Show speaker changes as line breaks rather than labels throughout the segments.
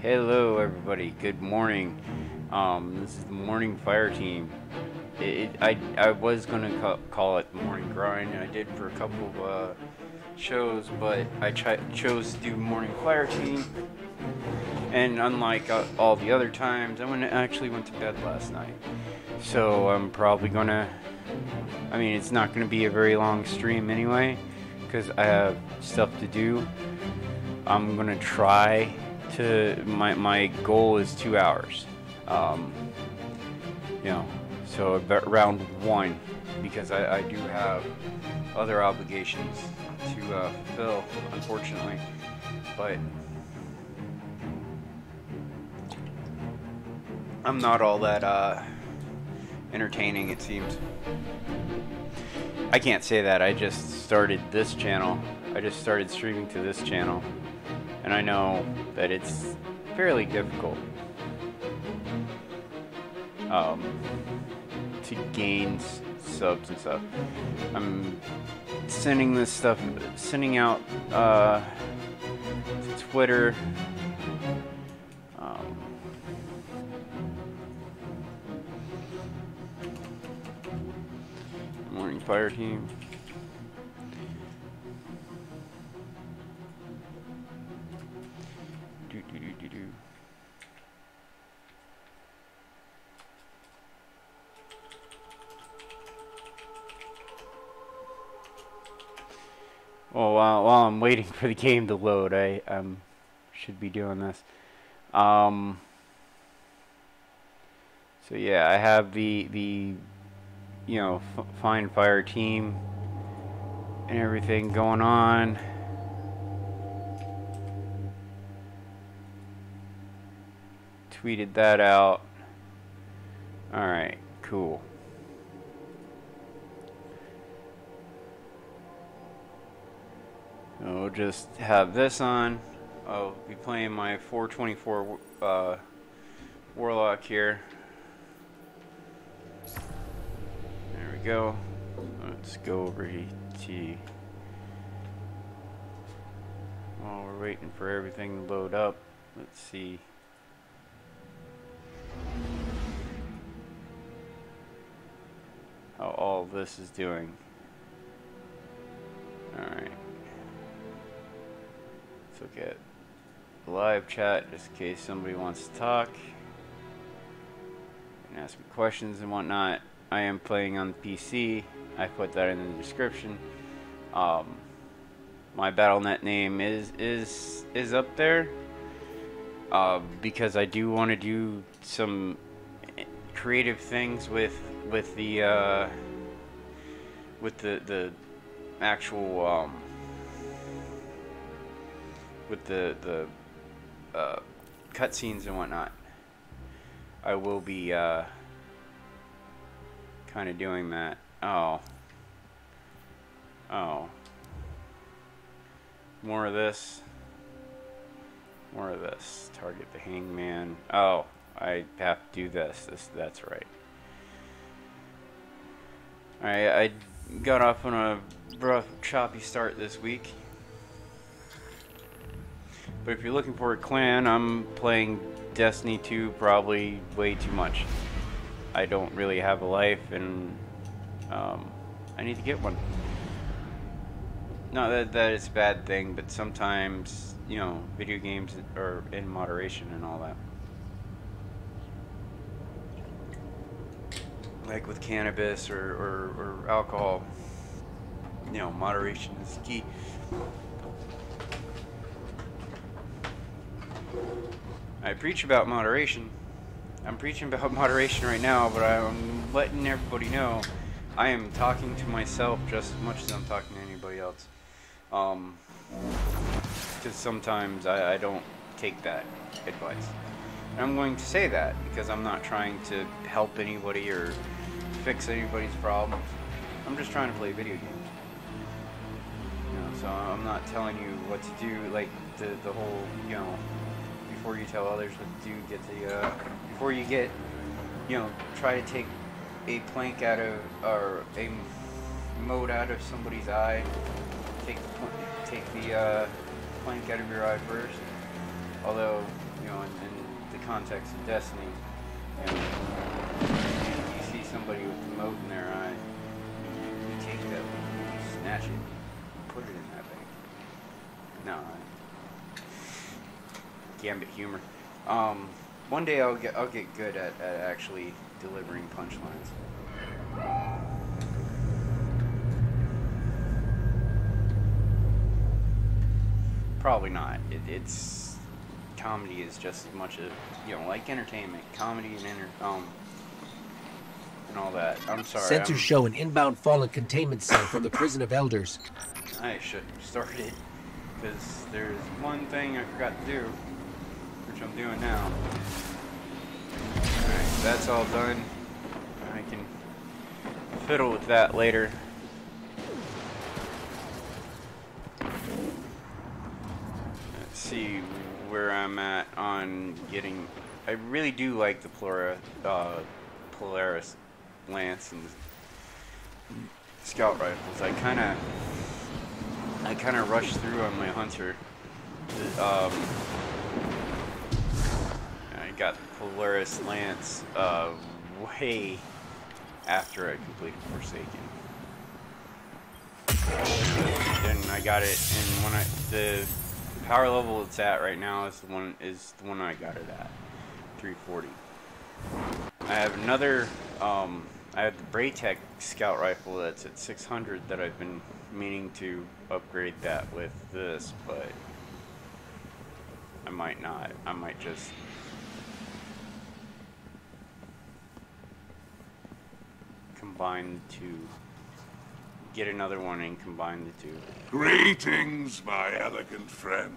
Hello everybody, good morning. This is the morning fire team. I was gonna call it the morning grind, and I did for a couple of shows, but I chose to do morning fire team. And unlike all the other times, actually went to bed last night. So I'm probably gonna, it's not gonna be a very long stream anyway, because I have stuff to do. I'm gonna try to, my goal is 2 hours. So about around 1, because I do have other obligations to fulfill, unfortunately. But I'm not all that entertaining, it seems. I can't say that. I just started this channel. I just started streaming to this channel, and I know that it's fairly difficult to gain subs and stuff. I'm sending out to Twitter. Morning fire team. Well, while I'm waiting for the game to load, I should be doing this. So yeah, I have the find fire team and everything going on. Tweeted that out. Alright, cool. We'll just have this on. I'll be playing my 424 Warlock here. There we go. Let's go over to while we're waiting for everything to load up. Let's see. How all this is doing. Alright. Let's look at the live chat just in case somebody wants to talk and ask me questions and whatnot. I am playing on PC. I put that in the description. My Battle.net name is up there because I do want to do some creative things with the actual with the cutscenes and whatnot. I will be kind of doing that. Oh, more of this. Target the hangman. Oh, I have to do this. That's right. I got off on a rough, choppy start this week. But if you're looking for a clan, I'm playing Destiny 2 probably way too much. I don't really have a life, and I need to get one. Not that it's a bad thing, but sometimes, video games are in moderation and all that. Like with cannabis or alcohol, moderation is key. I preach about moderation. I'm preaching about moderation right now, but I'm letting everybody know I am talking to myself just as much as I'm talking to anybody else. Because sometimes I don't take that advice. And I'm going to say that because I'm not trying to help anybody or fix anybody's problems. I'm just trying to play video games. So I'm not telling you what to do, like the whole, before you tell others what to do, before you get, try to take a plank out of, or a mote out of somebody's eye, take the plank out of your eye first. Although you know, in the context of Destiny, you know, you see somebody with the mote in their eye, you take that, you snatch it, you put it in that thing. No, Gambit humor. One day I'll get good at actually delivering punchlines. Probably not. It's comedy is just as much of, you know, like entertainment, comedy and and all that. I'm sorry.
Sensors show an inbound fallen containment cell from the prison of elders.
I should have started, because there's one thing I forgot to do, which I'm doing now. Alright, that's all done. I can fiddle with that later. Let's see where I'm at on getting... I really do like the Polaris Lance and Scout Rifles. I kind of rushed through on my Hunter. I got the Polaris Lance way after I completed Forsaken. Then I got it, and when the power level it's at right now is the one I got it at, 340. I have another. I have the Braytech Scout Rifle that's at 600 that I've been meaning to upgrade that with this, but I might not. I might just combine the two. Get another one and combine the two.
Greetings, my elegant friend.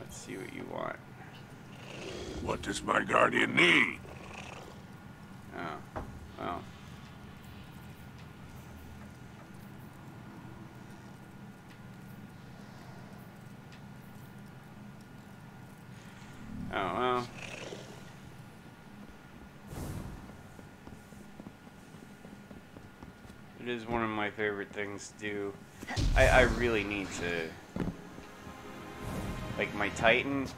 Let's see what you want.
What does my guardian need?
Oh, well. Oh, well. It is one of my favorite things to do. I really need to... Like, my Titan...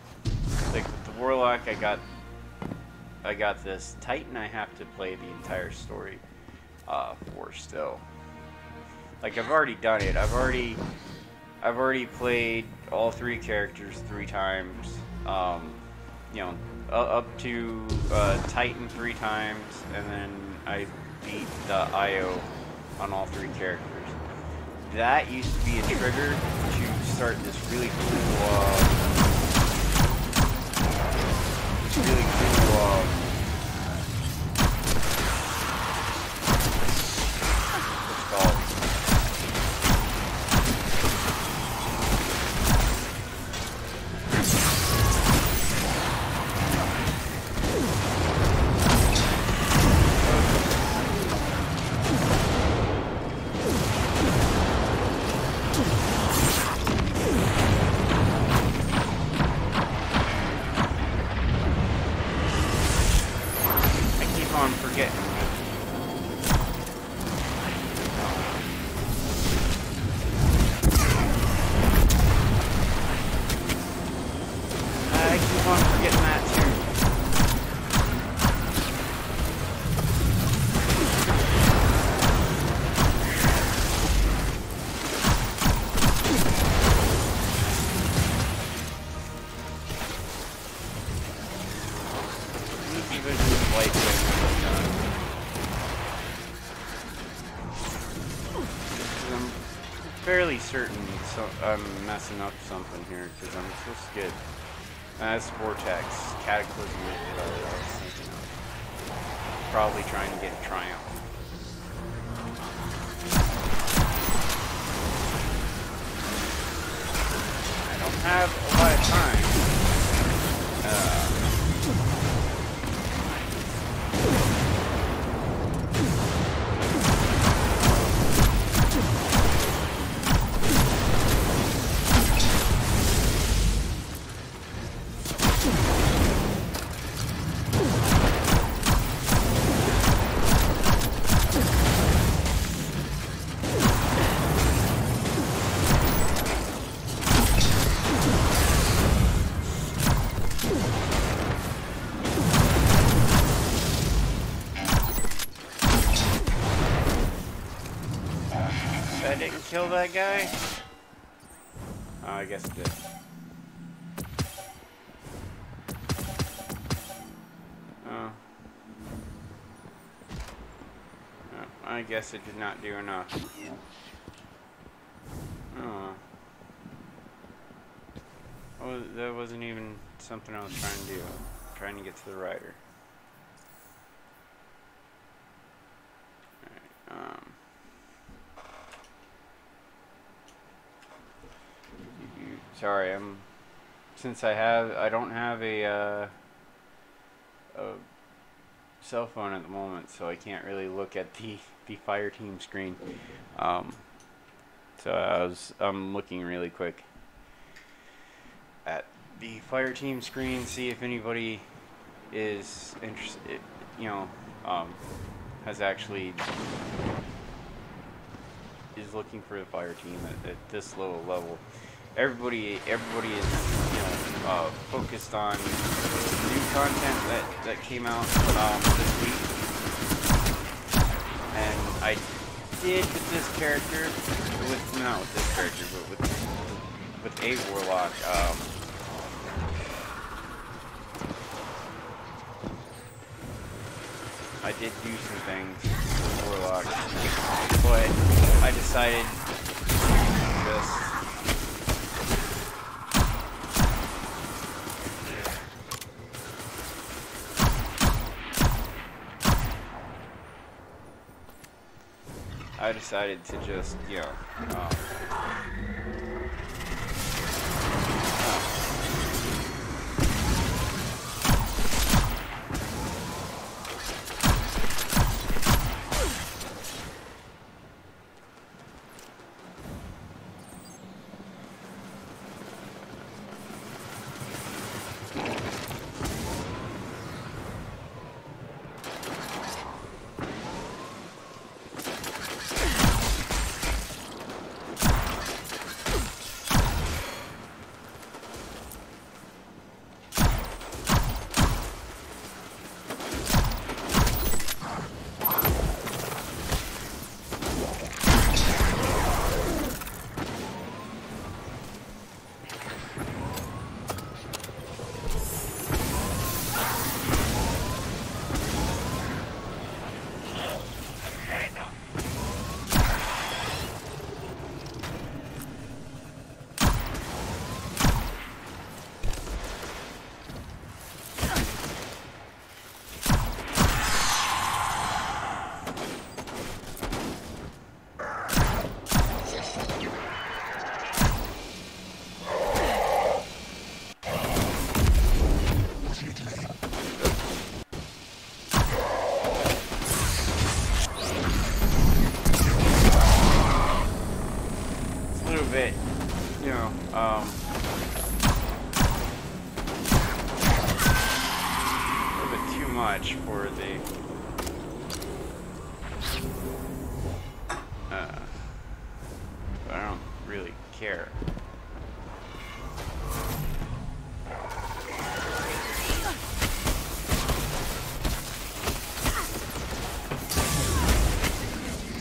Like, with the Warlock, I got this. Titan I have to play the entire story for still. Like, I've already done it. I've already played all 3 characters 3 times. You know, up to Titan 3 times, and then I beat the IO on all 3 characters. That used to be a trigger to start this really cool, what's it called? I'm forgetting. I keep on forgetting that too. I'm fairly certain I'm messing up something here because I'm supposed to get that's Vortex Cataclysm is what I was thinking of. Probably trying to get Triumph. I don't have a lot of time. That didn't kill that guy? Oh, I guess it did. Oh. Oh, I guess it did not do enough. Oh. Oh, that wasn't even something I was trying to do. I'm trying to get to the rider. Alright, sorry, since I don't have a cell phone at the moment, so I can't really look at the Fireteam screen. So I'm looking really quick at the Fireteam screen, see if anybody is interested, has actually is looking for the Fireteam at this low level. Everybody is focused on new content that came out this week, and I did with this character, not with this character, but with a Warlock. I did do some things with Warlock, but I decided just to just, much for the but I don't really care.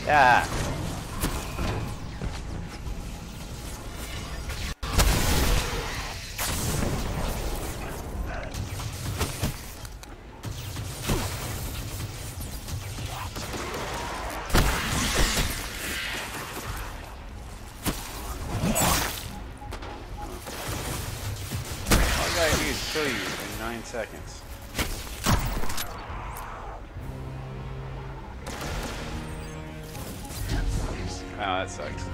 Ah. Kill you in 9 seconds. Oh, that sucks.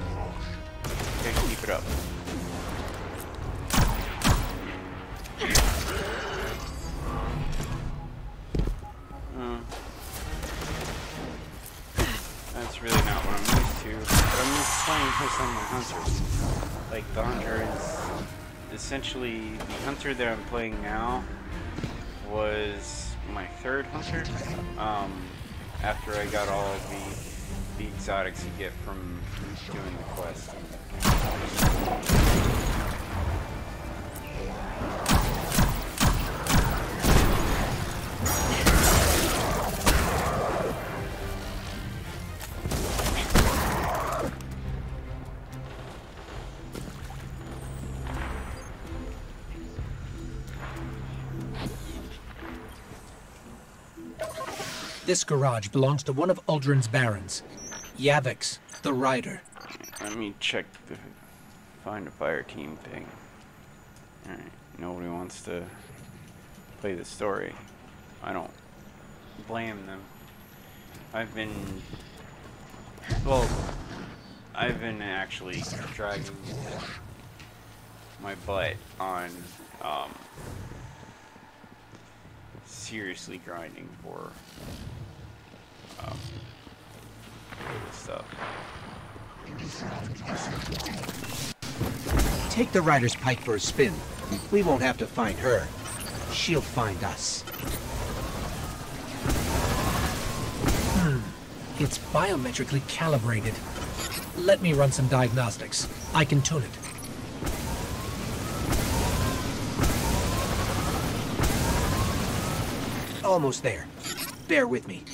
Okay, keep it up. That's really not what I'm used to. But I'm used to playing this on my hunters. Like, the hunter is essentially, the hunter that I'm playing now was my third hunter, after I got all of the exotics you get from doing the quest.
This garage belongs to one of Uldren's barons, Yavix, the Rider.
Let me check the find a fire team thing. Alright, nobody wants to play the story. I don't blame them. I've been actually dragging my butt on seriously grinding for this stuff.
Take the Rider's pike for a spin. We won't have to find her. She'll find us. It's biometrically calibrated. Let me run some diagnostics. I can tune it. Almost there. Bear with me.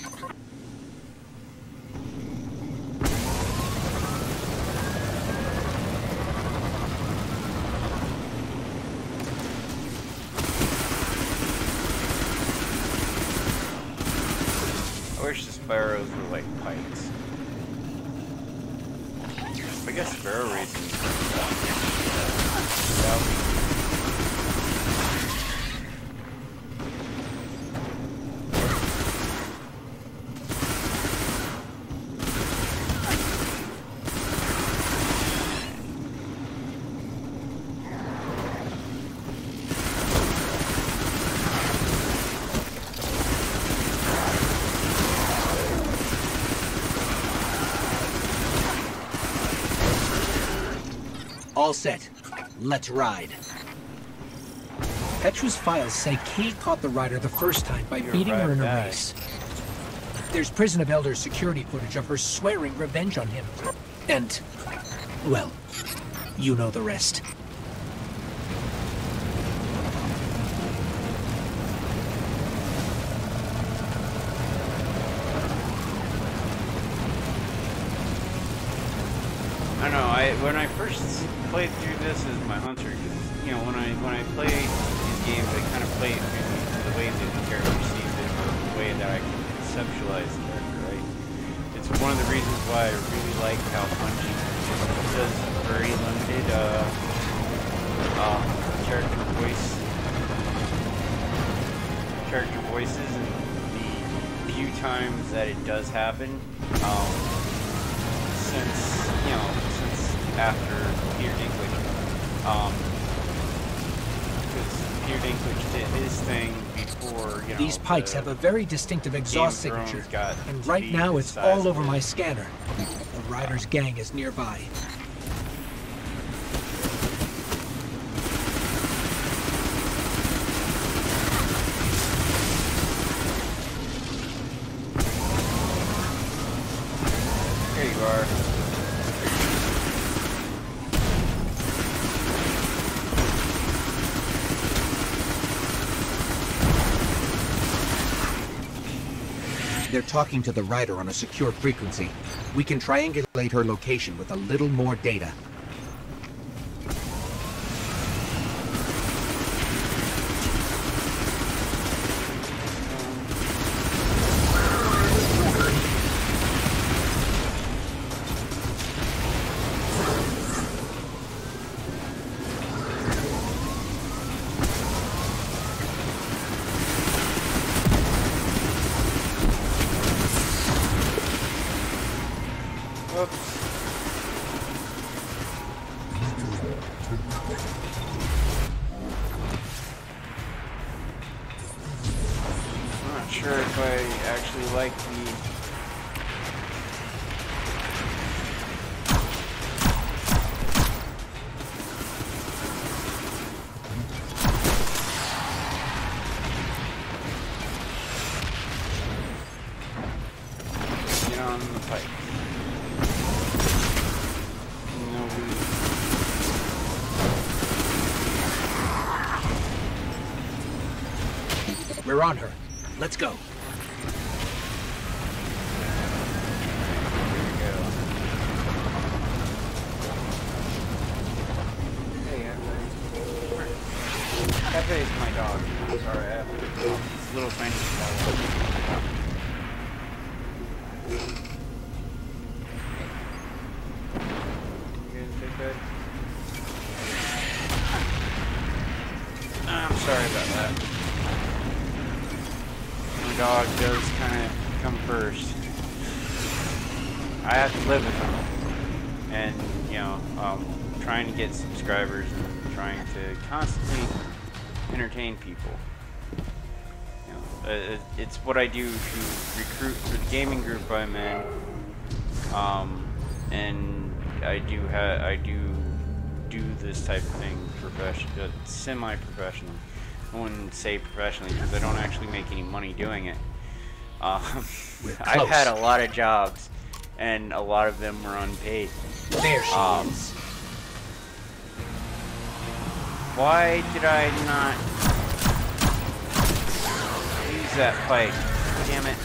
I wish the sparrows were like pikes. I guess sparrow racing.
All set. Let's ride. Petra's files say Kay caught the Rider the first time by beating her in a race. There's Prison of Elders security footage of her swearing revenge on him. And, well, you know the rest.
I don't know. When I first played through this as my hunter, because you know when I play these games, I kind of play it through the way that the character sees it, or the way that I can conceptualize the character. Right? It's one of the reasons why I really like how Bungie does very limited character voices, and the few times that it does happen. Since after Peter Dinklage, because Peter Dinklage did his thing before, you know.
These pikes have a very distinctive exhaust signature, and right now it's all over my scanner. The Rider's gang is nearby.
There you are.
They're talking to the Rider on a secure frequency. We can triangulate her location with a little more data. I'm not sure if I actually like the get on the pipe. We're on her. Let's go.
Hey, everybody. Pepe is my dog. I'm sorry, I have these little tiny dogs. sorry about that. My dog does kind of come first. I have to live with him. And, you know, trying to get subscribers and trying to constantly entertain people. You know, it's what I do to recruit for the gaming group I'm in. And I do this type of thing semi-professionally. I wouldn't say professionally because I don't actually make any money doing it. I've had a lot of jobs, and a lot of them were unpaid.
There she is.
Why did I not use that pike? Damn it.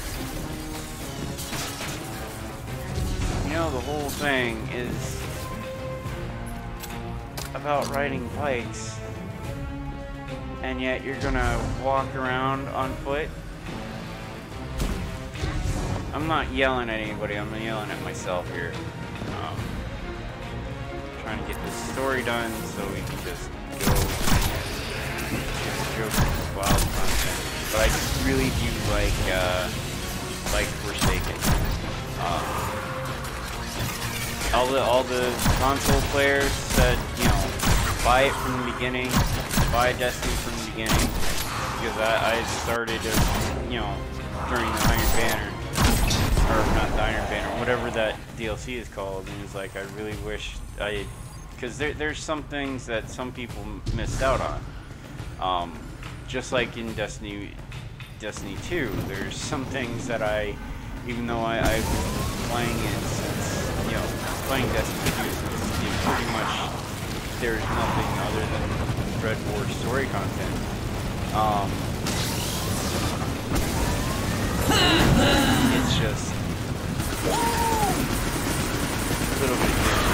You know, the whole thing is about riding bikes, and yet you're gonna walk around on foot. I'm not yelling at anybody, I'm yelling at myself here. Trying to get this story done so we can just go wild content. But I really do like Forsaken. All the console players said, you know, buy it from the beginning, buy Destiny from the beginning, because I started, you know, during the Iron Banner, or not the Iron Banner, whatever that DLC is called, and it's like I really wish because there's some things that some people missed out on, just like in Destiny 2, there's some things that even though I've been playing it since, you know, playing Destiny 2 since, you know, pretty much there's nothing other than Red War story content. It's just a little bit different.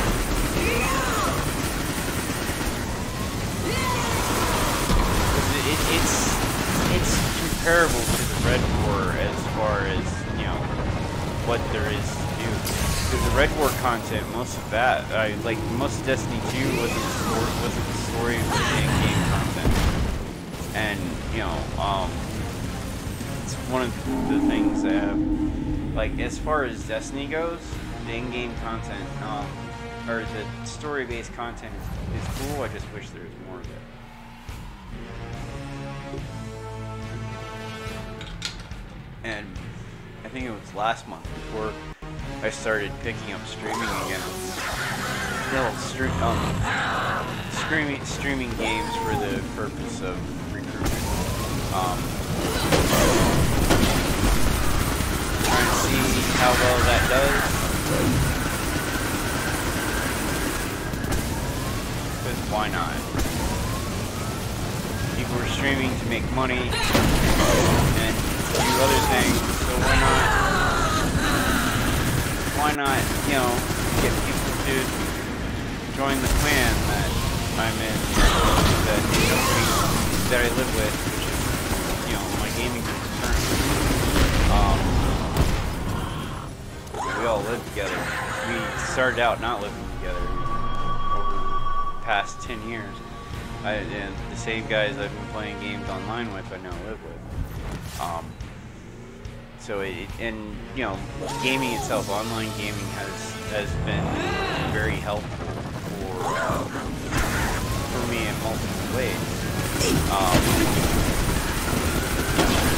It's comparable to the Red War as far as, you know, what there is to do. Because the Red War content, most of that, like most of Destiny 2 wasn't the story, it was the in-game content. And, you know, it's one of the things that have, like, as far as Destiny goes, the in-game content, or the story-based content is cool. I just wish there was more of it. And I think it was last month before I started picking up streaming again. Streaming games for the purpose of recruitment. Trying to see how well that does. Because why not? People are streaming to make money and do other things, so why not, you know, get people to join the clan that I'm in, that I live with, which is, you know, my gaming group currently. We all live together. We started out not living together over the past 10 years. And the same guys I've been playing games online with, I now live with. So and you know, gaming itself, online gaming has been very helpful for me in multiple ways.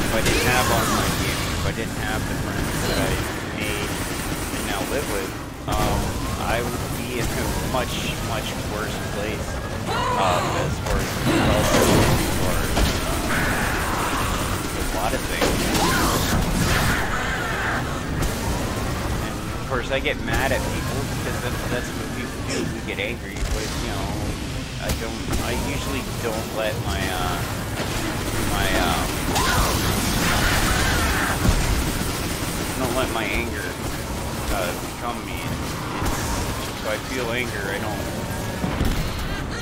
If I didn't have online gaming, if I didn't have the friends that I made and now live with, I would be in a much worse place as far as a lot of things. Of course, I get mad at people because that's what people do. We get angry, but you know, I usually don't let my anger become me. If I feel anger,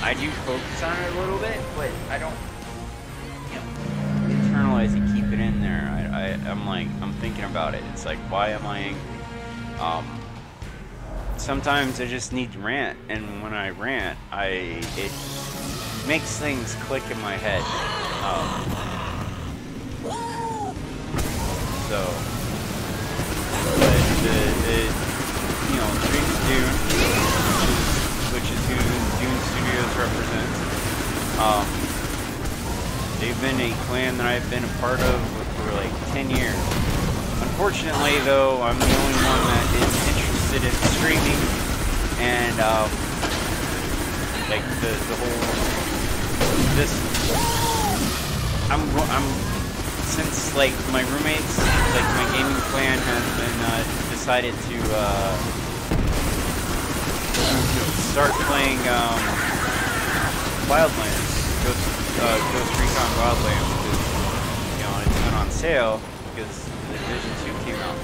I do focus on it a little bit, but I don't, you know, internalize it, keep it in there. I'm thinking about it. It's like, why am I angry? Sometimes I just need to rant, and when I rant, it makes things click in my head. So, but the you know, Dreams Dune, which is who Dune Studios represents. They've been a clan that I've been a part of for like 10 years. Unfortunately, though, I'm the only one that is interested in streaming, and like the whole this. I'm since like my roommates, like my gaming clan has been decided to start playing Wildlands, Ghost Recon Wildlands, because you know it's been on sale because the Division 2 came out.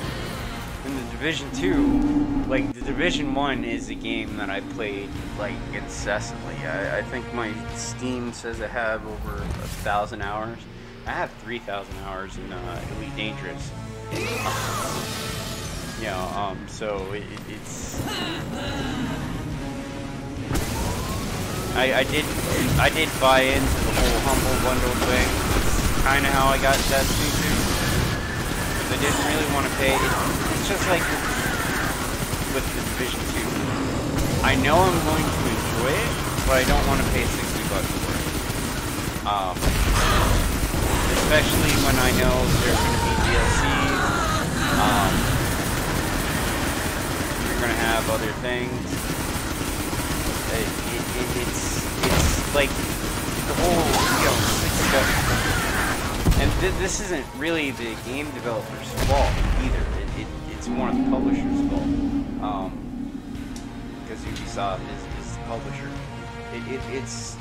And the Division 2, like the Division 1 is a game that I played like incessantly. I think my Steam says I have over 1,000 hours. I have 3,000 hours in Elite Dangerous. You know, so it's. I did buy into the whole Humble Bundle thing. That's kind of how I got Destiny 2. Because I didn't really want to pay. It's just like with the Division 2. I know I'm going to enjoy it, but I don't want to pay $60 for it. Especially when I know there's going to be DLCs. You're going to have other things. It's like the whole, you know, stuff. And this isn't really the game developer's fault either. It's more of the publisher's fault. Because Ubisoft is the publisher. It's.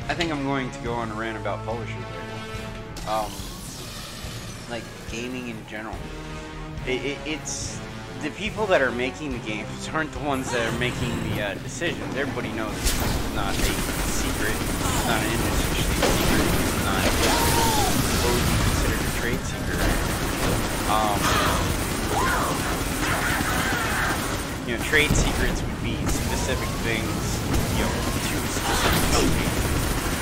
I think I'm going to go on a rant about publishers right now. Like gaming in general. It's the people that are making the games aren't the ones that are making the decisions. Everybody knows this is not a secret. It's not an industry secret. It's not what would be considered a trade secret. You know, trade secrets would be specific things, you know, to specific companies.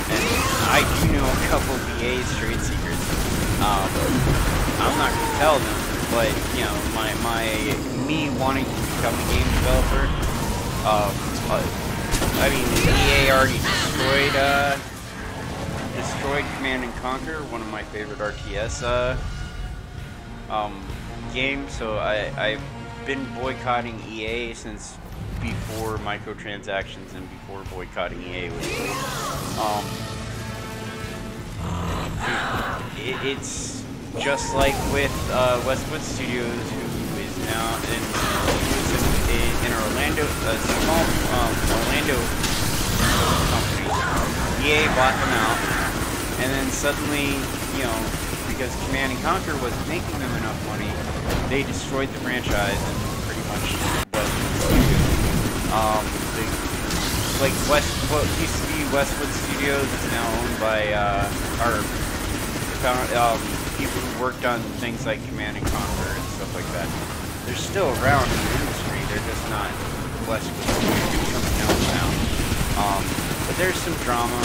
And I do know a couple of EA's trade secrets. I'm not going to tell them, but you know, me wanting to become a game developer. I mean, EA already destroyed Command and Conquer, one of my favorite RTS games. So I've been boycotting EA since before microtransactions and before boycotting EA was it's just like with Westwood Studios, who is now in Orlando, a small Orlando company. EA bought them out, and then suddenly, you know, because Command and Conquer wasn't making them enough money, they destroyed the franchise and pretty much Westwood Studios. Like what used to be Westwood Studios is now owned by people who worked on things like Command and Conquer and stuff like that. They're still around in the industry. They're just not Westwood Studios. Doing something else now. But there's some drama,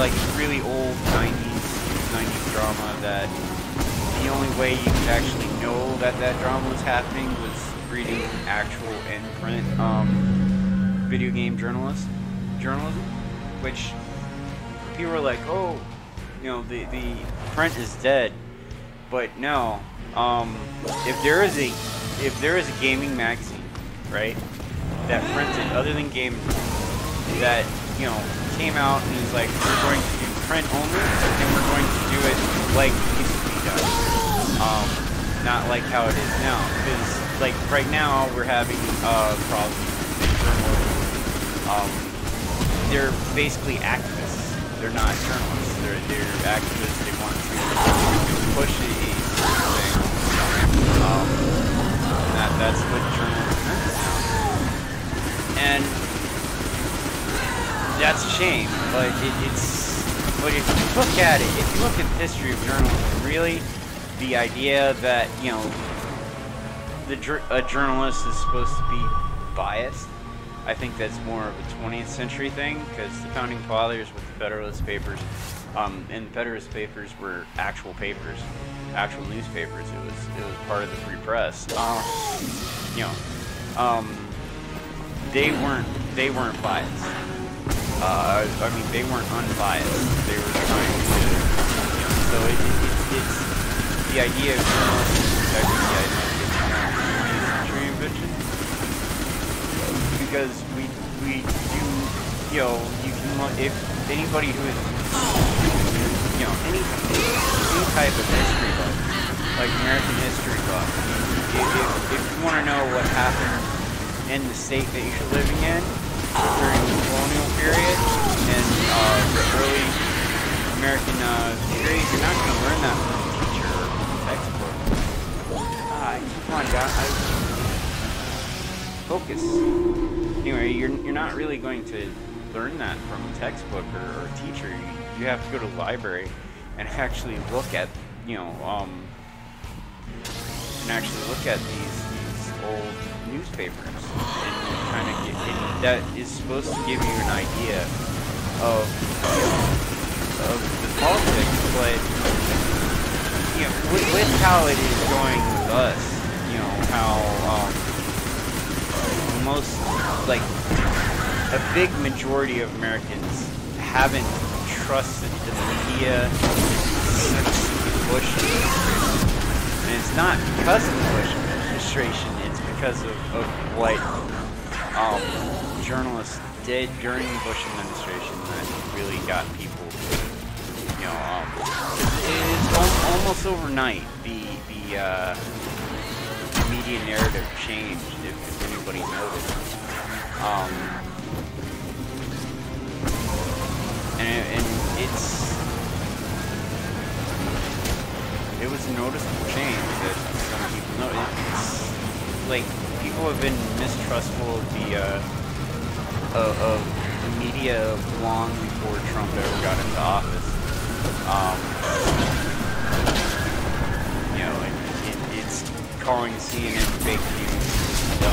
like really old 90s drama that the only way you could actually know that drama was happening was reading actual in-print video game journalism, which people are like, oh, you know, the print is dead, but no. If there is a gaming magazine, right, that printed other than Game, that, you know, came out and is like, we're going to do print only, and we're going to do it like it used to be done, not like how it is now. Because like right now we're having problems with journalism. They're basically activists. They're not journalists. They're activists. They want to push these things. That's what journalism is now. And that's a shame. But but if you look at it, if you look at the history of journalism, really, the idea that, you know, a journalist is supposed to be biased. I think that's more of a 20th century thing, because the Founding Fathers with the Federalist Papers, and the Federalist Papers were actual papers, actual newspapers. It was part of the free press. You know, they weren't biased. I mean, they weren't unbiased. They were trying to, so it's the idea of journalism protecting the idea of 20th century invention, because we do, you know, you can look, if anybody who is, you know, any type of history book, like American history book, if you want to know what happened in the state that you're living in during the colonial period and the early American period, you're not going to learn that from a teacher or from a textbook. Come on, guys. Focus. Anyway, you're not really going to learn that from a textbook or a teacher. You have to go to the library and actually look at, you know, these old newspapers and kind of get, and that is supposed to give you an idea of, you know, of the politics, but, you know, with how it is going with us, you know, how most, like, a big majority of Americans haven't trusted the media since the Bush administration. And it's not because of the Bush administration, it's because of what journalists did during the Bush administration that really got people to, you know, it's almost overnight the media narrative changed, if anybody noticed. And it was a noticeable change that some people noticed. It's like, people have been mistrustful of the media long before Trump ever got into office. You know, it's calling CNN fake news. So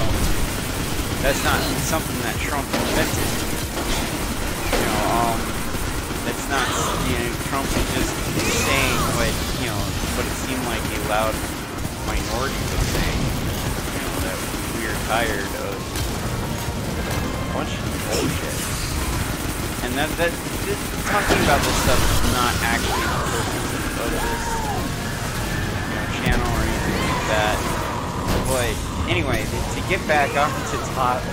that's not something that Trump invented. You know, that's not, you know, Trump was just saying what, you know, what it seemed like a loud minority was saying. You know, that we are tired of a bunch of bullshit. And that talking about this stuff is not actually the purpose of this, you know, channel or anything like that. But anyway, to get back up to the topic,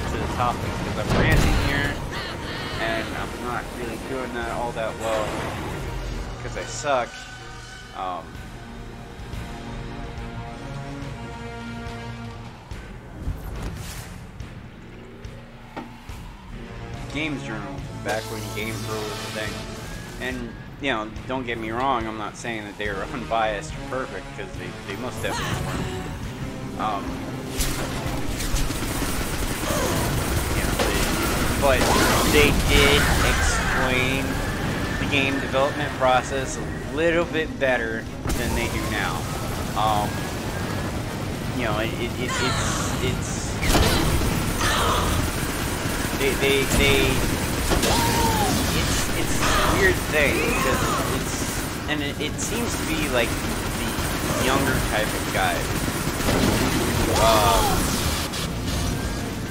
because I'm ranting here, and I'm not really doing that all that well, because I suck. Games journalism, back when Game Pro was a thing. And, you know, don't get me wrong, I'm not saying that they were unbiased or perfect, because they most definitely weren't. You know, but they did explain the game development process a little bit better than they do now. You know, it's a weird thing, because it seems to be like the younger type of guys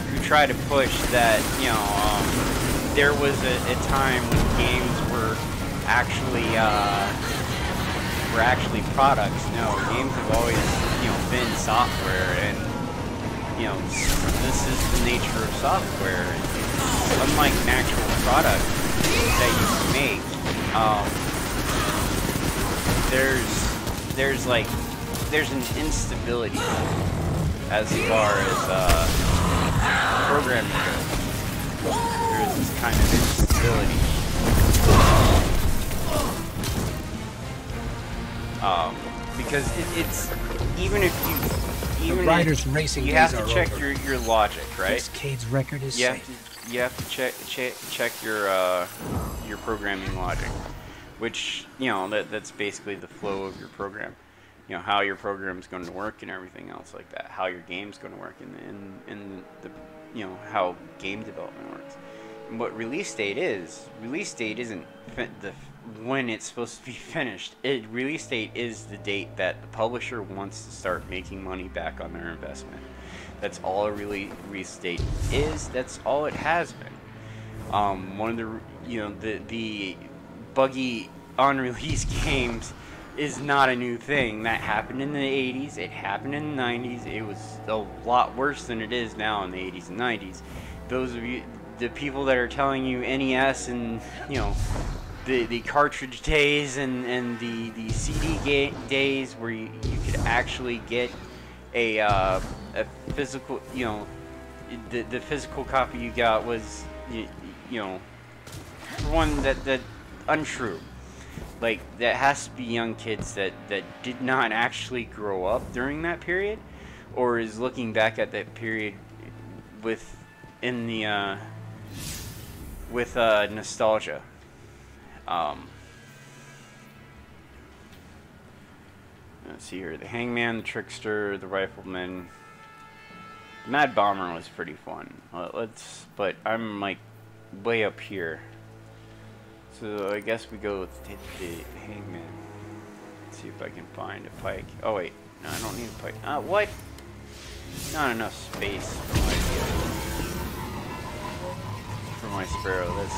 who try to push that, you know, there was a time when games were actually products. No, games have always, you know, been software, and, you know, this is the nature of software. It's unlike an actual product that you can make. There's an instability as far as programming goes. There's this kind of instability. Because it's even if you
the riders racing
you have to check your logic, right?
This Cade's record is safe.
You have to check your programming logic, which, you know, that's basically the flow of your program. You know, how your program is going to work and everything else like that. How your game's going to work, and the you know, how game development works. And what release date isn't when it's supposed to be finished. Release date is the date that the publisher wants to start making money back on their investment. That's all a release date is. That's all it has been. One of the, you know, the buggy unreleased games is not a new thing. That happened in the 80s. It happened in the 90s. It was a lot worse than it is now in the 80s and 90s. Those of you, the people that are telling you NES and, you know, the cartridge days and the CD days where you could actually get a physical, you know, the physical copy you got was, you know, for one, that untrue. Like, that has to be young kids that did not actually grow up during that period, or is looking back at that period with nostalgia. Let's see here. The Hangman, the Trickster, the Rifleman. The Mad Bomber was pretty fun. But I'm like way up here. So I guess we go with the Hangman. Let's see if I can find a pike. Oh wait, no, I don't need a pike. What? Not enough space for my sparrow.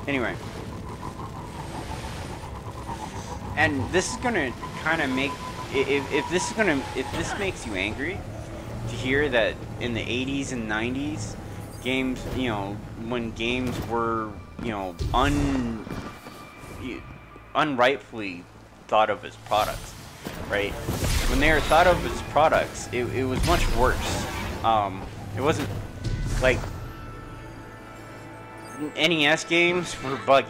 Anyway. And this is gonna kind of make, if this makes you angry to hear that in the 80s and 90s, games, you know, when games were, you know, unrightfully thought of as products, right? When they were thought of as products, it was much worse. It wasn't like NES games were buggy.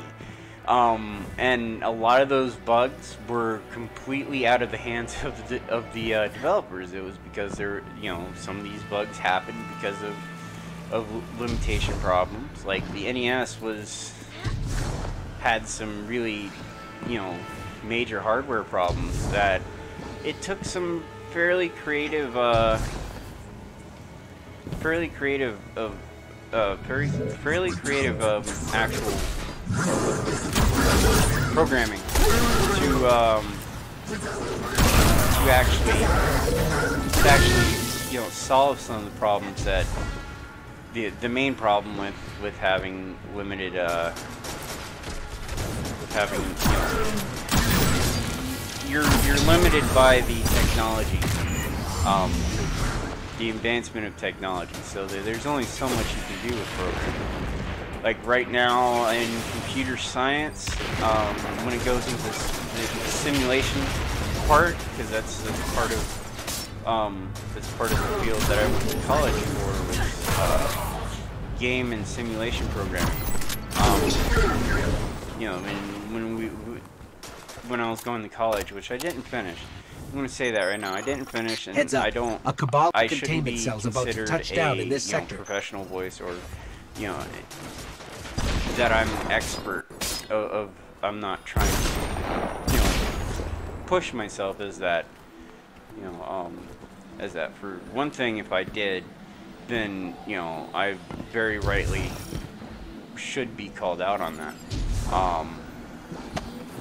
And a lot of those bugs were completely out of the hands of the developers. It was because they're, you know, some of these bugs happened because of limitation problems. Like the NES had some really, you know, major hardware problems that it took some fairly creative actual programming to actually, you know, solve some of the problems that the main problem with having limited you're limited by the technology, the advancement of technology. So there's only so much you can do with programming. Like right now in computer science, when it goes into the simulation part, because that's part of the field that I went to college for, was game and simulation programming. You know, when I was going to college, which I didn't finish. I'm going to say that right now. I didn't finish, and
Heads up.
I don't.
A Cabal
I shouldn't
containment
be
cell's about to
considered
touch down in this
you know,
sector.
professional voice, or you know, that I'm expert of. I'm not trying to, you know, push myself as that. You know, as that. For one thing, if I did, then you know, I very rightly should be called out on that.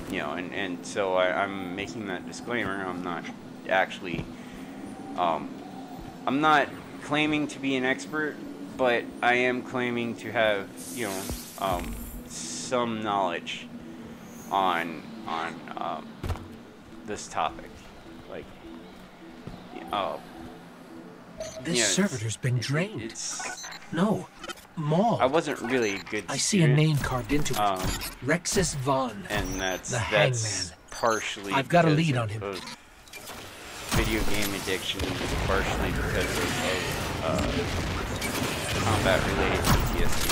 You know, and so I'm making that disclaimer. I'm not actually, I'm not claiming to be an expert, but I am claiming to have, you know, some knowledge on this topic. Like,
this
you know,
servitor's been drained. No. Mauled.
I wasn't really a good
I see a name carved into it. Rexus Vaughn.
And that's
Hangman.
Partially
I've got a
because
lead on him.
Of video game addiction, partially because of combat-related PTSD.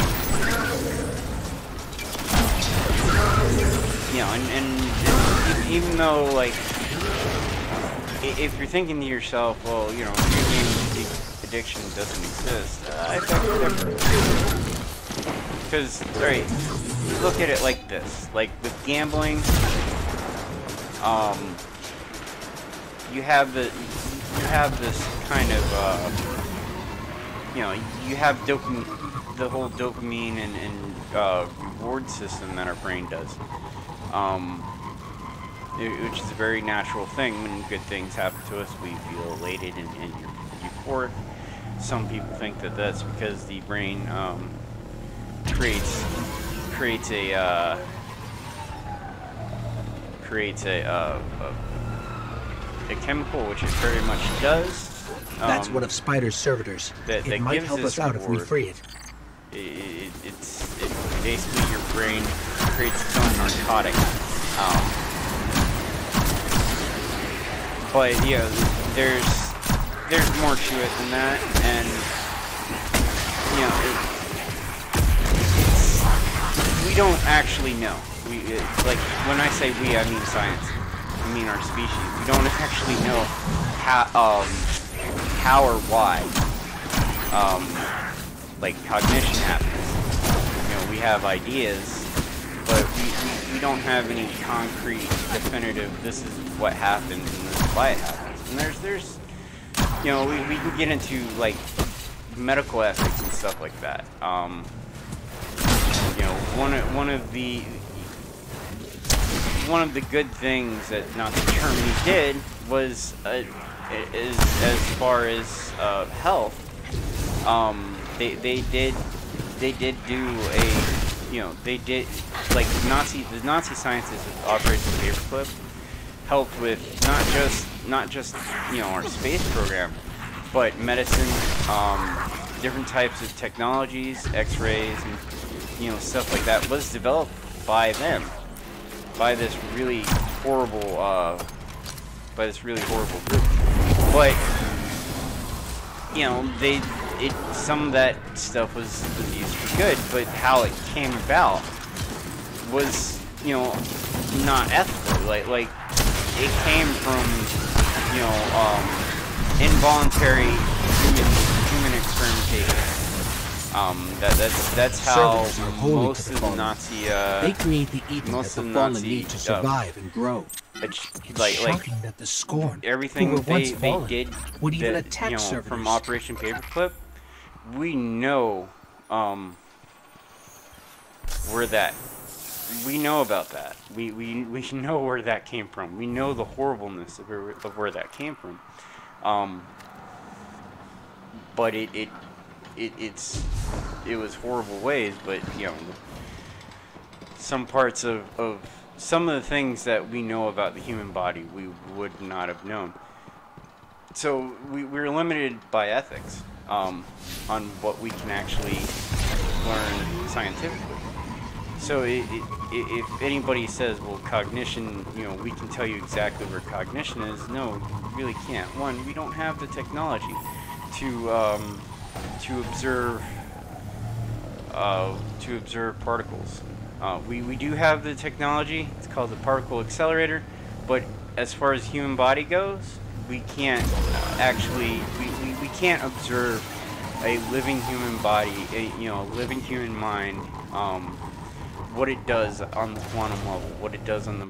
You know, and even though, like, if you're thinking to yourself, well, you know, video game addiction doesn't exist, I beg to differ. Because, right, look at it like this. Like, with gambling, you have this kind of, you know, you have dopamine, the whole dopamine and reward system that our brain does, which is a very natural thing. When good things happen to us, we feel elated and euphoric. Some people think that that's because the brain creates a chemical, which it very much does.
That's one of Spider's servitors. It might help us out if we free it.
It's basically your brain creates its own narcotic. But yeah, there's more to it than that, and you know, we don't actually know. Like when I say we, I mean science. I mean our species. We don't actually know how or why like cognition happens. You know, we have ideas, but we don't have any concrete, definitive. This is what happens, and this is why it happens. And there's you know, we can get into like medical ethics and stuff like that. You know, one of the good things that Nazi Germany did was as far as health. They did do a, you know, they did, like the Nazi scientists of Operation Paperclip helped with not just you know, our space program, but medicine, different types of technologies, X-rays, and you know, stuff like that was developed by them, by this really horrible group. But you know, some of that stuff was used for good, but how it came about was, you know, not ethical. Like it came from, you know, involuntary human experimentation. That's how most of the Nazi
they create the Eden that the fallen need to survive and grow.
It's
shocking that the Scorn,
everything they did,
would even attack,
you know,
servitors.
from Operation Paperclip, we know we know about that. We know where that came from. We know the horribleness of where that came from. But it was horrible ways. But you know, some parts of some of the things that we know about the human body, we would not have known. So we're limited by ethics on what we can actually learn scientifically. So if anybody says, well, cognition, you know, we can tell you exactly where cognition is, no, we really can't. One, we don't have the technology to observe particles. We do have the technology. It's called the particle accelerator, but as far as human body goes, we can't actually we can't observe a living human body, a living human mind, what it does on the quantum level, what it does on the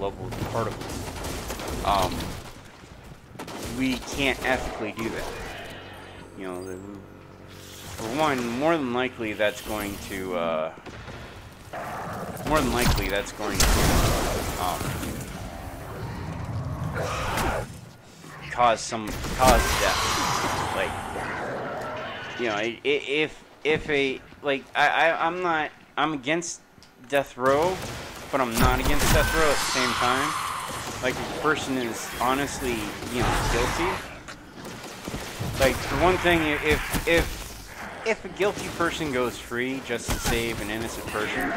level of the particles. We can't ethically do that. You know, for one, more than likely that's going to cause death. Like, you know, I'm against death row, but I'm not against death row at the same time. Like, if a person is honestly, you know, guilty. Like, for one thing, if a guilty person goes free just to save an innocent person,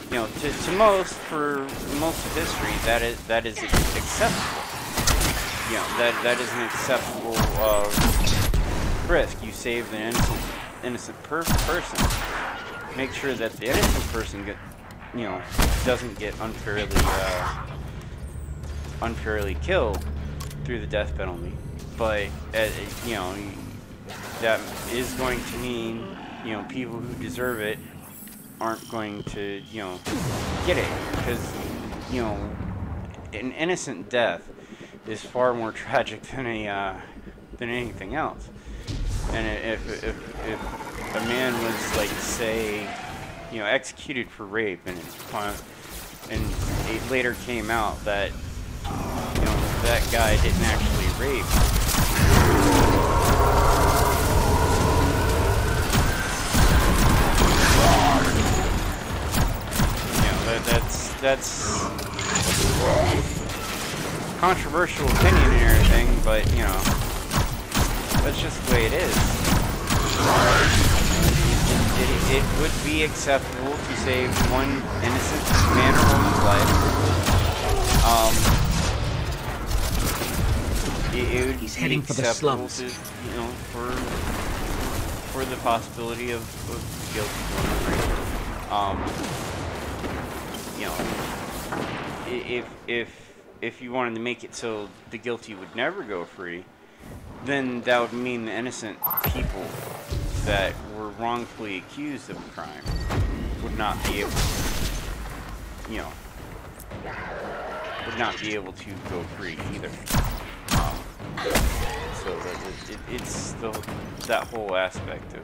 you know, for most of history, that is acceptable. You know, that is an acceptable risk. You save an innocent person. Make sure that the innocent person doesn't get unfairly killed through the death penalty. But you know, that is going to mean, you know, people who deserve it aren't going to, you know, get it, because, you know, an innocent death is far more tragic than anything else. And if a man was, like, say, you know, executed for rape, and it later came out that, you know, that guy didn't actually rape. You know, that's controversial opinion and everything, but, you know, that's just the way it is. It would be acceptable to save one innocent man or woman's life. It would
He's
be
heading for the
acceptable
slums.
to, you know, for the possibility of guilty going free. You know, if you wanted to make it so the guilty would never go free, then that would mean the innocent people that were wrongfully accused of a crime would not be able to, you know, would not be able to go free either. So it's that whole aspect of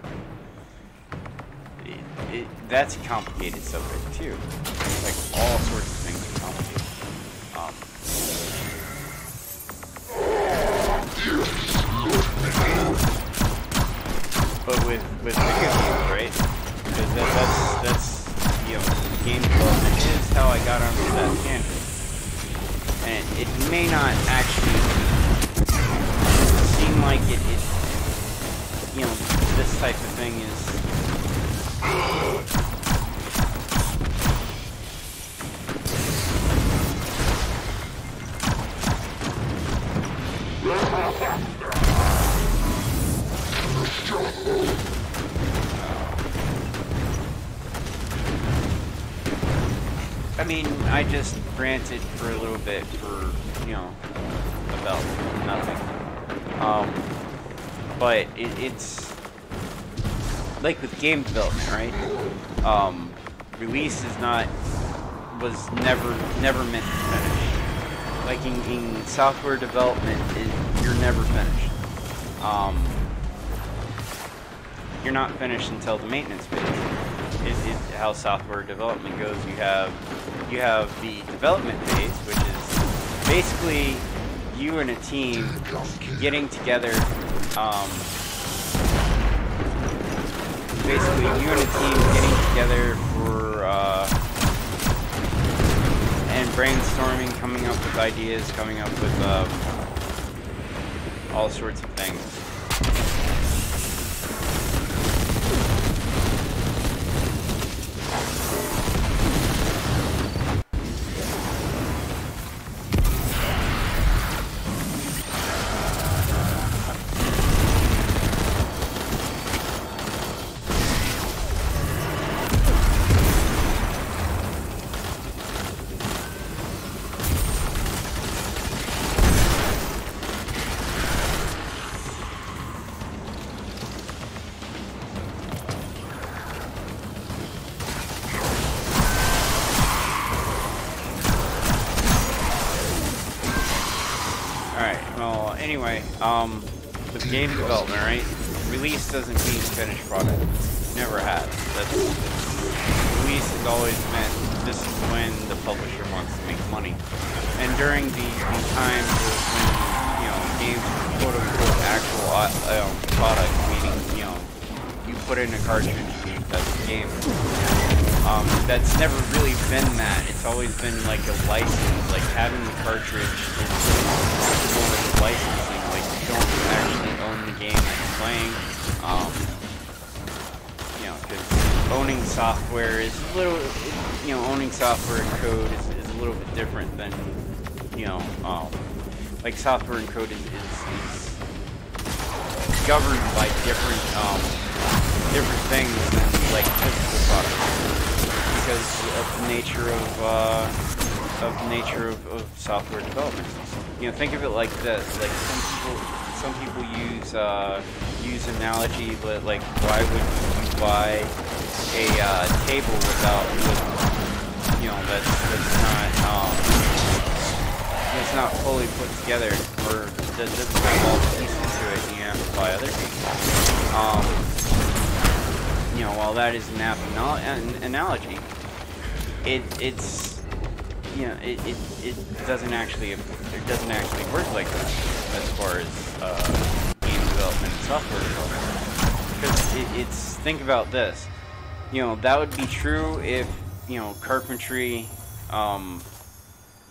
it. That's a complicated subject too. Like, all sorts of things are complicated. But with video games, right? Because that's you know, game development is how I got onto that tangent. And it may not actually seem like it you know, this type of thing is I mean, I just ranted for a little bit for, you know, about nothing. But it's like with game development, right? Release was never meant to finish. Like in software development, you're never finished. You're not finished until the maintenance phase. How software development goes. You have the development phase, which is basically you and a team getting together. Basically, you and a team getting together for and brainstorming, coming up with ideas, coming up with all sorts of things. Anyway, with game development, right? Release doesn't mean finished product. Never has. Release has always meant this is when the publisher wants to make money. And during the times when, you know, games were quote-unquote actual product, meaning, you know, you put in a cartridge and that's the game. That's never really been that. It's always been like a license, like having the cartridge is more like licensing, like you don't actually own the game that you're playing. You know, because owning software is a little, you know, owning software and code is a little bit different than, you know, like software and code is governed by different things than like physical products. Because of the nature of software development. You know, think of it like this. Like some people use analogy, but like, why would you buy a table with you know, that's not not fully put together, or that doesn't have all the pieces to it, and you have to buy other things. You know, while that is an analogy, it's you know, it doesn't actually work like that as far as game development and software development. Because it's, think about this, you know, that would be true if, you know, carpentry,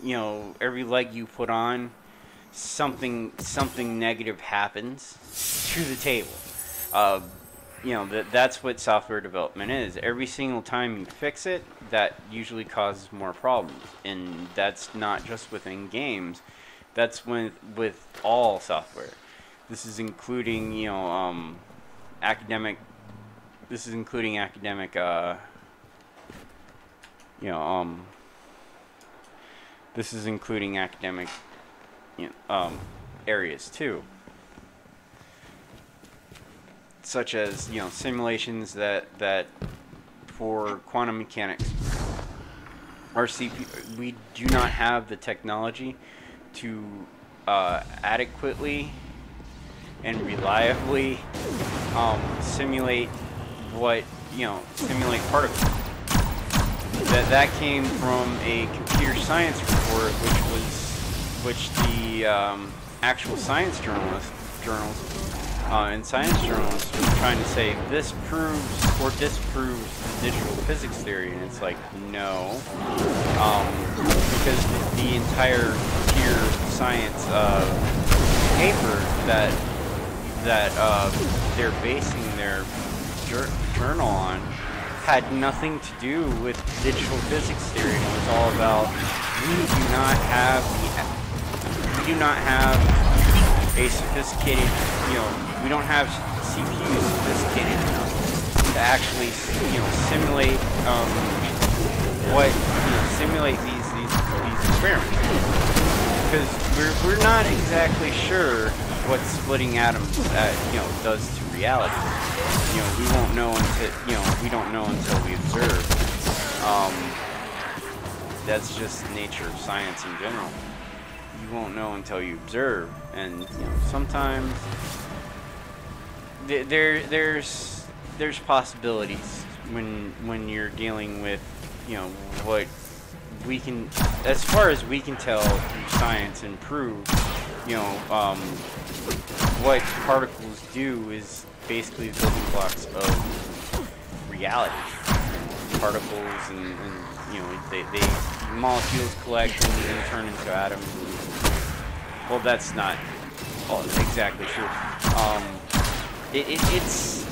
you know, every leg you put on, something negative happens to the table. You know, that's what software development is. Every single time you fix it, that usually causes more problems. And that's not just within games. That's with all software. This is including, you know, academic. This is including academic. You know, this is including academic, you know, areas too. Such as, you know, simulations that for quantum mechanics, our CPU, we do not have the technology to adequately and reliably simulate simulate particles. That came from a computer science report, which the actual science journals and science journals were trying to say this proves or disproves the digital physics theory, and it's like, no, because the entire computer science paper that they're basing their journal on had nothing to do with digital physics theory. It was all about we do not have a sophisticated, you know, we don't have CPUs sophisticated enough to actually, you know, simulate simulate these experiments, because we're not exactly sure what splitting atoms does to reality. You know, we won't know until, you know, we don't know until we observe. That's just the nature of science in general. You won't know until you observe, and you know, sometimes there's possibilities when you're dealing with, you know, what we can, as far as we can tell through science and prove, you know, what particles do is basically the building blocks of reality. Particles and you know, they molecules collect and turn into atoms. Well, that's not exactly true. It's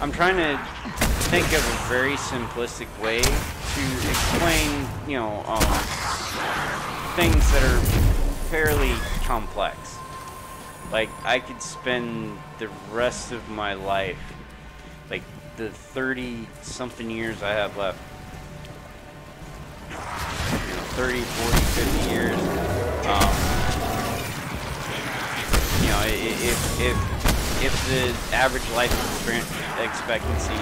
I'm trying to think of a very simplistic way to explain, you know, things that are fairly complex. Like, I could spend the rest of my life, like the 30-something years I have left, you know, 30, 40, 50 years, you know, if the average life expectancy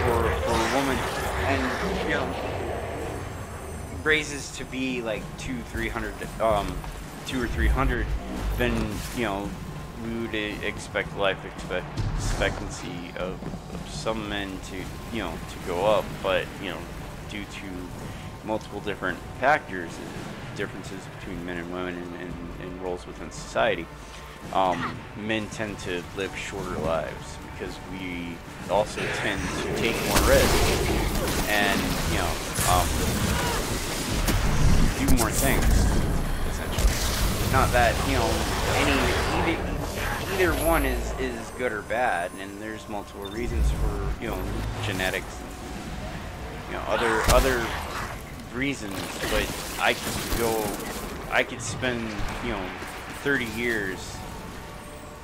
for a woman, and, you know, raises to be like 200 or 300, then, you know, we would expect life expectancy of some men to, you know, to go up, but, you know, due to multiple different factors, differences between men and women, and roles within society, men tend to live shorter lives because we also tend to take more risks and, you know, do more things, essentially. Not that, you know, either one is good or bad, and there's multiple reasons for, you know, genetics and, you know, other reasons, but I could spend, you know, 30 years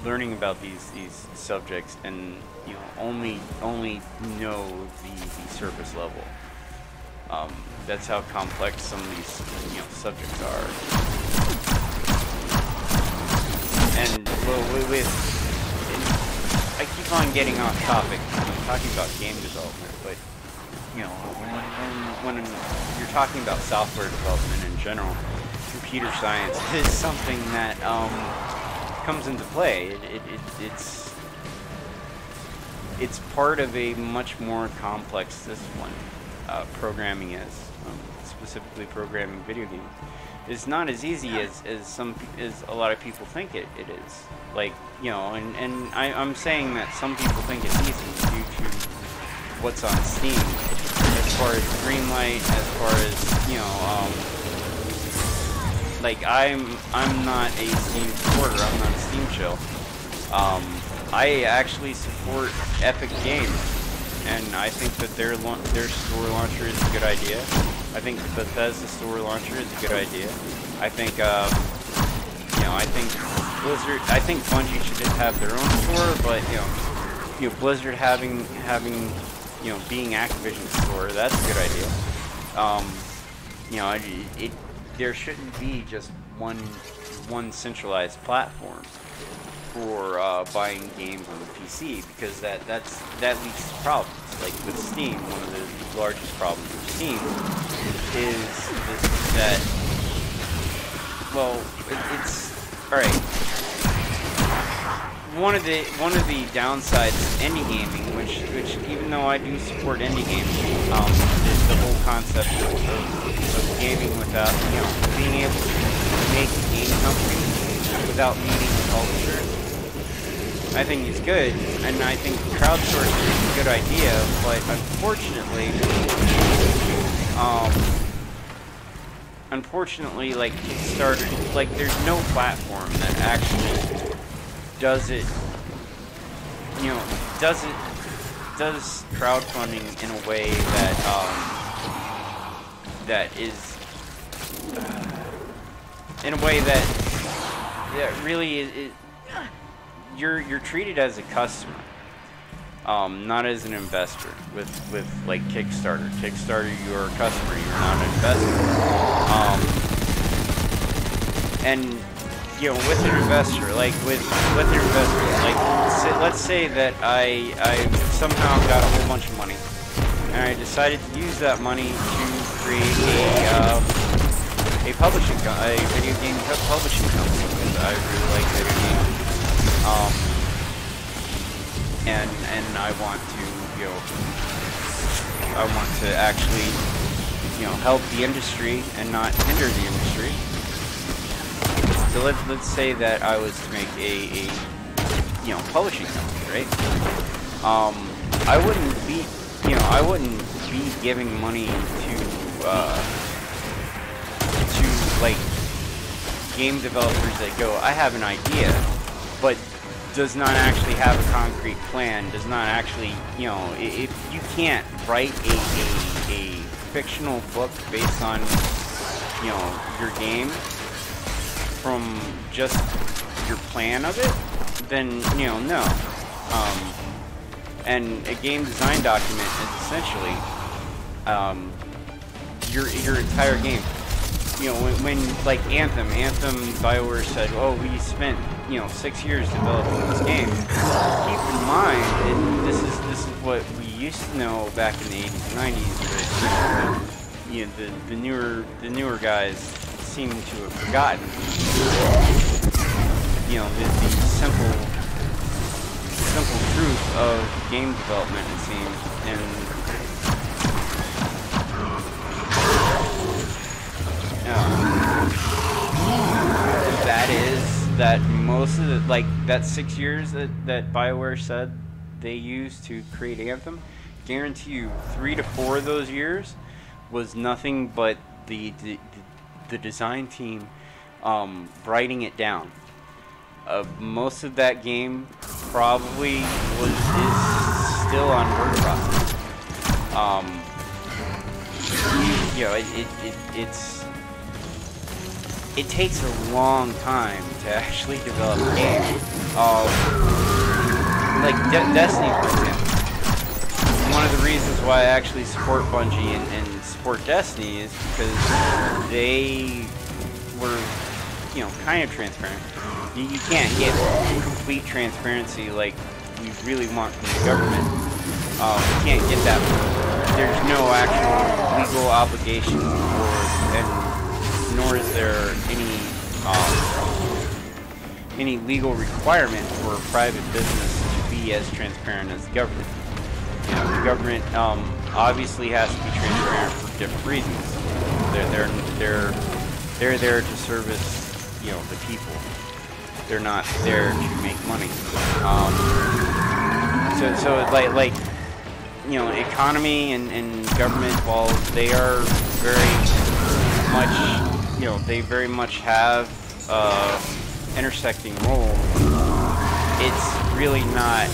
learning about these subjects and, you know, only know the surface level. That's how complex some of these, you know, subjects are. And I keep on getting off topic. I'm talking about game development, but, you know, when you're talking about software development in general, computer science is something that comes into play. It's part of a much more complex discipline. Programming is, specifically programming video games. It's not as easy as a lot of people think it is. Like, you know, and I'm saying that some people think it's easy due to what's on Steam, as far as Greenlight, as far as, you know, like I'm not a Steam supporter. I'm not a Steam shill. I actually support Epic Games, and I think that their store launcher is a good idea. I think the Bethesda store launcher is a good idea. I think, you know, I think Blizzard, I think Bungie should just have their own store, but you know, Blizzard having, you know, being Activision's store, that's a good idea. You know, there shouldn't be just one centralized platform for buying games on the PC, because that leads to problems. Like with Steam, one of the largest problems with Steam is that, well, it's all right. One of the downsides of indie gaming, which even though I do support indie gaming, is the whole concept of gaming without, you know, being able to make a game company without meeting the publisher, I think is good, and I think crowdsourcing is a good idea, but unfortunately, like Kickstarter, like there's no platform that actually does it, you know, does crowdfunding in a way that that is in a way that really is you're treated as a customer, not as an investor. With like Kickstarter, you're a customer, you're not an investor. And you know, with an investor, let's say that I somehow got a whole bunch of money, and I decided to use that money to create a video game publishing company, because I really like video games. And I want to, you know, I want to actually, you know, help the industry and not hinder the industry. So let's say that I was to make a you know, publishing company, right? I wouldn't be giving money to like game developers that go, I have an idea, but does not actually have a concrete plan, does not actually, you know, if you can't write a fictional book based on, you know, your game from just your plan of it, then, you know, no. And a game design document is essentially your entire game. You know, when like Anthem, BioWare said, oh, we spent, you know, 6 years developing this game. Keep in mind, and this is what we used to know back in the 80s and 90s, but you know, the newer guys seem to have forgotten. You know, the simple truth of game development, it seems, and that is that most of the, like, that 6 years that BioWare said they used to create Anthem, guarantee you 3 to 4 of those years was nothing but the design team writing it down. Most of that game probably is still on word process. You know, it takes a long time to actually develop a game. Like Destiny, for example. One of the reasons why I actually support Bungie and support Destiny is because they were, you know, kind of transparent. You can't get complete transparency like we really want from the government. You can't get that. There's no actual legal obligation and nor is there any legal requirement for a private business to be as transparent as the government. You know, the government obviously has to be transparent for different reasons. They're there to service, you know, the people. They're not there to make money. So like you know, economy and government, while they are very much, you know, they very much have intersecting role, it's really not,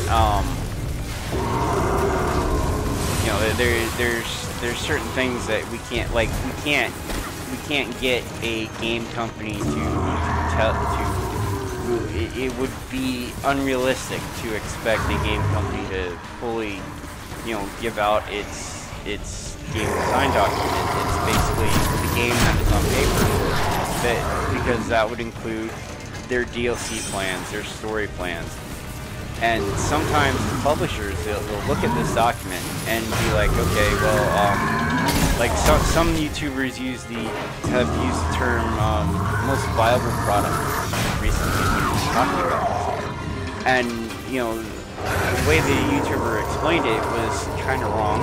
you know, there's certain things that we can't, like, we can't get a game company to tell it would be unrealistic to expect a game company to fully, you know, give out its game design document. It's basically the game that is on paper, because that would include their DLC plans, their story plans. And sometimes the publishers, they'll look at this document and be like, okay, well, like some YouTubers have used the term most viable product recently when talking about this. And, you know, the way the YouTuber explained it was kind of wrong,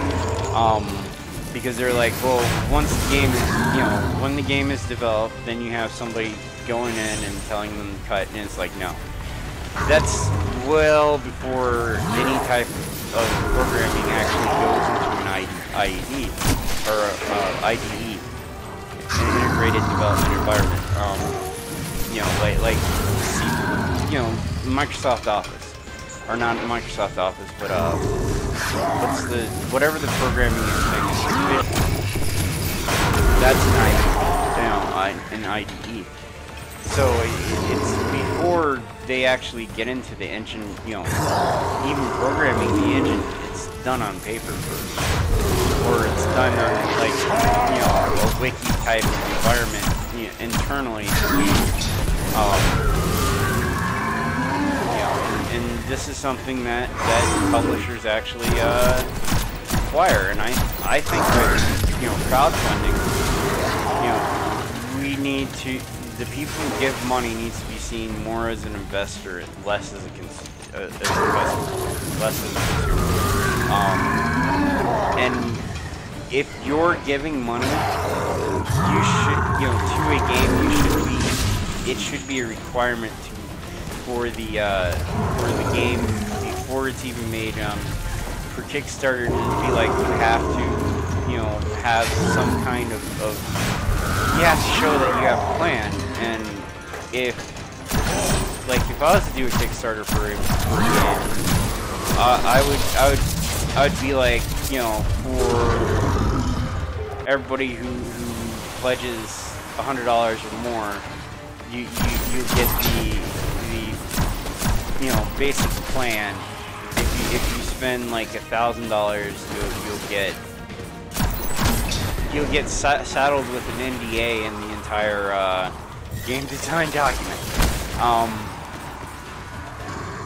because they're like, well, once the game is, you know, when the game is developed, then you have somebody going in and telling them to cut, and it's like, no. That's well before any type of programming actually goes into an IDE, or IDE, an integrated development environment. You know, like, you know, Microsoft Office, or not Microsoft Office, but whatever the programming is, that's an IDE. So it's before they actually get into the engine, you know, even programming the engine, it's done on paper first, or it's done on, like, you know, a wiki type of environment, you know, internally. And this is something that publishers actually require, and I think that, you know, crowdfunding, you know, we need to, the people who give money needs to be seen more as an investor, less as a consumer. And if you're giving money, you should, you know, to a game, it should be a requirement for the game before it's even made. For Kickstarter to be like, you have to, you know, have some kind of you have to show that you have a plan. And if I was to do a Kickstarter for a game, I would be like, you know, for everybody who pledges $100 or more, you get the you know, basic plan. If you spend like $1,000, you'll get saddled with an NDA in the entire game design document.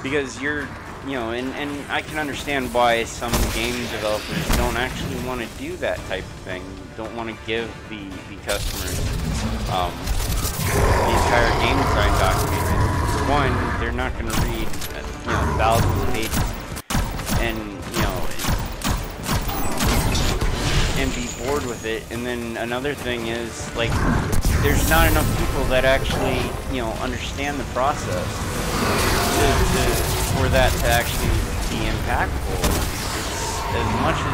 Because you're, you know, and I can understand why some game developers don't actually want to do that type of thing. Don't want to give the customers the entire game design document. One, they're not going to read, you know, thousands of pages, and, you know, and be bored with it. And then another thing is, like, there's not enough people that actually, you know, understand the process for that to actually be impactful. It's, as much as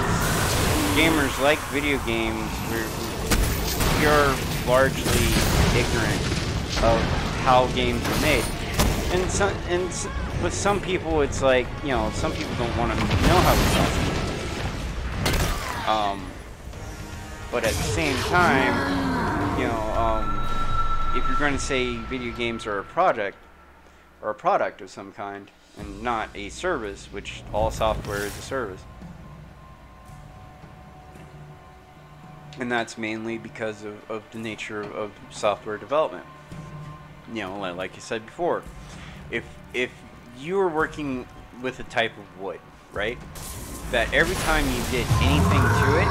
gamers like video games, we are largely ignorant of how games are made. And with some people, it's like, you know, some people don't want to know how the process. But at the same time, you know, if you're going to say video games are a product of some kind, and not a service, which all software is a service, and that's mainly because of the nature of software development. You know, like I said before, if you are working with a type of wood, right, that every time you did anything to it,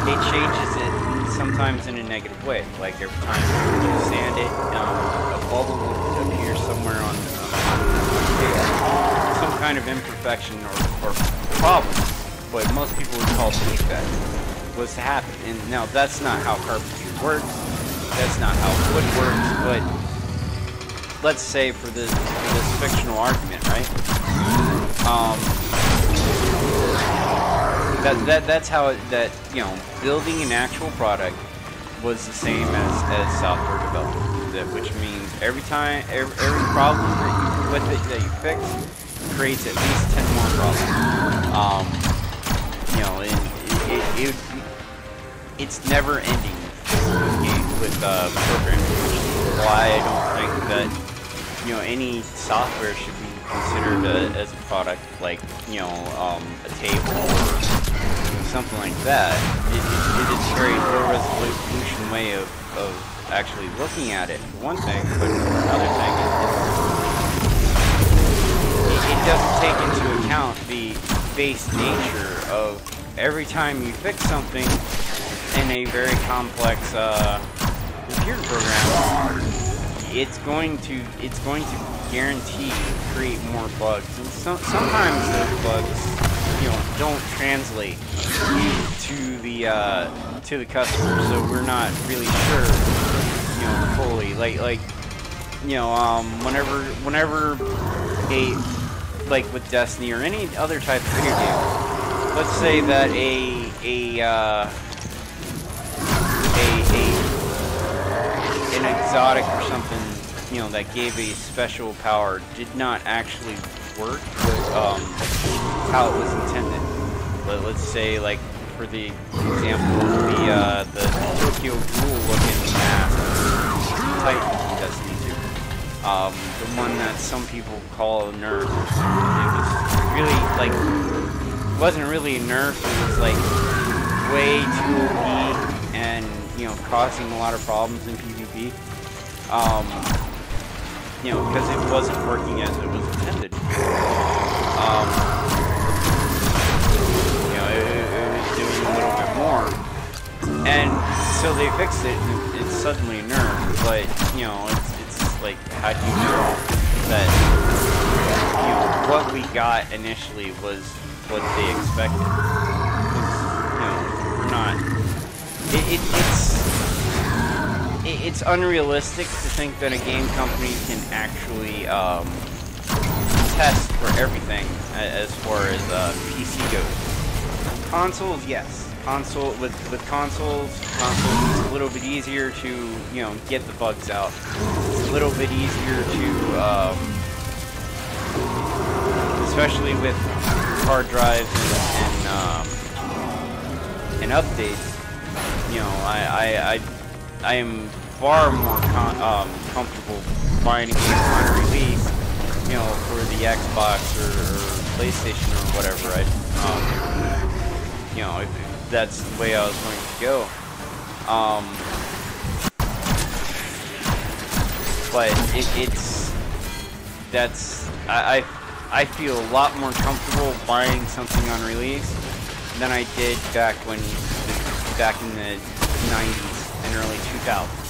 it changes it sometimes in a negative way. Like every time you sand it, a bubble will appear somewhere on the table. Some kind of imperfection or problem, what most people would call defect, was to happen. And now that's not how carpentry works. That's not how wood works. But let's say for this fictional argument, right? That's how building an actual product was the same as software development. Which means every problem that you fix creates at least 10 more problems. It's never ending with programming. Why I don't think that any software should be considered as a product, like a table or something like that. It is a very low resolution way of actually looking at it, for one thing, but for another thing, it doesn't take into account the base nature of every time you fix something in a very complex computer program. It's going to guarantee create more bugs, and sometimes those bugs don't translate to the customer, so we're not really sure fully, whenever like with Destiny or any other type of video game, let's say that an exotic or something, that gave a special power did not actually work with how it was intended. Let's say, like, for the example, the Tokyo Ghoul looking mask Titan in Destiny 2. The one that some people call a nerf. It was really, like, wasn't really a nerf, it was like way too OP and causing a lot of problems in PvP. Because it wasn't working as it was intended. It was doing a little bit more, and so they fixed it. And it's suddenly a nerf, but it's like, how do you know that what we got initially was what they expected? We're not. It's unrealistic to think that a game company can actually test for everything as far as PC goes. Consoles, yes. With consoles, it's a little bit easier to get the bugs out. It's a little bit easier to, especially with hard drives and updates. I am far more comfortable buying a game on release, for the Xbox or PlayStation or whatever. If that's the way I was going to go. But I feel a lot more comfortable buying something on release than I did back in the 90s and early 2000s.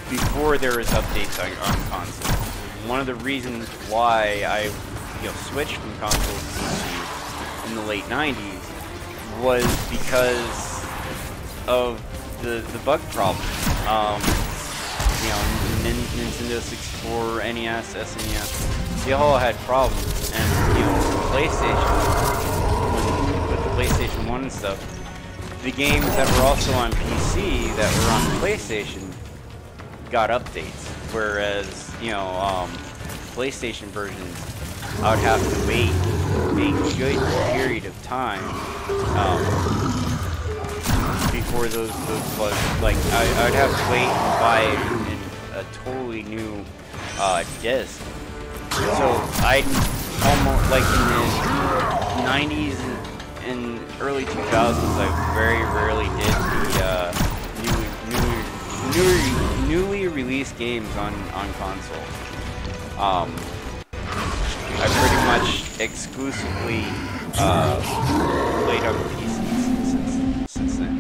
Before there was updates on consoles. One of the reasons why I switched from consoles to PC in the late 90s was because of the bug problem. Nintendo 64, NES, SNES, they all had problems, and PlayStation, with the PlayStation 1 and stuff, the games that were also on PC that were on PlayStation got updates, whereas PlayStation versions, I would have to wait a good period of time before those bugs. Like I'd have to wait and buy a totally new disc. So I almost, like, in the 90s and early 2000s, I very rarely did the newly released games on console. I pretty much exclusively played on PC since then,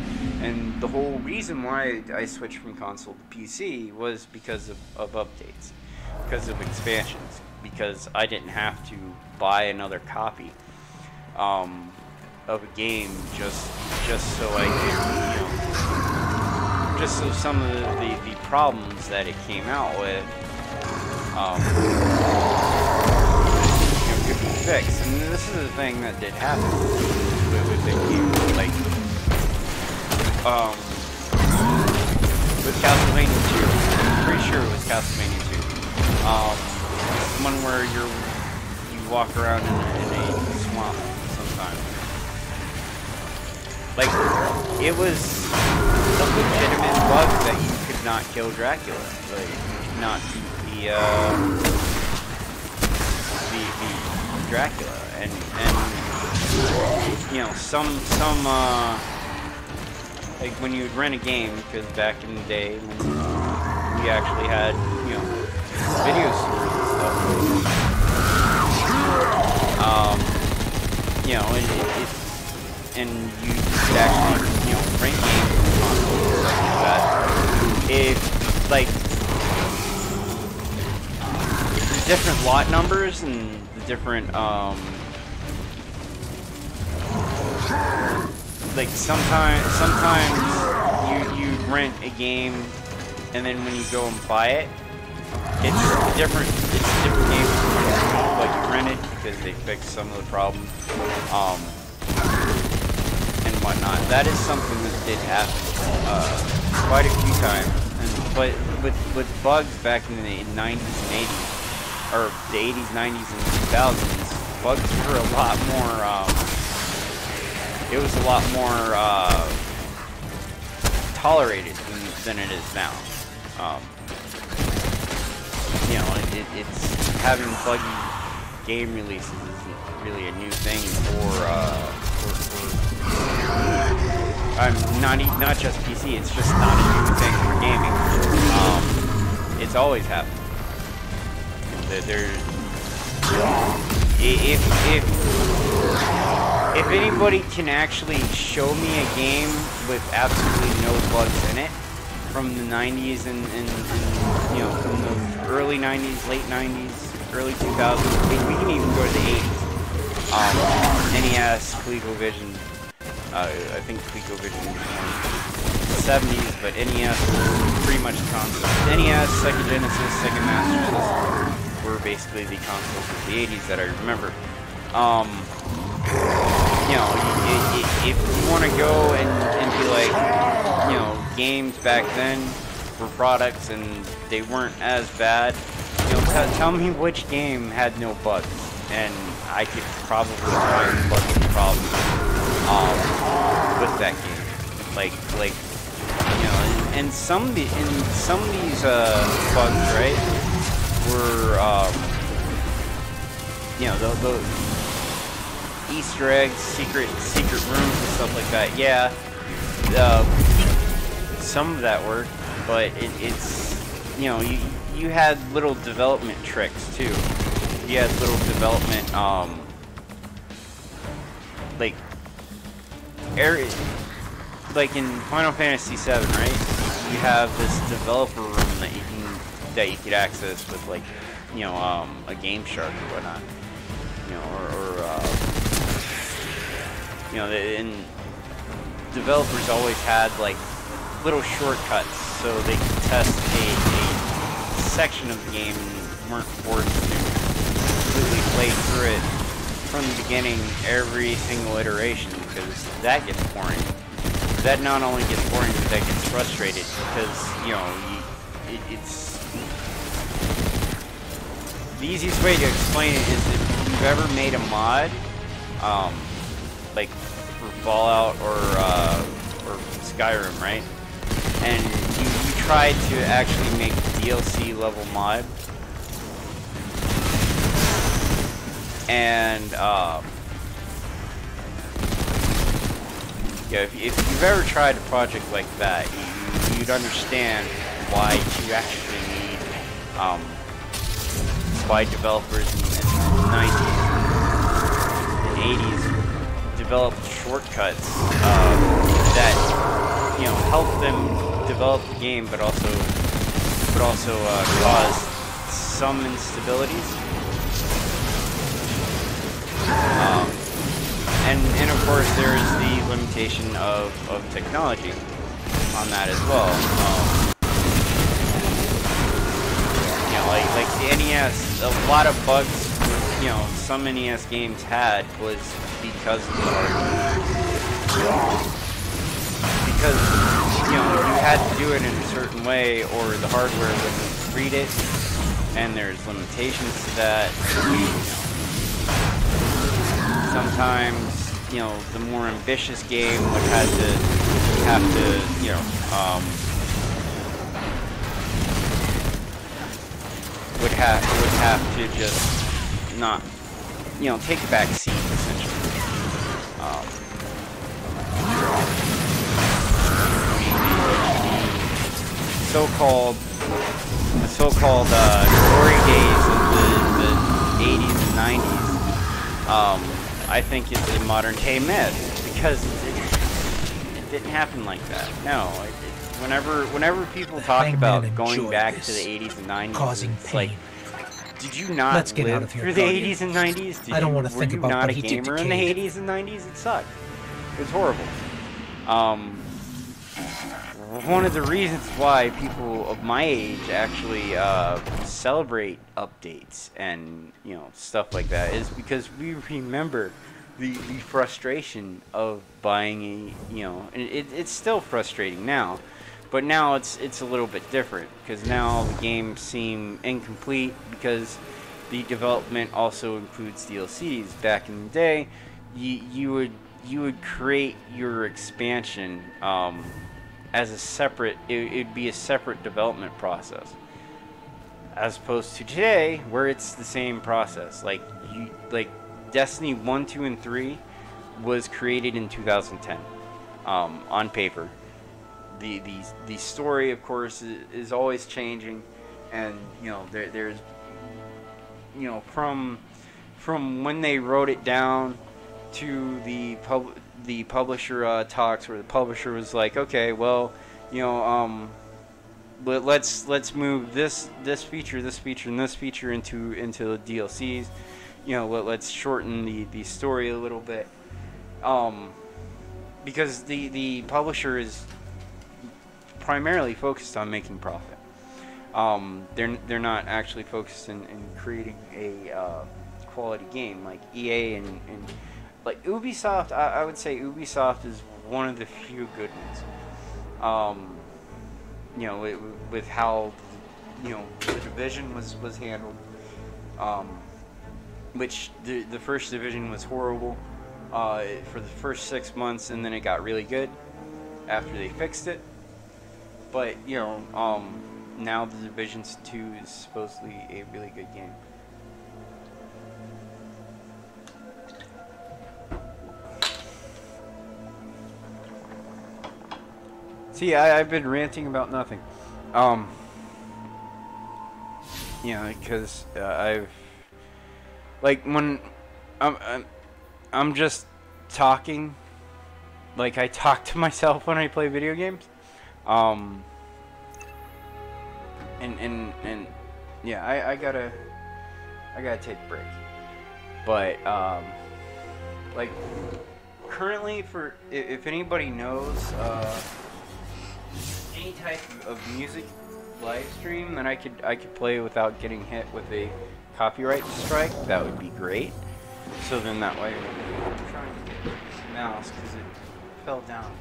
And the whole reason why I switched from console to PC was because of updates, because of expansions, because I didn't have to buy another copy of a game just so I could, just so some of the problems that it came out with could be fixed. And this is the thing that did happen with the game, like with Castlevania 2. I'm pretty sure it was Castlevania 2. One where you walk around in a swamp sometimes. Like, it was a legitimate bug that you could not kill Dracula. Like, you could not beat the Dracula. And you know, some like when you would rent a game, because back in the day when we actually had, you know, video stores and stuff. You know, and you could actually, you know, rent games and consoles and stuff like that. If, like, the different lot numbers and the different, like, sometimes you rent a game, and then when you go and buy it, it's a different game from what you rented, because they fixed some of the problems, and whatnot. That is something that did happen quite a few times. But with bugs back in the 90s and 80s, or the 80s, 90s, and 2000s, bugs were a lot more. It was a lot more tolerated than it is now. You know, it's having buggy game releases isn't really a new thing for not just PC. It's just not a new thing for gaming. It's always happened. If anybody can actually show me a game with absolutely no bugs in it from the 90s and you know, from the early 90s, late 90s, early 2000s, we can even go to the 80s. NES, ColecoVision, I think ColecoVision was the 70s, but NES was pretty much the console. NES, Sega Genesis, Sega Master System were basically the consoles of the 80s that I remember. You know, if you want to go and be like, you know, games back then were products and they weren't as bad, you know, tell me which game had no bugs, and I could probably find bugs and problems with that game. Like you know, and some of these bugs, right, were you know, the Easter eggs, secret rooms and stuff like that. Yeah, some of that worked, but it's, you know, you had little development tricks too. You had little development like areas, like in Final Fantasy VII, right? You have this developer room that you could access with, like, you know, a Game Shark or whatnot, you know, or you know, and developers always had like little shortcuts so they could test a section of the game and weren't forced to completely play through it from the beginning every single iteration, because that gets boring. That not only gets boring, but that gets frustrated, because, you know, it's the easiest way to explain it is if you've ever made a mod, like for Fallout or Skyrim, right? And you tried to actually make a DLC level mod, and yeah, if you've ever tried a project like that, you'd understand why you actually need why developers in the 90s and 80s developed shortcuts that you know, help them develop the game, but also cause some instabilities. And of course there's the limitation of technology on that as well. You know, like the NES, a lot of bugs, you know, some NES games had was because of the hardware. Because, you know, you had to do it in a certain way or the hardware wouldn't read it, and there's limitations to that. Sometimes, you know, the more ambitious game would have to, you know, would have to just not, you know, take a back seat essentially. The so-called glory days of the 80s and 90s. I think it's a modern-day myth because it didn't happen like that. No, whenever people talk about going back to the 80s and 90s,
causing
it's
pain.
like, did you not live through the 80s and 90s?
I don't want to think about what he did to
Were you not a gamer in the 80s and 90s? It sucked. It was horrible. One of the reasons why people of my age actually celebrate updates and, you know, stuff like that is because we remember the frustration of buying a, you know, and it's still frustrating now, but now it's a little bit different because now the games seem incomplete because the development also includes DLCs. Back in the day, you would create your expansion as a separate, it'd be a separate development process, as opposed to today where it's the same process. Like Destiny 1, 2, and 3 was created in 2010 on paper. The story, of course, is always changing, and you know there's, you know, from when they wrote it down to the publisher talks, where the publisher was like, okay, well, you know, let's move this feature, and this feature into the DLCs. You know, let's shorten the story a little bit, because the publisher is primarily focused on making profit. They're not actually focused in creating a quality game like EA and like Ubisoft. I would say Ubisoft is one of the few good ones. You know, with how, you know, the Division was handled. Which the first Division was horrible for the first 6 months, and then it got really good after they fixed it. But you know, now the Division 2 is supposedly a really good game. See, I've been ranting about nothing. You know, because I've, like, when I'm just talking, like I talk to myself when I play video games, and yeah, I gotta take a break. But like currently, for if anybody knows any type of music live stream that I could play without getting hit with a copyright strike, that would be great. So then that way, I'm trying to get this mouse because it fell down.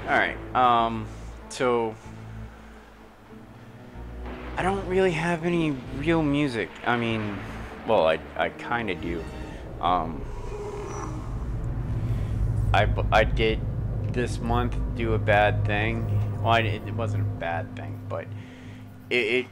Alright, so I don't really have any real music. I mean, well, I kind of do. I did this month do a bad thing. Well, it wasn't a bad thing, but it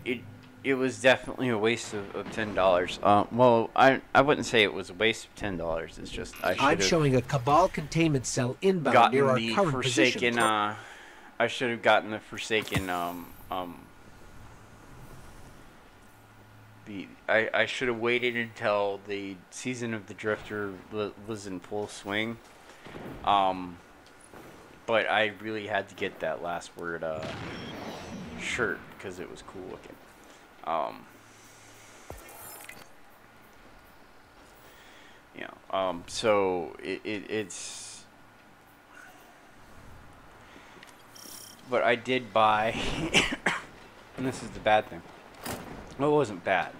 was definitely a waste of $10. Well, I wouldn't say it was a waste of $10. It's just
I'm showing a Cabal containment cell inbound near our current position.
I should have gotten the Forsaken I should have waited until the season of the Drifter was in full swing. But I really had to get that Last Word shirt because it was cool looking. So it's. But I did buy, and this is the bad thing. Well, it wasn't bad,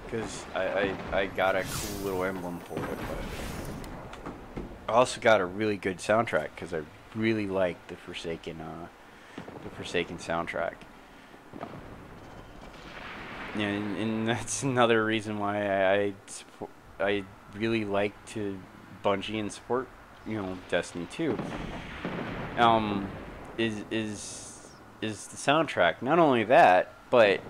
because I got a cool little emblem for it, but I also got a really good soundtrack, because I really like the Forsaken soundtrack. And that's another reason why I really like to Bungie and support, Destiny 2. Is the soundtrack. Not only that, but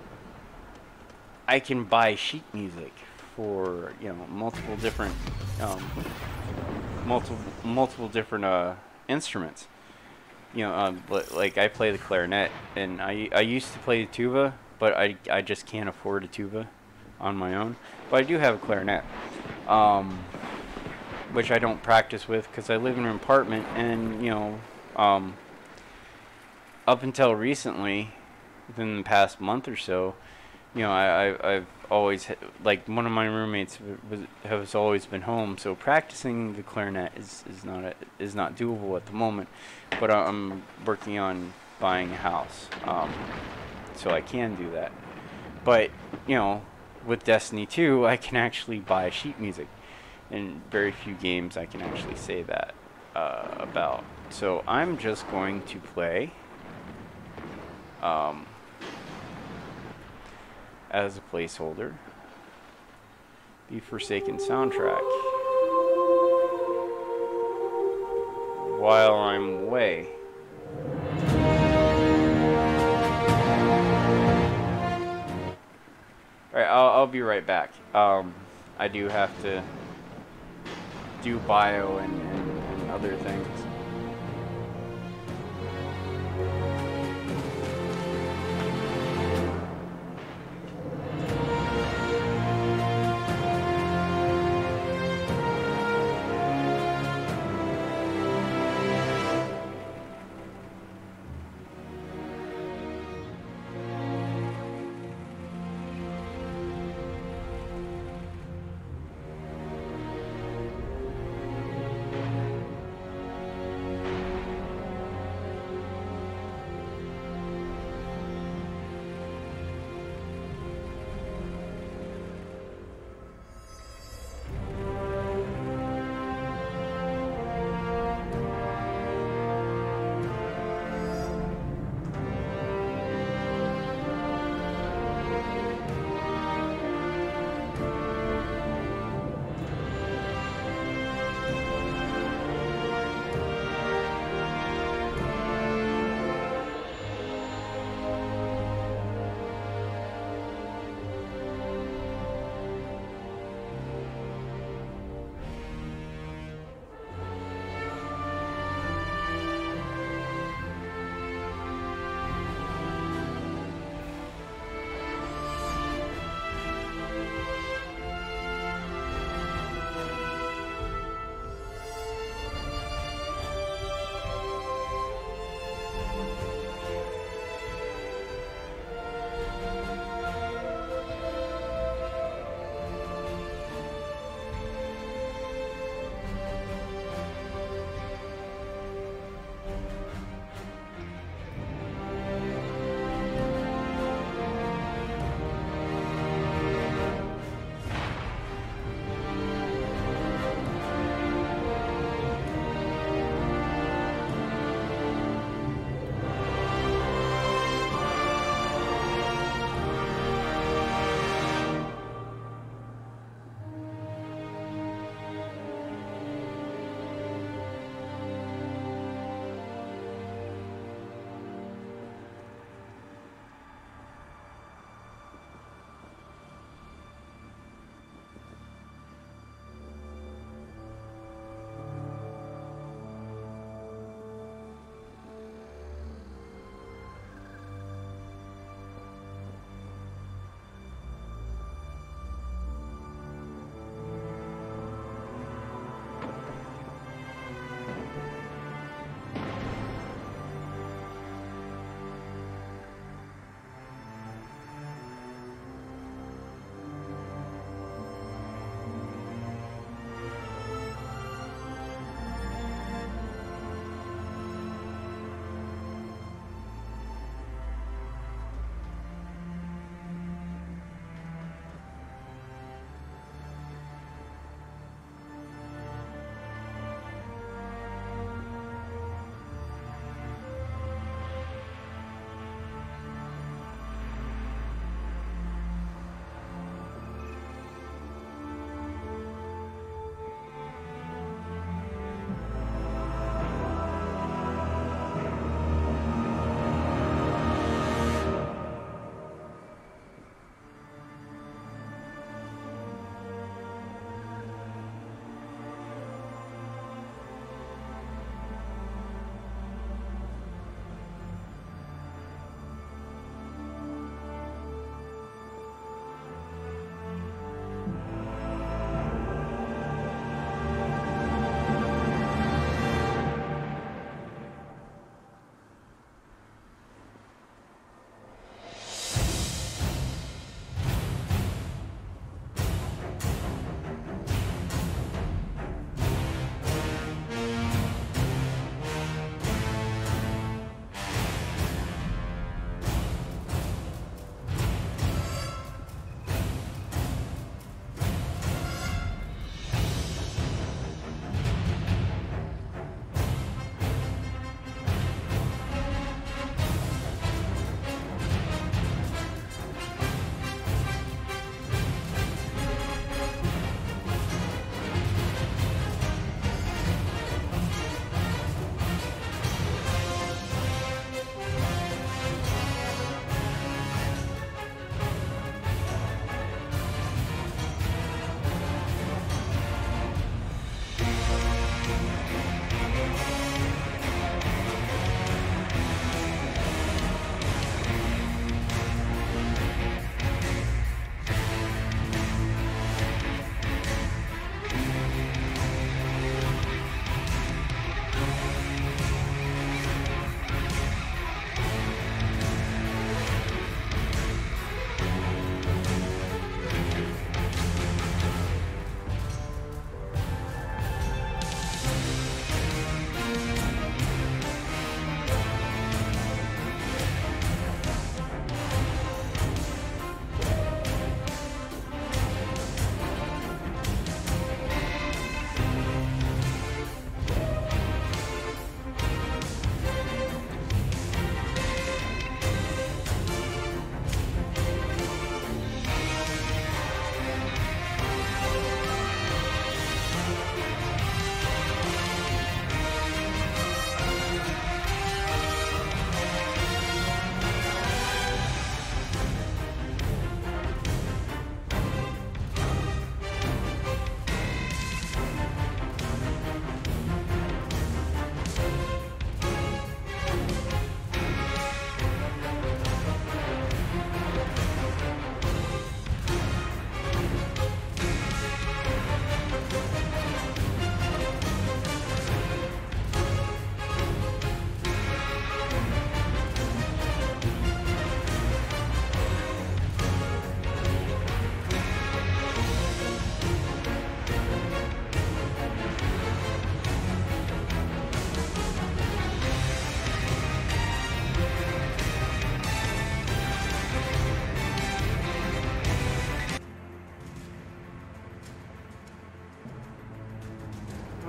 I can buy sheet music for multiple different instruments. Like I play the clarinet, and I used to play the tuba, but I just can't afford a tuba on my own. But I do have a clarinet, which I don't practice with because I live in an apartment, and up until recently, within the past month or so, I've always one of my roommates has always been home, so practicing the clarinet is not doable at the moment. But I'm working on buying a house, so I can do that. But with Destiny 2, I can actually buy sheet music, and very few games I can actually say that about. So I'm just going to play. As a placeholder, the Forsaken soundtrack while I'm away. Alright, I'll be right back. I do have to do bio and other things.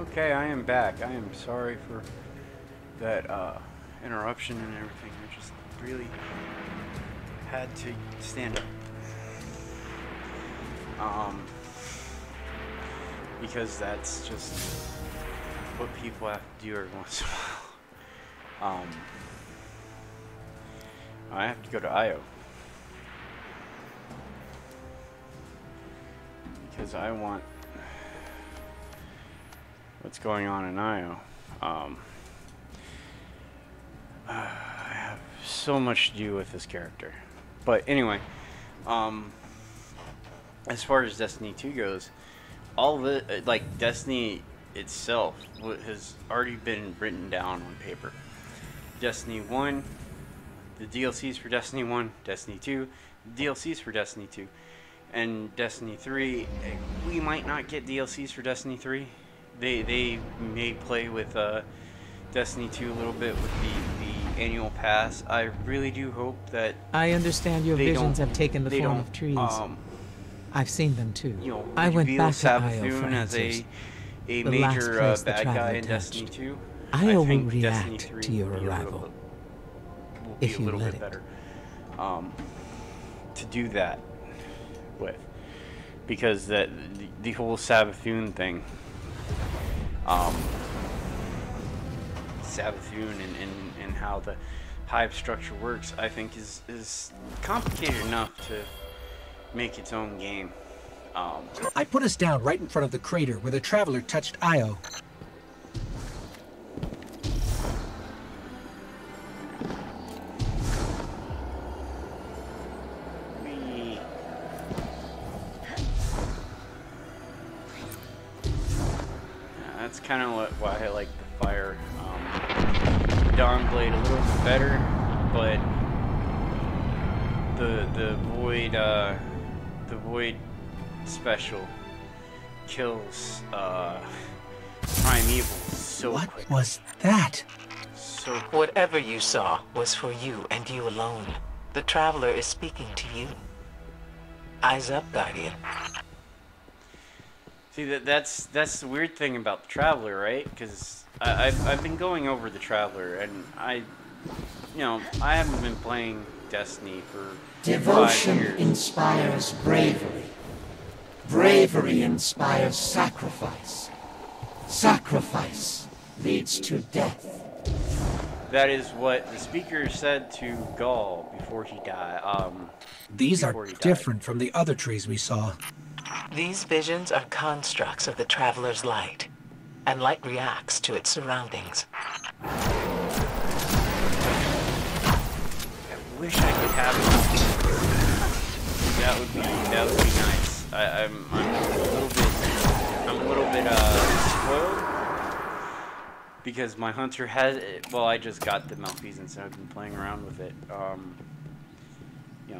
Okay, I am back. I am sorry for that interruption and everything. I just really had to stand up. Because that's just what people have to do every once in a while. I have to go to IO. Because I want what's going on in IO. I have so much to do with this character. But anyway, as far as Destiny 2 goes, all of it, like Destiny itself, has already been written down on paper. Destiny 1, the DLCs for Destiny 1, Destiny 2, the DLCs for Destiny 2. And Destiny 3, we might not get DLCs for Destiny 3. They may play with Destiny 2 a little bit with the annual pass. I really do hope that
I understand your visions have taken the form of trees. I've seen them too.
You know,
I went back to IO for
as
answers.
a
The
major
last place the
bad guy
Traveler
in Destiny
touched.
2.
IO will
think Destiny
react
3
to your
will be a
arrival
little bit,
if you let it.
better to do that with, because the whole Savathun thing, Savathun and how the hive structure works, I think is complicated enough to make its own game.
I put us down right in front of the crater where the Traveler touched Io.
That's kind of why I like the fire Dawn Blade a little bit better, but the Void special kills Primeval so
What
quick.
was that?
So quick.
Whatever you saw was for you and you alone. The Traveler is speaking to you. Eyes up, Guardian.
See, that's the weird thing about the Traveler, right? Because I've been going over the Traveler, and I haven't been playing Destiny for 5
Devotion
years.
inspires bravery. Bravery inspires sacrifice. Sacrifice leads to death.
That is what the speaker said to Gaul before he died.
These are
Before he died.
different from the other trees we saw.
These visions are constructs of the Traveler's light, and light reacts to its surroundings.
I wish I could have it. That would be nice. I'm a little bit spoiled because my hunter has it. Well, I just got the malfeasance and I've been playing around with it.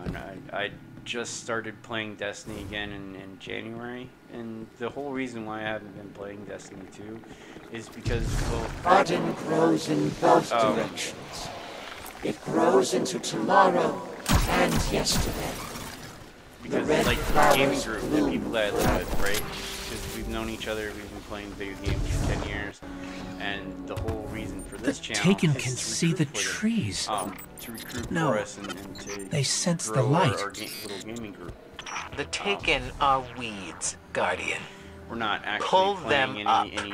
And I just started playing Destiny again in January, and the whole reason why I haven't been playing Destiny 2 is because, well,
Garden grows in both directions. It grows into tomorrow and yesterday.
because
red
like the
flowers
gaming group, the
bloom.
people that I live with, right? Because we've known each other, we've been playing video games for 10 years, and the whole reason for this channel
Taken
is
can
to
see the
recruit for them.
trees.
To recruit
No,
for us and to
they sense the
grow
light.
our little gaming group.
The Taken are weeds, Guardian.
We're not actually
Pull
playing
them up.
any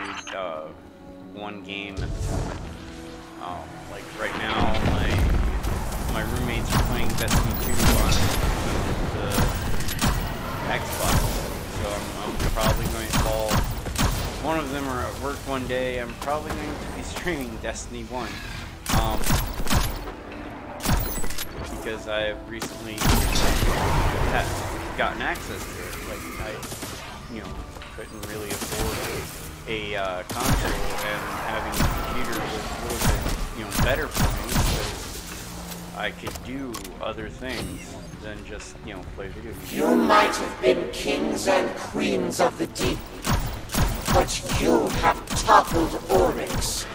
one game at the moment. Like right now, my roommates are playing Destiny 2 on the Xbox, so I'm probably going to call one of them are at work one day. I'm probably going to be streaming Destiny 1. Because I have recently gotten access to it. Like I couldn't really afford a console, and having a computer was a little bit better for me because I could do other things than just play video games.
You might have been kings and queens of the deep, but you have toppled Oryx,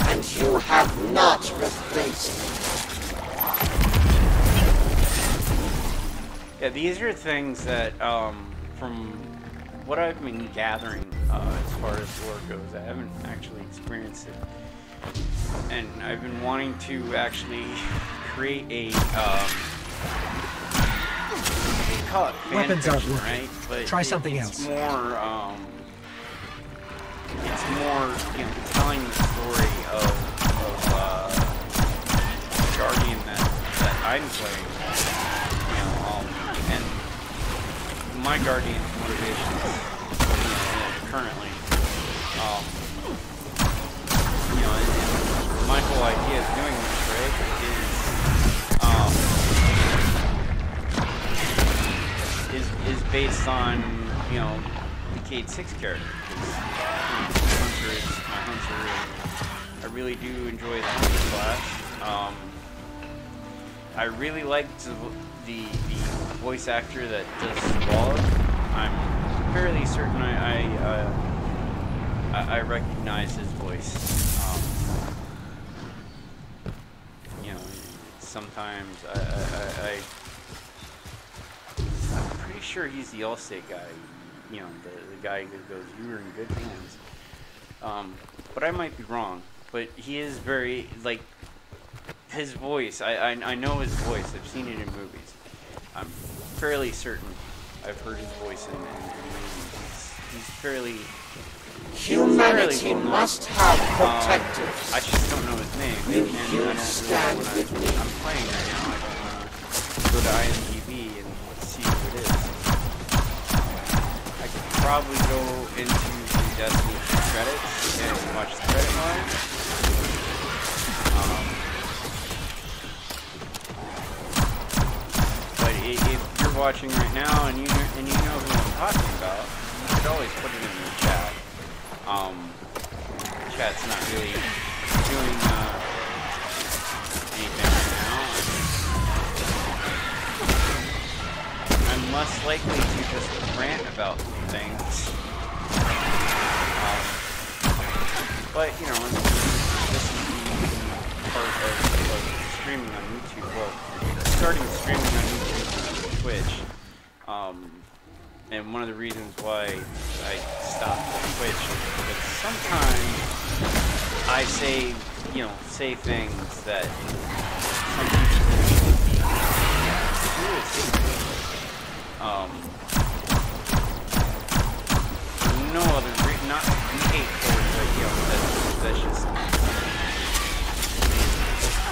and you have not replaced me.
Yeah, these are things that, from what I've been gathering as far as lore goes. I haven't actually experienced it, and I've been wanting to actually create a they call it
Weapons aren't
fanfiction,
working.
right? But
Try something
it's
else.
More, it's more, you know, telling the story of the Guardian that I'm playing. You know, and my Guardian's motivations, you know, currently, you know, and my whole idea of doing this, right, is based on, you know, the Cade 6 character. Hunter is my hunter, and I really do enjoy the hunter class. I really liked the voice actor that does Warlock. I'm fairly certain I recognize his voice. You know, sometimes I'm pretty sure he's the Allstate guy. You know, the guy who goes, "You were in good hands." But I might be wrong. But he is very, like, his voice. I know his voice. I've seen it in movies. I'm fairly certain I've heard his voice in movies. He's fairly.
Humanity must have protectors.
I just don't know his name.
Will
and
you
I don't
stand
really
with me?
I'm playing right now. I don't want to go to IMDb and see who it is. I could probably go into the Destiny credits and watch the credit line. But if you're watching right now and you know who I'm talking about, you could always put it in the chat. Chat's not really doing anything right now. I'm less likely to just rant about things. But, you know, this is the part of streaming on YouTube. Well, starting streaming on YouTube and Twitch. And one of the reasons why I stopped Twitch is because sometimes I say things that some people would be no other reason, not hateful, but, you know, that's just,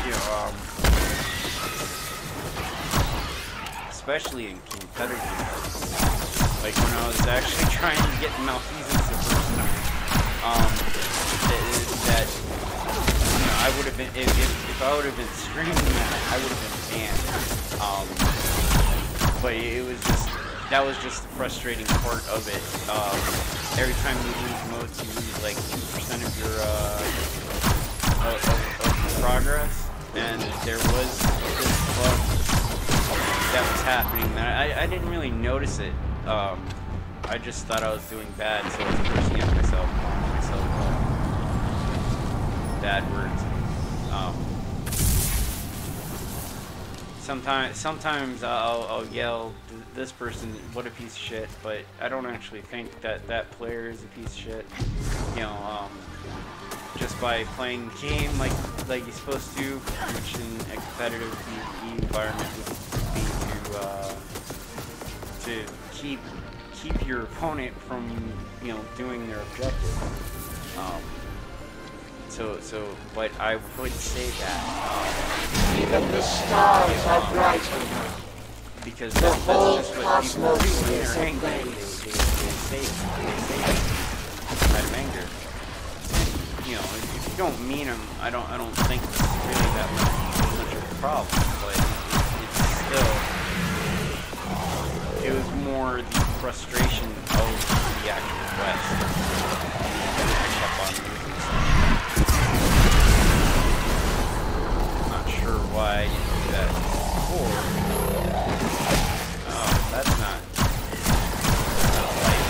you know, especially in competitive. Like when I was actually trying to get malfeasance the first time, that you know, I would have been if I would have been streaming that, I would have been banned. But it was that was just the frustrating part of it. Every time you lose motes, you lose like 2% of your of progress, and there was this bug that was happening that I didn't really notice it. I just thought I was doing bad, so I was cursing at myself, calling myself bad words. Sometimes I'll yell, "This person, what a piece of shit!" But I don't actually think that player is a piece of shit. You know, just by playing the game like you're supposed to, which in a competitive PvE environment would be to keep your opponent from, you know, doing their objective. But I would say that
Even the stars are brighter now.
because
The
that's
whole
just what people do
cosmos
when
is
they're angry.
ablaze.
They say out of anger. And, you know, if you don't mean them, I don't think it's really that much of a problem. But it's still. It was more the frustration of the actual quest that I kept on losing. I'm not sure why I didn't do that before. Oh, that's not light.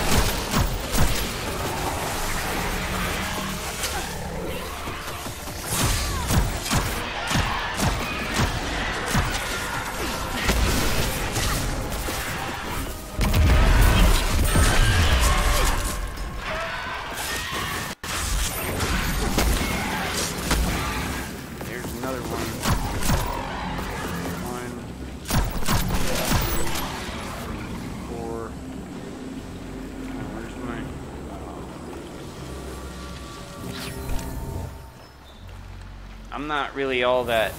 I'm not really all that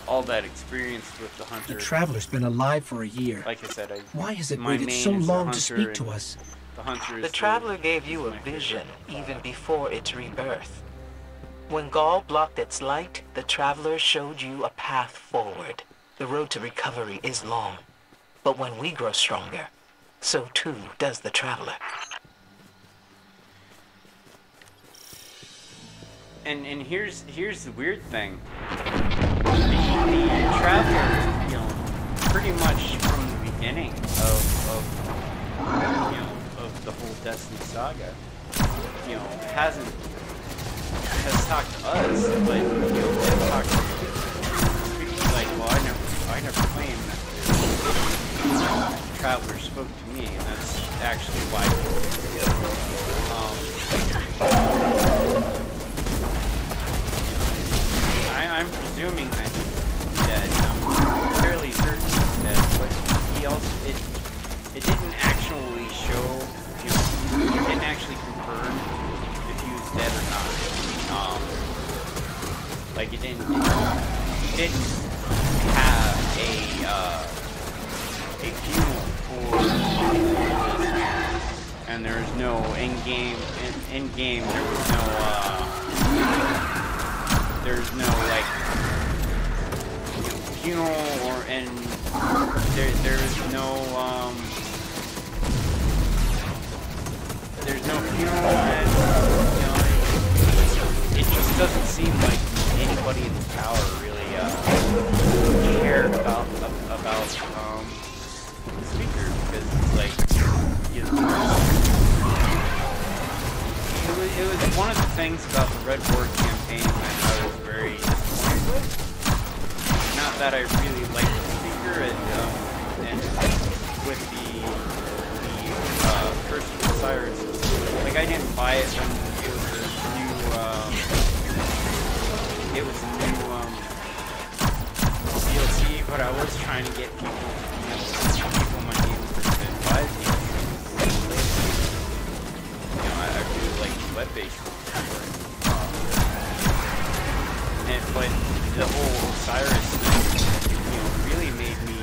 experienced with the hunter.
The Traveler's been alive for a year.
Like I said,
why has it waited so long to speak to us?
The
Traveler gave you a vision even before its rebirth. When Gaul blocked its light, the Traveler showed you a path forward. The road to recovery is long, but when we grow stronger, so too does the Traveler.
And here's the weird thing. The Traveler, you know, pretty much from the beginning of the whole Destiny saga, you know, has talked to us, but you know, has talked to speaking like, well, I never claimed that the Traveler spoke to me, and that's actually why. I'm presuming that he's dead. I'm fairly certain he's dead, but he also it didn't actually show, you know, it didn't actually confirm if he was dead or not. Like it didn't have a funeral for this, and there was no in-game there's no like funeral or there's no funeral, and you know, it just doesn't seem like anybody in the tower really cared about the speaker, because it's like, you know, it was one of the things about the Red War campaign that I was very disappointed with. Not that I really liked the speaker, and with the Curse of Osiris, like I didn't buy it when it was a new DLC, but I was trying to get people, you know, people in my game to buy the DLC. I really like web-based ones. But the whole Osiris thing, you know, really made me,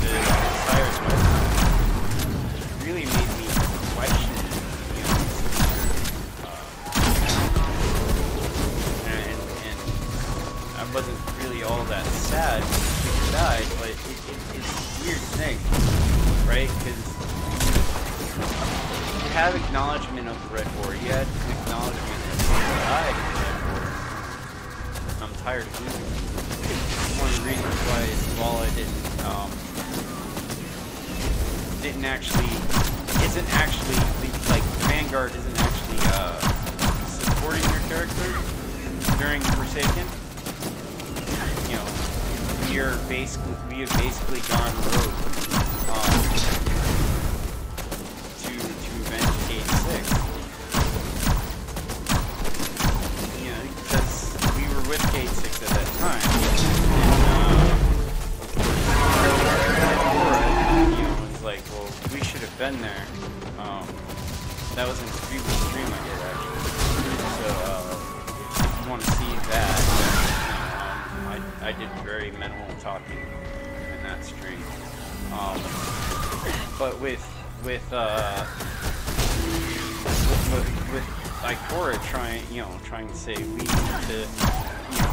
the Osiris weapon really made me question, you know, and I wasn't really all that sad when he died, but it's a weird thing, right? Because you have acknowledgement of the Red War. You had acknowledgement that he died in the Red War. I'm tired of losing it. One of the reasons why Zavala isn't actually like Vanguard isn't actually supporting their character during Forsaken. You know, we have basically gone rogue. With Gate 6 at that time, and you know, it's like, well, we should have been there. That was in the previous stream I did, actually. So, if you want to see that, I did very minimal talking in that stream. But with Ikora trying to say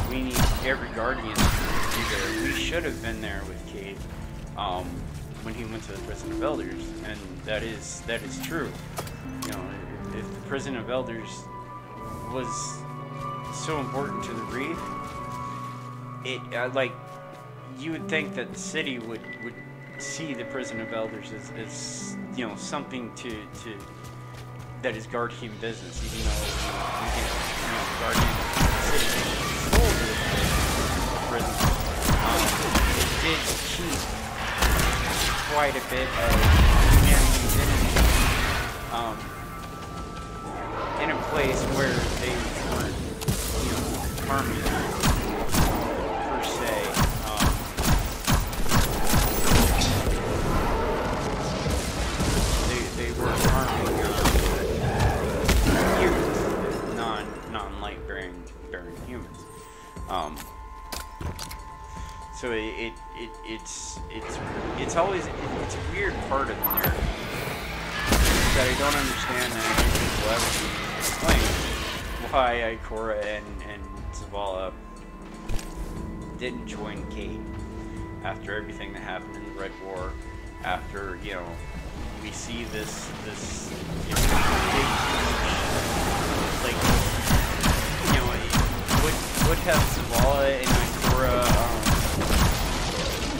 we need every Guardian to be there. We should have been there with Cade when he went to the Prison of Elders, and that is true. You know, if the Prison of Elders was so important to the Wreath, like you would think that the city would see the Prison of Elders as you know, something to that is Guardian business, even though we can, you know, Guardian City controlled the prison. It did keep quite a bit of humanity in a place where they weren't, you know, harming per se. They weren't harming non-light-bearing So it's always it's a weird part of the narrative that I don't understand, and I don't think will ever be explained why Ikora and Zavala didn't join Kate after everything that happened in the Red War. After, you know, we see this you know, big, like, you know, would have Zavala and Ikora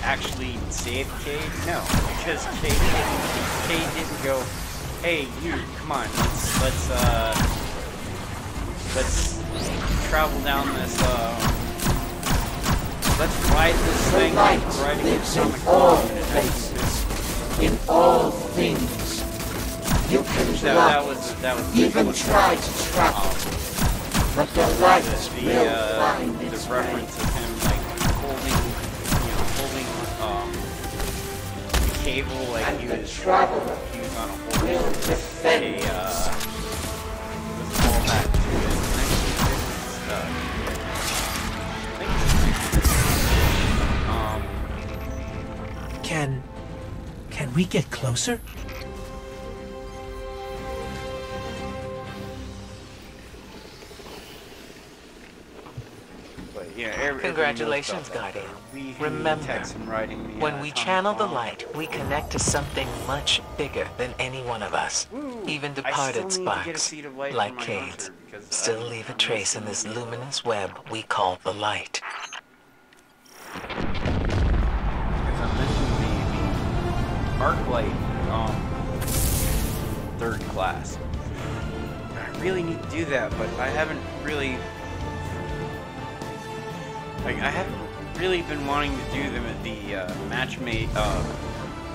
actually saved Cade? No, because Cade didn't go, hey, you, come on, let's travel down this, let's ride this thing like riding
lives
on
in
the
all
clock.
places, in all things. You can block it, even try to trap it, but the light will find its
the
way.
reference of him like holding the cable like
And
he
the
was
traveler
on a
will
horse.
defend
Let's fall back to the 1950s.
Can we get closer?
But, yeah,
Congratulations, Guardian. Remember, when we channel the light, we connect to something much bigger than any one of us. Even departed sparks, like Cade's, still leave a trace in this luminous web we call the light.
Arc light, third class. I really need to do that, but I haven't really, like, I haven't really been wanting to do them at the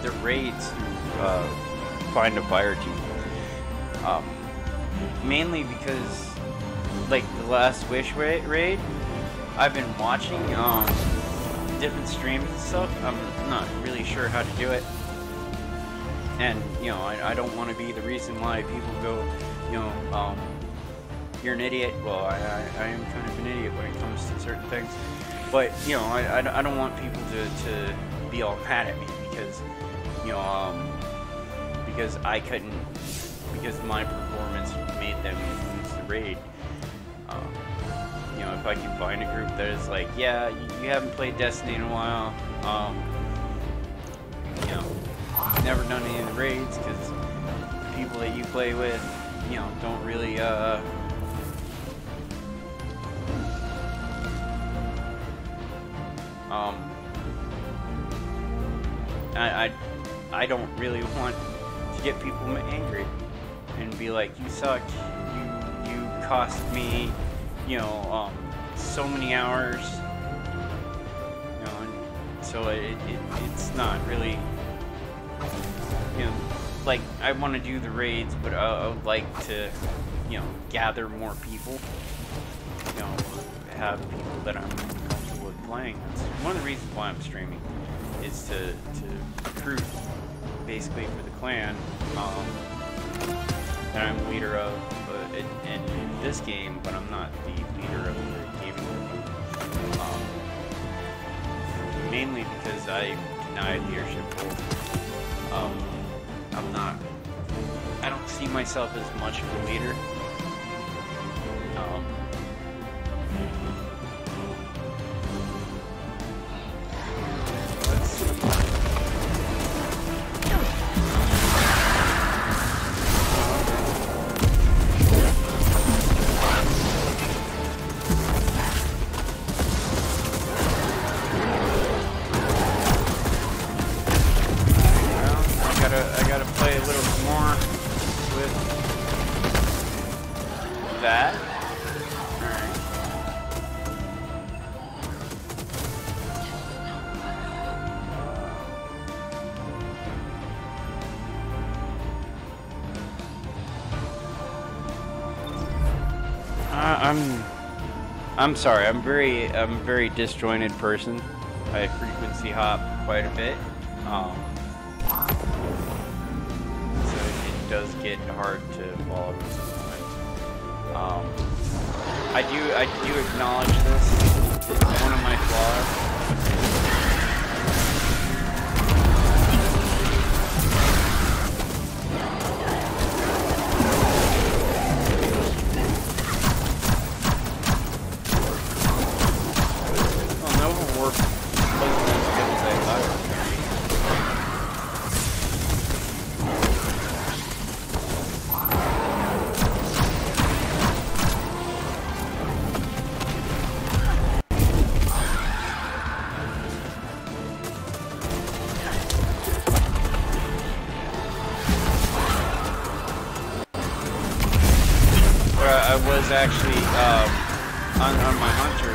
the raids through Find a Fireteam. Mainly because, like, the last Wish raid, I've been watching different streams and stuff. I'm not really sure how to do it. And, you know, I don't want to be the reason why people go, you know, you're an idiot. Well, I am kind of an idiot when it comes to certain things. But, you know, I don't want people to be all mad at me because, you know, because I couldn't, because my performance made them lose the raid. You know, if I can find a group that is like, yeah, you haven't played Destiny in a while, you know, you've never done any of the raids because the people that you play with, you know, don't really, I don't really want to get people angry and be like, you suck, you cost me, you know, so many hours, you know, and so it's not really, you know, like, I want to do the raids, but I would like to, you know, gather more people, you know, have people that I'm comfortable with playing. That's one of the reasons why I'm streaming, is to recruit, basically, for the clan that I'm the leader of in this game, but I'm not the leader of the gaming group. Mainly because I denied leadership roles. I don't see myself as much of a leader. Let's see. I gotta play a little more with that. Alright. I'm sorry, I'm a very disjointed person. I frequency hop quite a bit. So it does get hard to follow me sometimes. I do acknowledge this. It's one of my flaws. was actually on my hunter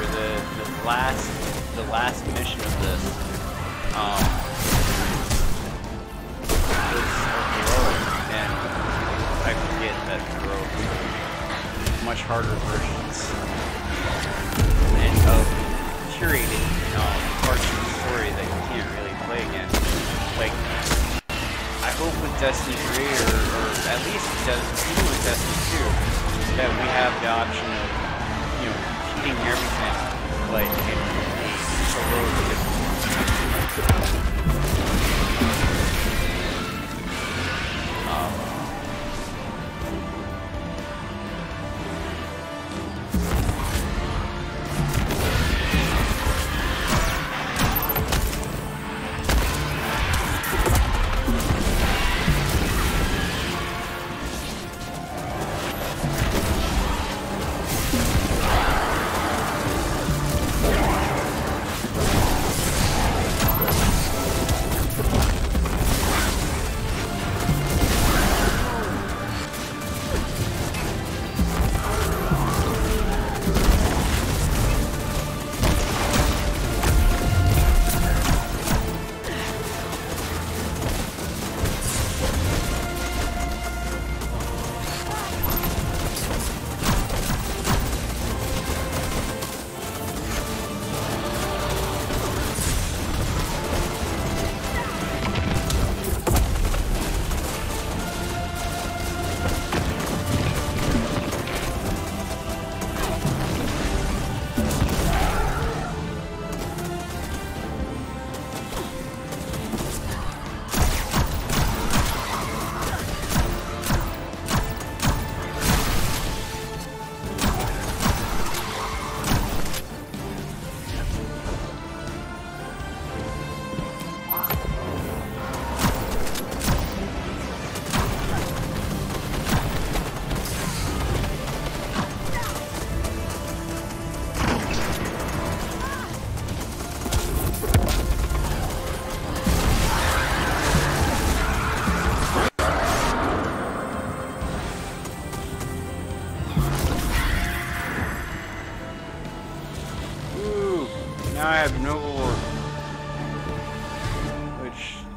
the last mission of this was heroic, and I forget that heroic much harder versions and of curated parts of the story that you can't really play again. Like, I hope with Destiny 3 or at least even with Destiny 2 that we have the option of, you know, keeping everything like in a heroic different.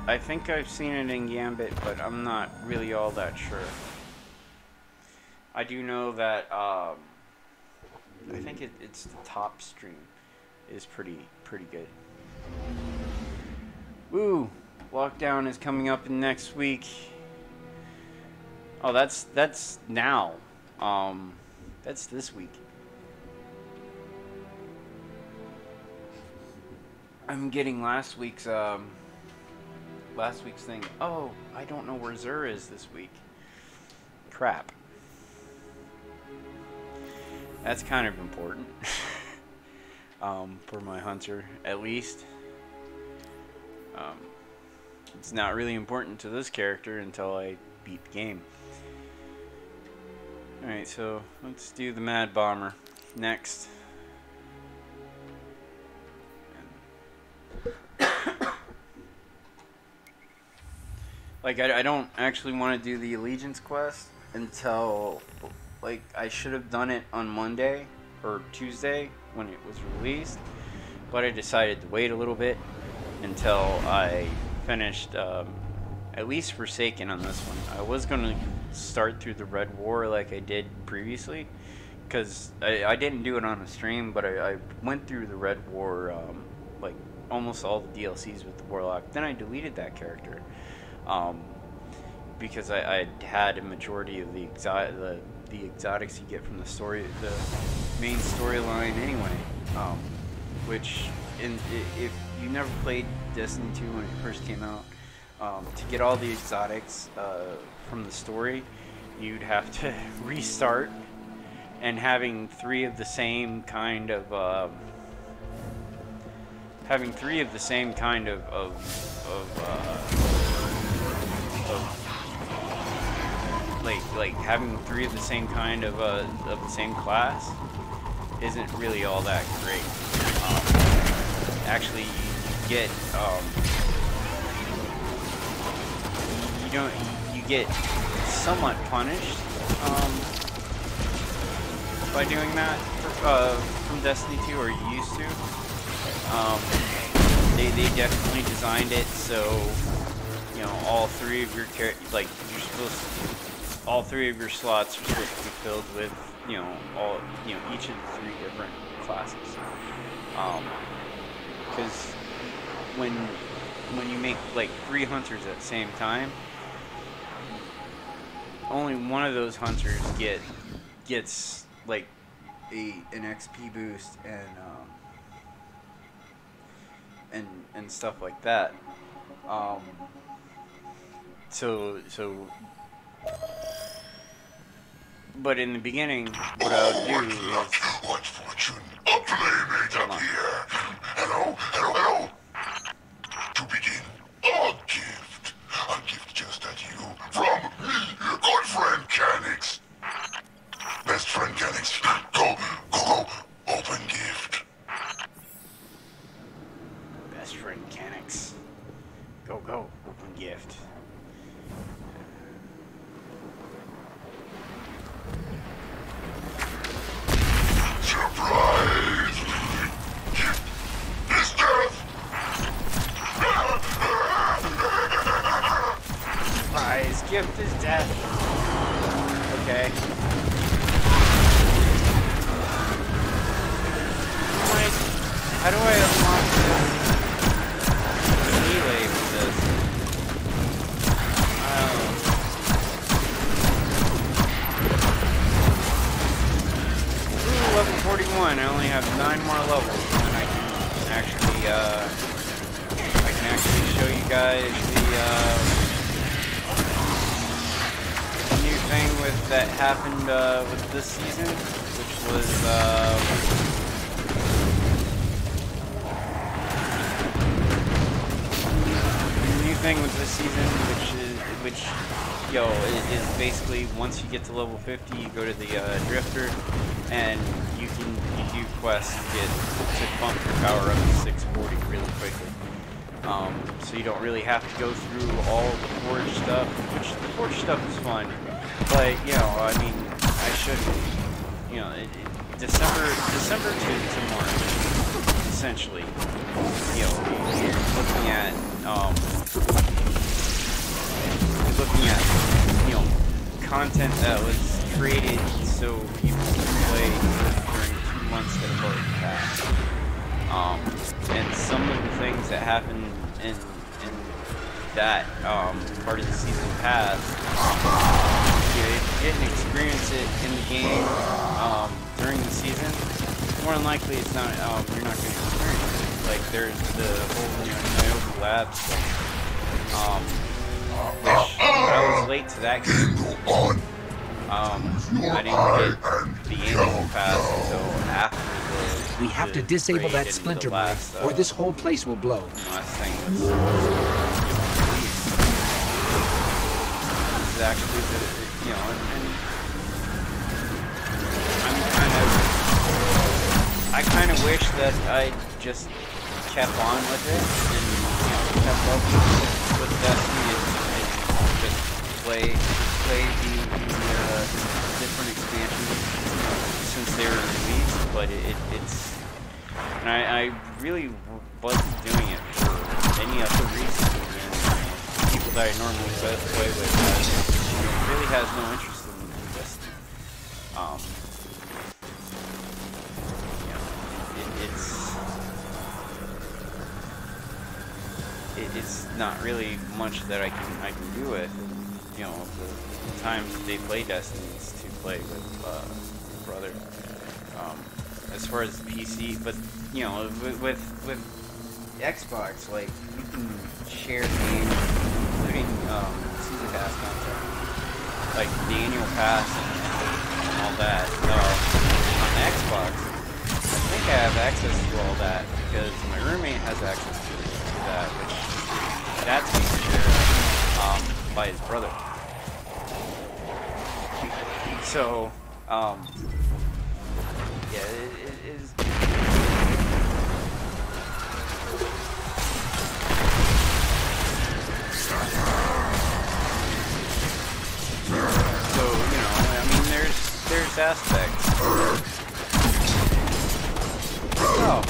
I think I've seen it in Gambit, but I'm not really all that sure. I do know that I think it's the top stream is pretty good. Woo! Lockdown is coming up in next week. Oh, that's now. That's this week. I'm getting last week's thing. Oh, I don't know where Zur is this week. Crap. That's kind of important. For my hunter, at least. It's not really important to this character until I beat the game. Alright, so let's do the Mad Bomber next. Like, I don't actually want to do the Allegiance quest until, like, I should have done it on Monday or Tuesday when it was released, but I decided to wait a little bit until I finished at least Forsaken on this one. I was going to start through the Red War like I did previously, because I didn't do it on a stream, but I went through the Red War, like almost all the DLCs with the Warlock. Then I deleted that character. Because I had a majority of the exotics you get from the main storyline anyway. Which, if you never played Destiny 2 when it first came out, to get all the exotics from the story, you'd have to restart, and having three of the same kind of the same class isn't really all that great. Actually, you get somewhat punished by doing that from Destiny 2, or used to. They definitely designed it so, you know, all three of your all three of your slots are supposed to be filled with, you know, each of the 3 different classes. Because when you make like 3 hunters at the same time, only one of those hunters gets like an XP boost and stuff like that. But in the beginning, what I would do is...
What fortune! A playmate up here! Hello! To begin, a gift just at you, from me, good friend Canix. Best friend Canix, go, open gift.
Best friend Canix. Go, open gift.
Surprise! Is death!
Surprise! Gift is death. Okay. How do I unlock the melee for this? Ooh, level 41. I only have 9 more levels, and I can actually show you guys the new thing that happened with this season, which was thing with this season, which is basically once you get to level 50, you go to the drifter, and you do quests to bump your power up to 640 really quickly. So you don't really have to go through all the forge stuff, which the forge stuff is fun, but you know, I mean, I shouldn't, you know, December to March, essentially. You know, you're looking at you know, content that was created so people can play during 2 months that have already passed. And some of the things that happened in that part of the season pass, if you didn't experience it in the game during the season, more than likely it's not, you're not going to experience it. Like, there's the whole, you know, Niobe Labs stuff, which I was late to that game. I didn't get the annual pass until after
we have to disable that splinter mine, or this whole place will blow.
Last thing was this is actually the, you know, and I kind of wish that I just kept on with it and, you know, kept up with Destiny and just play the different expansions, you know, since they were released. But it's and I really wasn't doing it for any other reason than people that I normally play with really has no interest in Destiny. It's not really much that I can do with. You know, the times that they play Destiny is to play with brother. As far as PC, but you know, with Xbox, like, you can share games, including season pass content, like the annual pass and all that. On the Xbox, I think I have access to all that because my roommate has access to that, which that's being shared by his brother. So, yeah, it is. So, you know, I mean, there's aspects Oh,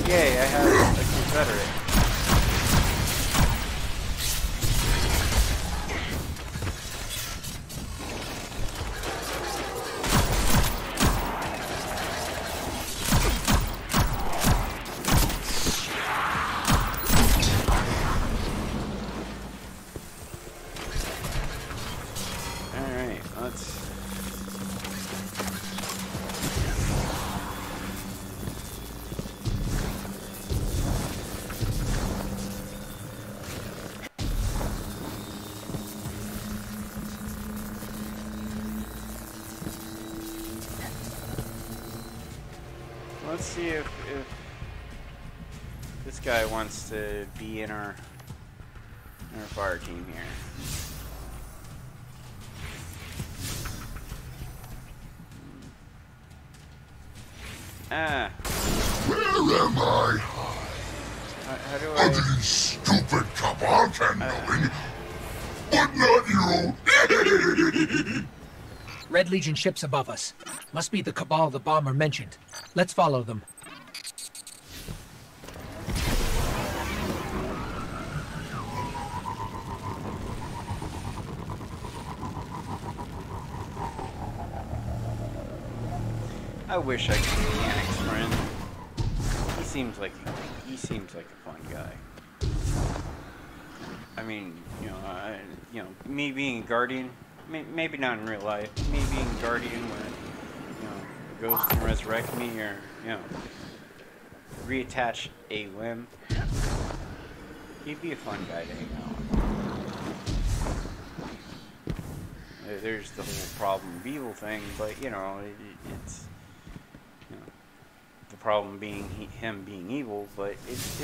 yay, I have a Confederate. Let's see if this guy wants to be in our fire team here.
Where am I?
How do
Only stupid cabal can knowing, but not you.
Red Legion ships above us. Must be the Cabal the bomber mentioned. Let's follow them.
I wish I could mechanics friend. He seems like a fun guy. I mean, you know, me being a guardian, maybe not in real life. Me being a guardian when, you know, a ghost can resurrect me or, you know, reattach a limb. He'd be a fun guy to hang out with. There's the whole problem of evil thing, but you know, it's. The problem being him being evil, but it's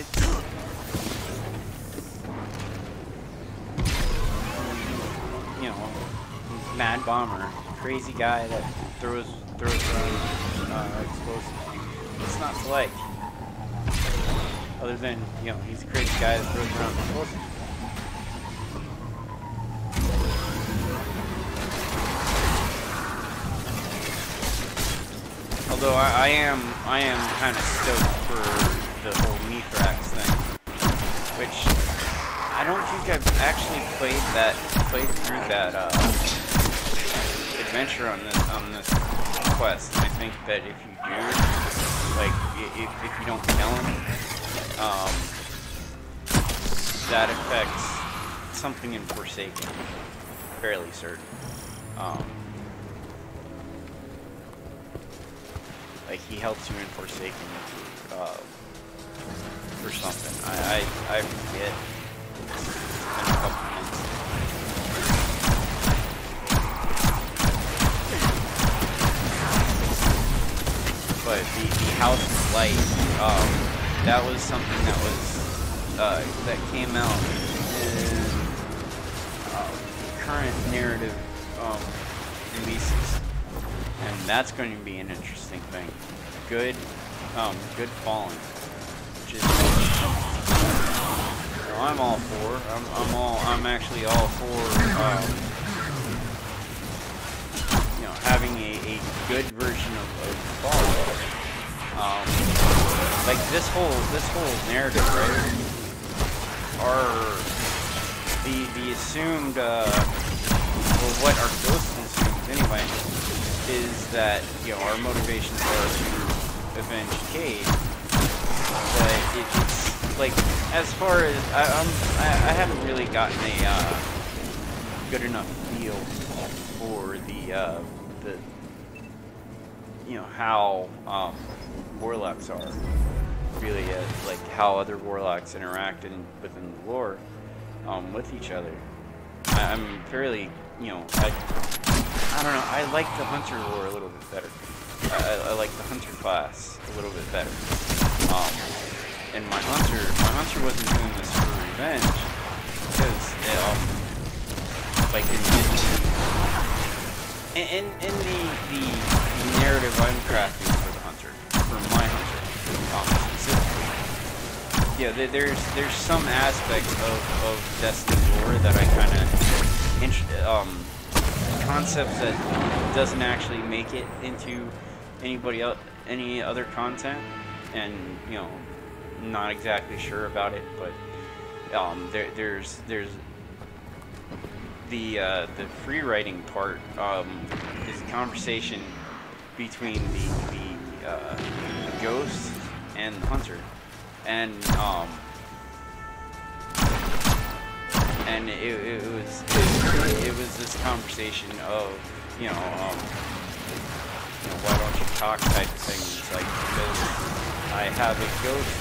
you know, he's mad bomber, crazy guy that throws around explosives. It's not to like, other than, you know, he's a crazy guy that throws around explosives. Although I am kind of stoked for the whole Mithrax thing, which I don't think I've actually played through that adventure on this quest. And I think that if you do, like if you don't kill him, that affects something in Forsaken. Fairly certain. Like he helps you in Forsaken for something. I forget. It's been a couple months. But the House of Light, that was something that was that came out in current narrative releases. And that's going to be an interesting thing. Good Fallen, which is, you know, I'm all for. I'm actually all for, you know, having a good version of Fallen. Like this whole narrative, right? The assumed, well, what our ghost assumes anyway, is that, you know, our motivations are to avenge Cade, but it's like, as far as I haven't really gotten a good enough feel for the you know, how warlocks are really, like how other warlocks interact within the lore with each other. I'm fairly, you know, I don't know, I like the Hunter lore a little bit better. I like the Hunter class a little bit better. And my Hunter wasn't doing this for revenge, because, like, in the narrative I'm crafting for the Hunter, for my Hunter, specifically, yeah, there's some aspect of Destiny lore that I kind of, concepts that doesn't actually make it into any other content, and you know, not exactly sure about it, but there's the free writing part is a conversation between the ghost and the hunter, and it was this conversation of why don't you talk type of thing. It's like, because I have a ghost,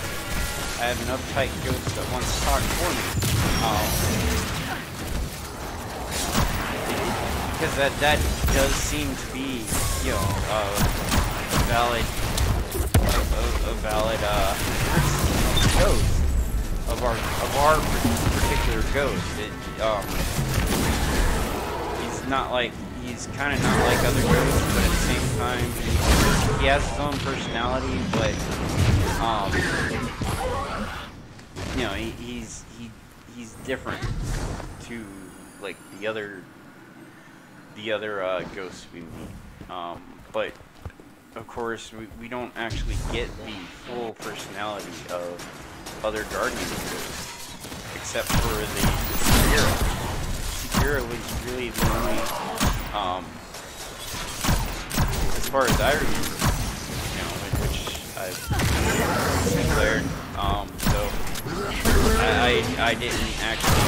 I have an uptight ghost that wants to talk for me. Because that does seem to be, you know, a valid ghost of our particular ghost. He's kind of not like other ghosts, but at the same time, he has his own personality. But you know, he's different to like the other ghosts we meet. But of course, we don't actually get the full personality of other guardians ghosts, except for the Segura. Segura was really the only, as far as I remember, you know, which I've declared. So I didn't actually.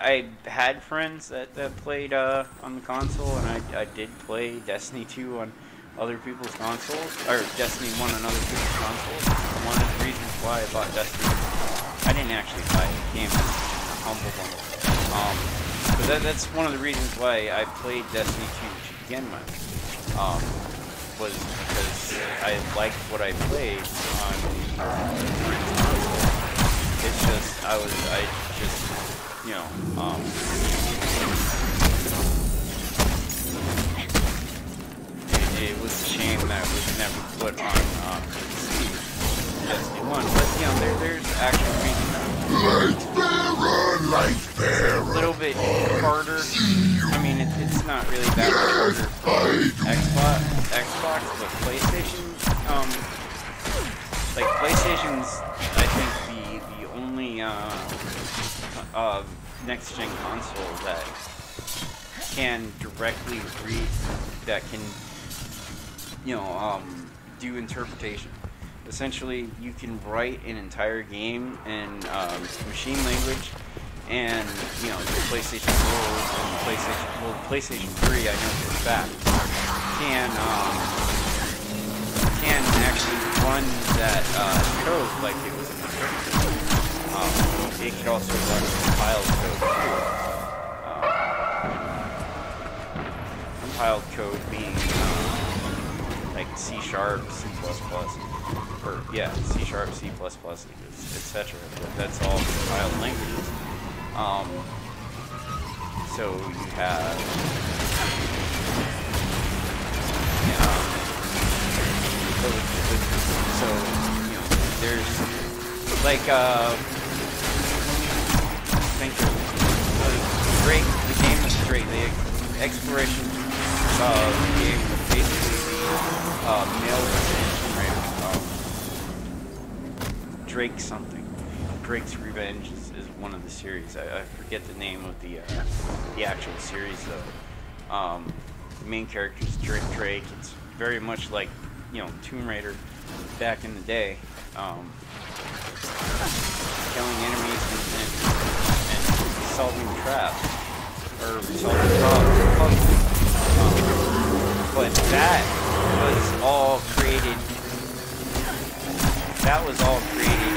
I had friends that played on the console, and I did play Destiny 2 on other people's consoles, or Destiny 1 on other people's consoles. One of the reasons why I bought Destiny, I didn't actually buy it, it came in a humble bundle. But that's one of the reasons why I played Destiny 2 to begin with, was because I liked what I played on console. It's just, you know, it was a shame that it was never put on Destiny 1, but you know, there's actual reasons.
Lightbearer,
a little bit harder. I mean, it's not really that much harder. Xbox, but PlayStation, like PlayStation's, I think the only next gen console that can directly read, that can, you know, do interpretation. Essentially, you can write an entire game in machine language, and you know, the PlayStation 4 and PlayStation 3, I know for a fact, can actually run that code like it was an interpreter. It could also run compiled code too. Compiled code being like C#, C++, or yeah, C#, C++, etc. But that's all compiled languages. So you have, so you know, there's like think of Drake. The game is Drake. The exploration game was basically male Drake something. Drake's Revenge is one of the series. I forget the name of the actual series though. The main character is Drake. It's very much like, you know, Tomb Raider back in the day. Killing enemies and solving traps, or solving puzzles. But that was all created. That was all created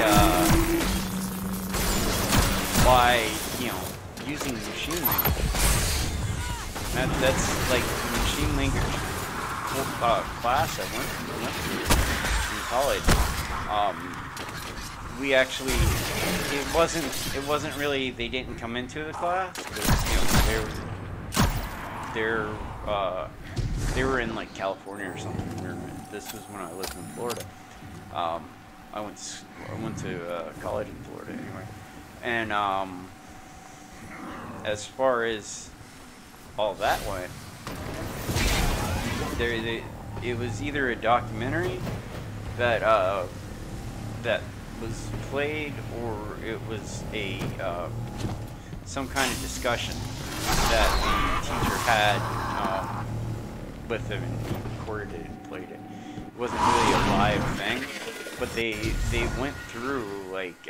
by, you know, using machine language. That's like the machine language class I went through in college. We actually, it wasn't really, they didn't come into the class, because, you know, they were in like California or something. This was when I lived in Florida. I went to college in Florida anyway, and as far as all that went, it was either a documentary that that was played, or it was a some kind of discussion that the teacher had with him, and he recorded it and played it. It wasn't really a live thing, but they went through, like,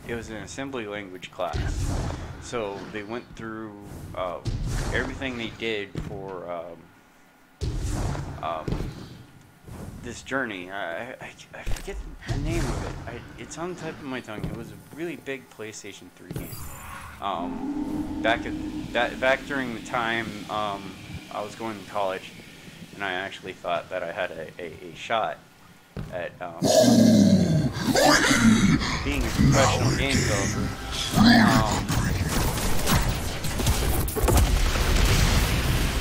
it was an assembly language class, so they went through everything they did for this journey. I forget the name of it. It's on the tip of my tongue. It was a really big PlayStation 3 game. Back during the time I was going to college, and I actually thought that I had a shot at being a professional game developer.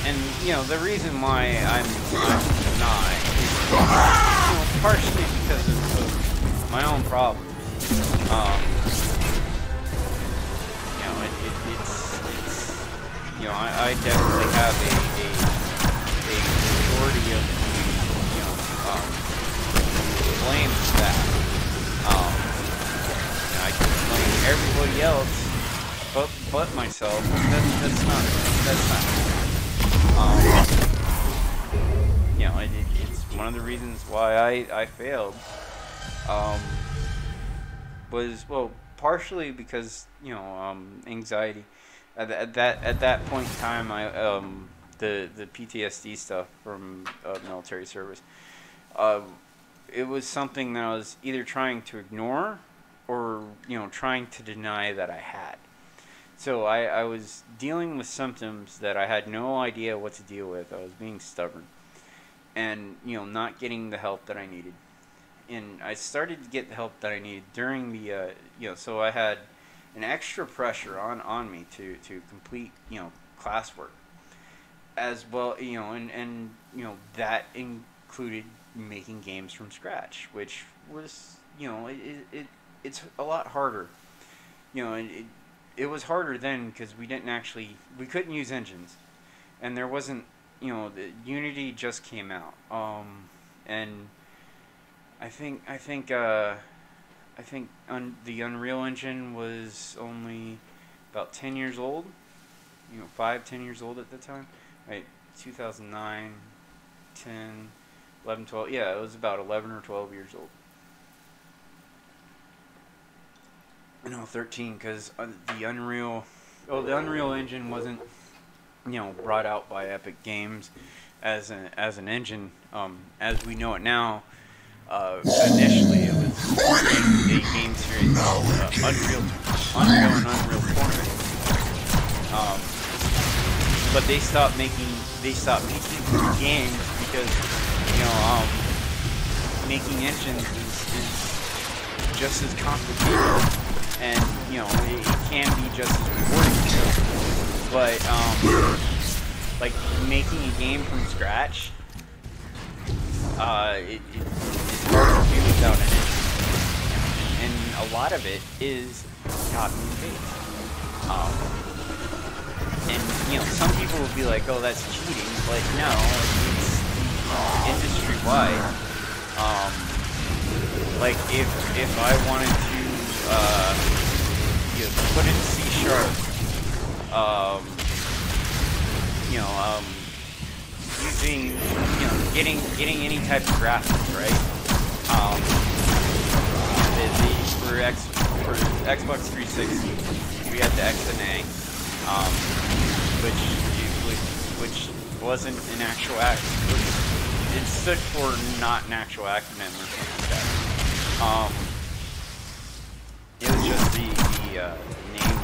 And you know, the reason why I'm not is, you know, partially because of my own problems. You know, it's you know, I definitely have a majority of blame for that. And I can blame everybody else but myself. That's not you know, it's one of the reasons why I failed. Was, well, partially because, you know, anxiety. At that point in time, the PTSD stuff from military service, it was something that I was either trying to ignore or, you know, trying to deny that I had. So I was dealing with symptoms that I had no idea what to deal with. I was being stubborn and, you know, not getting the help that I needed. And I started to get the help that I needed during the, you know, so I had an extra pressure on me to complete, you know, classwork as well, you know, and you know, that included making games from scratch, which was, you know, it's a lot harder, you know, and it was harder then because we couldn't use engines, and there wasn't, you know, the Unity just came out, and I think the Unreal Engine was only about 10 years old, you know, 5-10 years old at the time, right? 2009, 10, 11, 12, yeah, it was about 11 or 12 years old. No, 13, because the Unreal Engine wasn't, you know, brought out by Epic Games as an engine, as we know it now. Initially, it was a game series called Unreal and Unreal Tournament. But they stopped making games because, you know, making engines is just as complicated, and, you know, it can be just as rewarding. But like making a game from scratch, it's hard to do without an engine, and a lot of it is copy and paste. And, you know, some people will be like, "Oh, that's cheating," but no, it's industry-wide. Like if I wanted to, you know, put in C#, you know, using, you know, getting any type of graphics, right? For Xbox 360, we had the XNA, which wasn't an actual it stood for not an actual acronym or something like that. It was just the name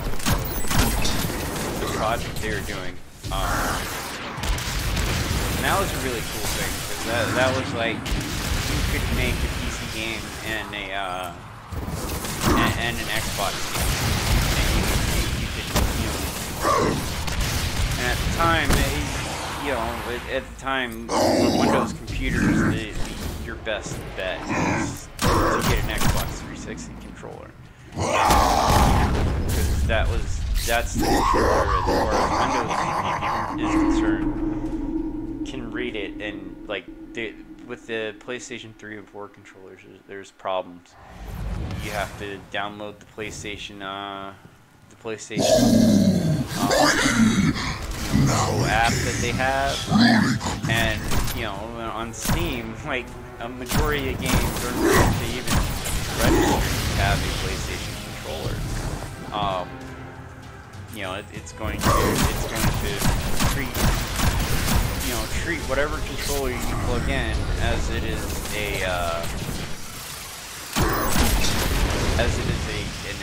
of the project they were doing. And that was a really cool thing, because that was like, you could make a PC game and an Xbox game, and you could, you know, and at the time, Windows computers, your best bet was to get an Xbox 360 controller, because that's the controller, as far as Windows is concerned, can read it, and like with the PlayStation 3 and 4 controllers, there's problems. You have to download the PlayStation app that they have, and you know, on Steam, like a majority of games are not to even register to have a PlayStation controller. You know, it's going to treat whatever controller you plug in as it is an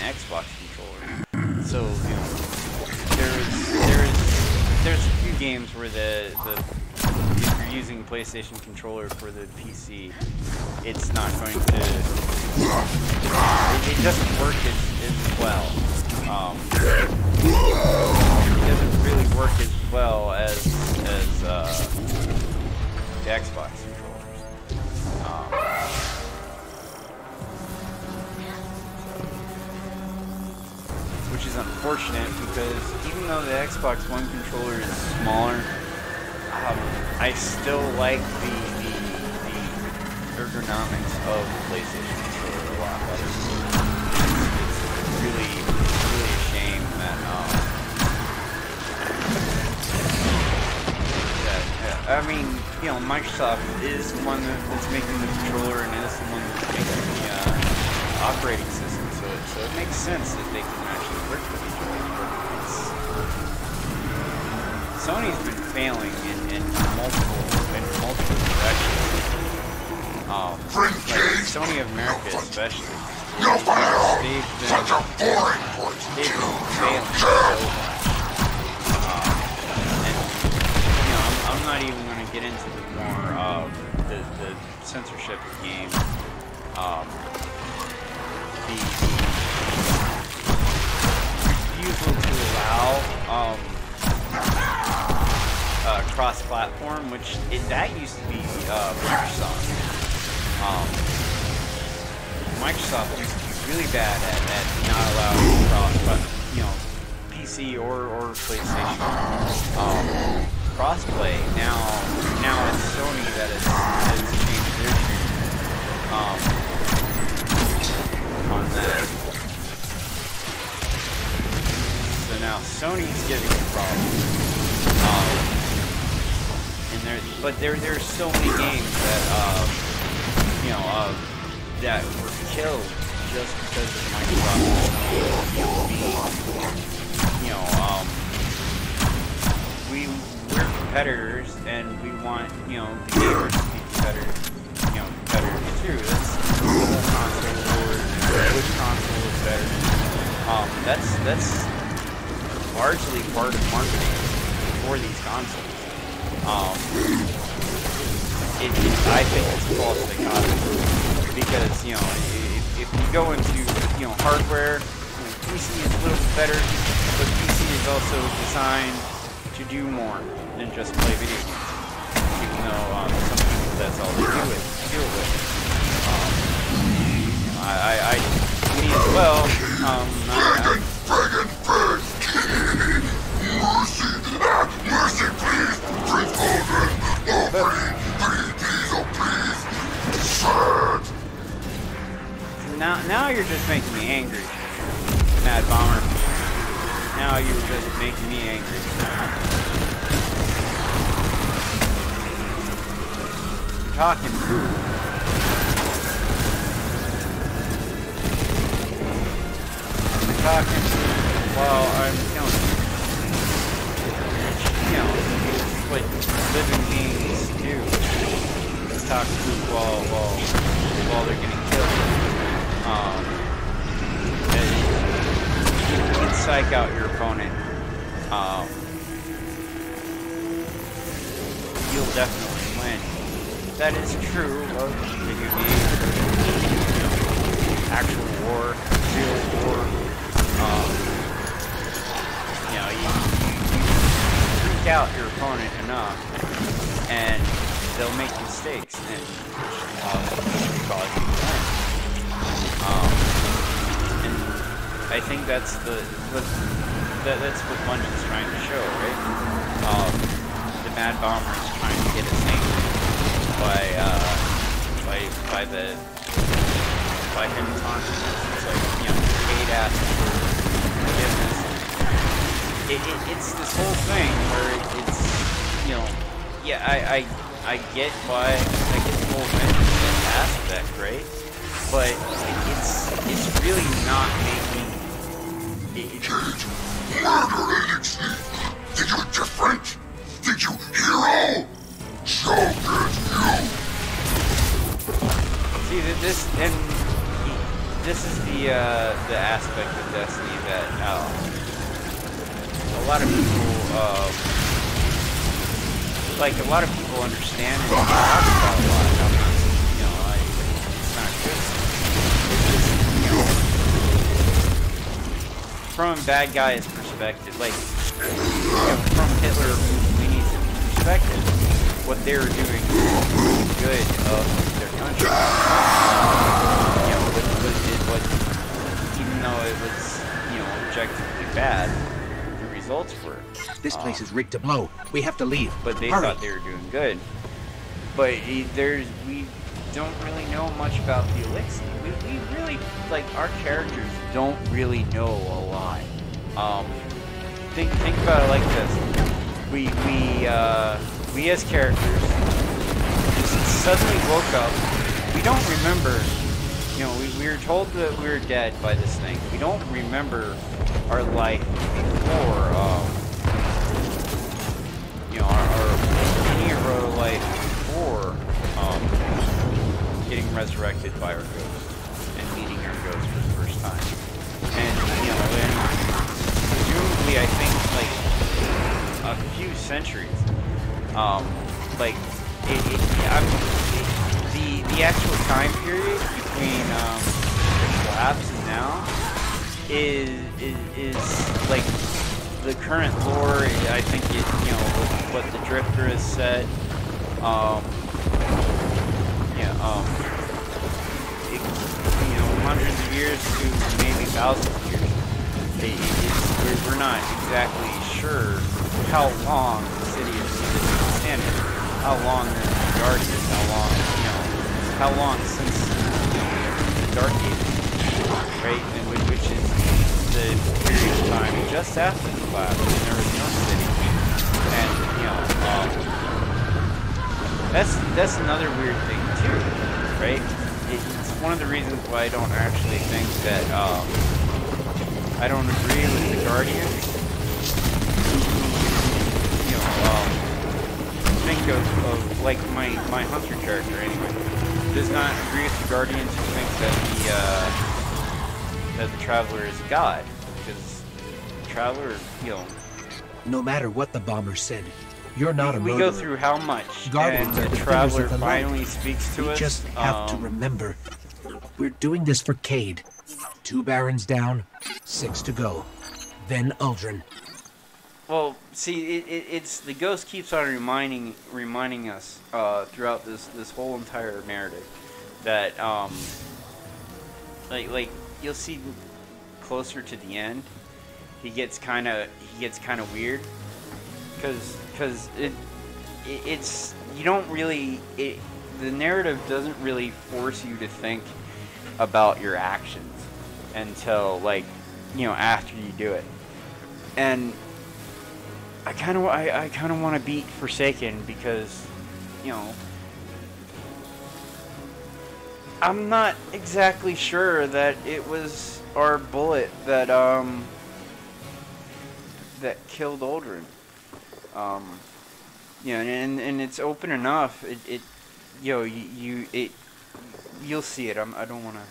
Xbox controller. So you know, there's a few games where if you're using PlayStation controller for the PC, it's not going to. It doesn't work as well. It doesn't really work as well as the Xbox controllers. Which is unfortunate because even though the Xbox One controller is smaller, I still like the ergonomics of the PlayStation controller a lot better. It's really a shame that I mean, you know, Microsoft is the one that's making the controller and is the one that's making the operating system, so it makes sense that they can actually work with each other. Sony's been failing in multiple directions. Like Sony of America especially. They've been failing so much. I'm not even going to get into the more the censorship of games. The refusal to allow cross-platform, which that used to be Microsoft. Microsoft used to be really bad at not allowing PC or PlayStation crossplay. Now it's Sony that has changed their tune on that. So now Sony's getting the problem. But there's so many games that that were killed just because of Microsoft. We're competitors, and we want the gamers to be competitors too. That's the whole console wars. Which console is better? That's largely part of marketing for these consoles. I think it's a false dichotomy because if you go into hardware, PC is a little bit better, but PC is also designed to do more than just play video games. Even though some people that's all they do it with. Me as well. Mercy, please, Now you're just making me angry, Mad Bomber. Now you're just making me angry. You're talking food. You're talking while I'm killing you. What living beings do. Let's talk food while they're getting killed. You can psych out your opponent. You'll definitely win. That is true of video games, actual war, real war. You freak out your opponent enough, and they'll make mistakes, and cause you to win. And I think that's that's what Bungie's trying to show, right? The Mad Bomber is trying to get us by him taunting us. It's like, you know, Cade asks for forgiveness. It's this whole thing where it's, you know, yeah, I get why, I get the whole vengeance aspect, right? But it's really not making it.
Cade, murdering Steve. Think you different? Think you hero? So good, you.
See, this is the aspect of Destiny that a lot of people a lot of people understand and talk about a lot. I'm not, you know, it's not good. It's just, you know, from a bad guy's perspective, like, you know, from Hitler or Mussolini's perspective, what they were doing was good of their country. You know, what, even though it was, you know, objectively bad, the results were.
This place is rigged to blow. We have to leave.
But they thought they were doing good. But we don't really know much about the elixir. We really, like, our characters don't really know a lot. Think about it like this. We as characters just suddenly woke up. We don't remember, you know, we were told that we were dead by this thing. We don't remember our life before, you know, any of our life before getting resurrected by our ghost and meeting our ghost for the first time. And, you know, then presumably I think like a few centuries. Like the actual time period between the collapse and now is like the current lore. I think it, you know, what the Drifter has said. You know, hundreds of years to maybe thousands of years. We're not exactly sure how long the city is standing, how long the Guardians, how long since, you know, the Dark Ages, right? And which is the period of time just after the collapse, when there was no city. And, you know, that's another weird thing too, right? It's one of the reasons why I don't actually think that, I don't agree with the Guardians. You know, think of like my Hunter character anyway, does not agree with the Guardians who think that the Traveler is a god, because the Traveler, you know.
No matter what the bomber said, you're not a murderer.
We go through how much,
Guardians
and the Traveler finally speaks to us.
We just have to remember, we're doing this for Cade. 2 Barons down, 6 to go. Then Uldren.
Well, see, it's the ghost keeps on reminding us throughout this whole entire narrative that like you'll see closer to the end, he gets kind of weird, because it's you don't really the narrative doesn't really force you to think about your actions until, like, you know, after you do it. And I kind of want to beat Forsaken because, you know, I'm not exactly sure that it was our bullet that that killed Uldren. You know, and it's open enough. You'll see it. I don't want to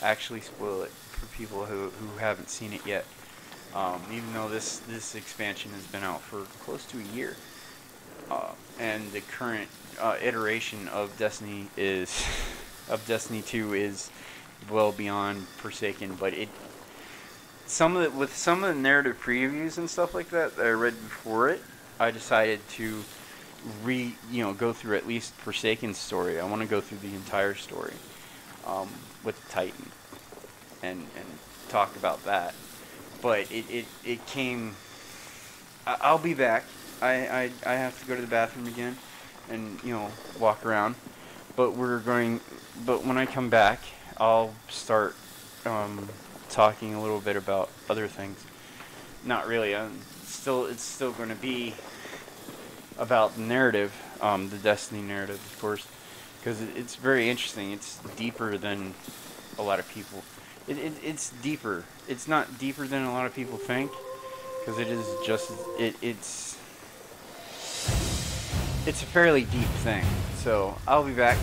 actually spoil it for people who haven't seen it yet. Even though this expansion has been out for close to a year, and the current iteration of Destiny 2 is well beyond Forsaken, but with some of the narrative previews and stuff like that I read before it, I decided to go through at least Forsaken's story. I want to go through the entire story with Titan and talk about that. But it came. I'll be back. I have to go to the bathroom again. and walk around. But when I come back, I'll start talking a little bit about other things. Not really. It's still going to be about the narrative, the Destiny narrative, of course, because it's very interesting. It's deeper than a lot of people. It's deeper. It's not deeper than a lot of people think, because it is just it's a fairly deep thing. So I'll be back.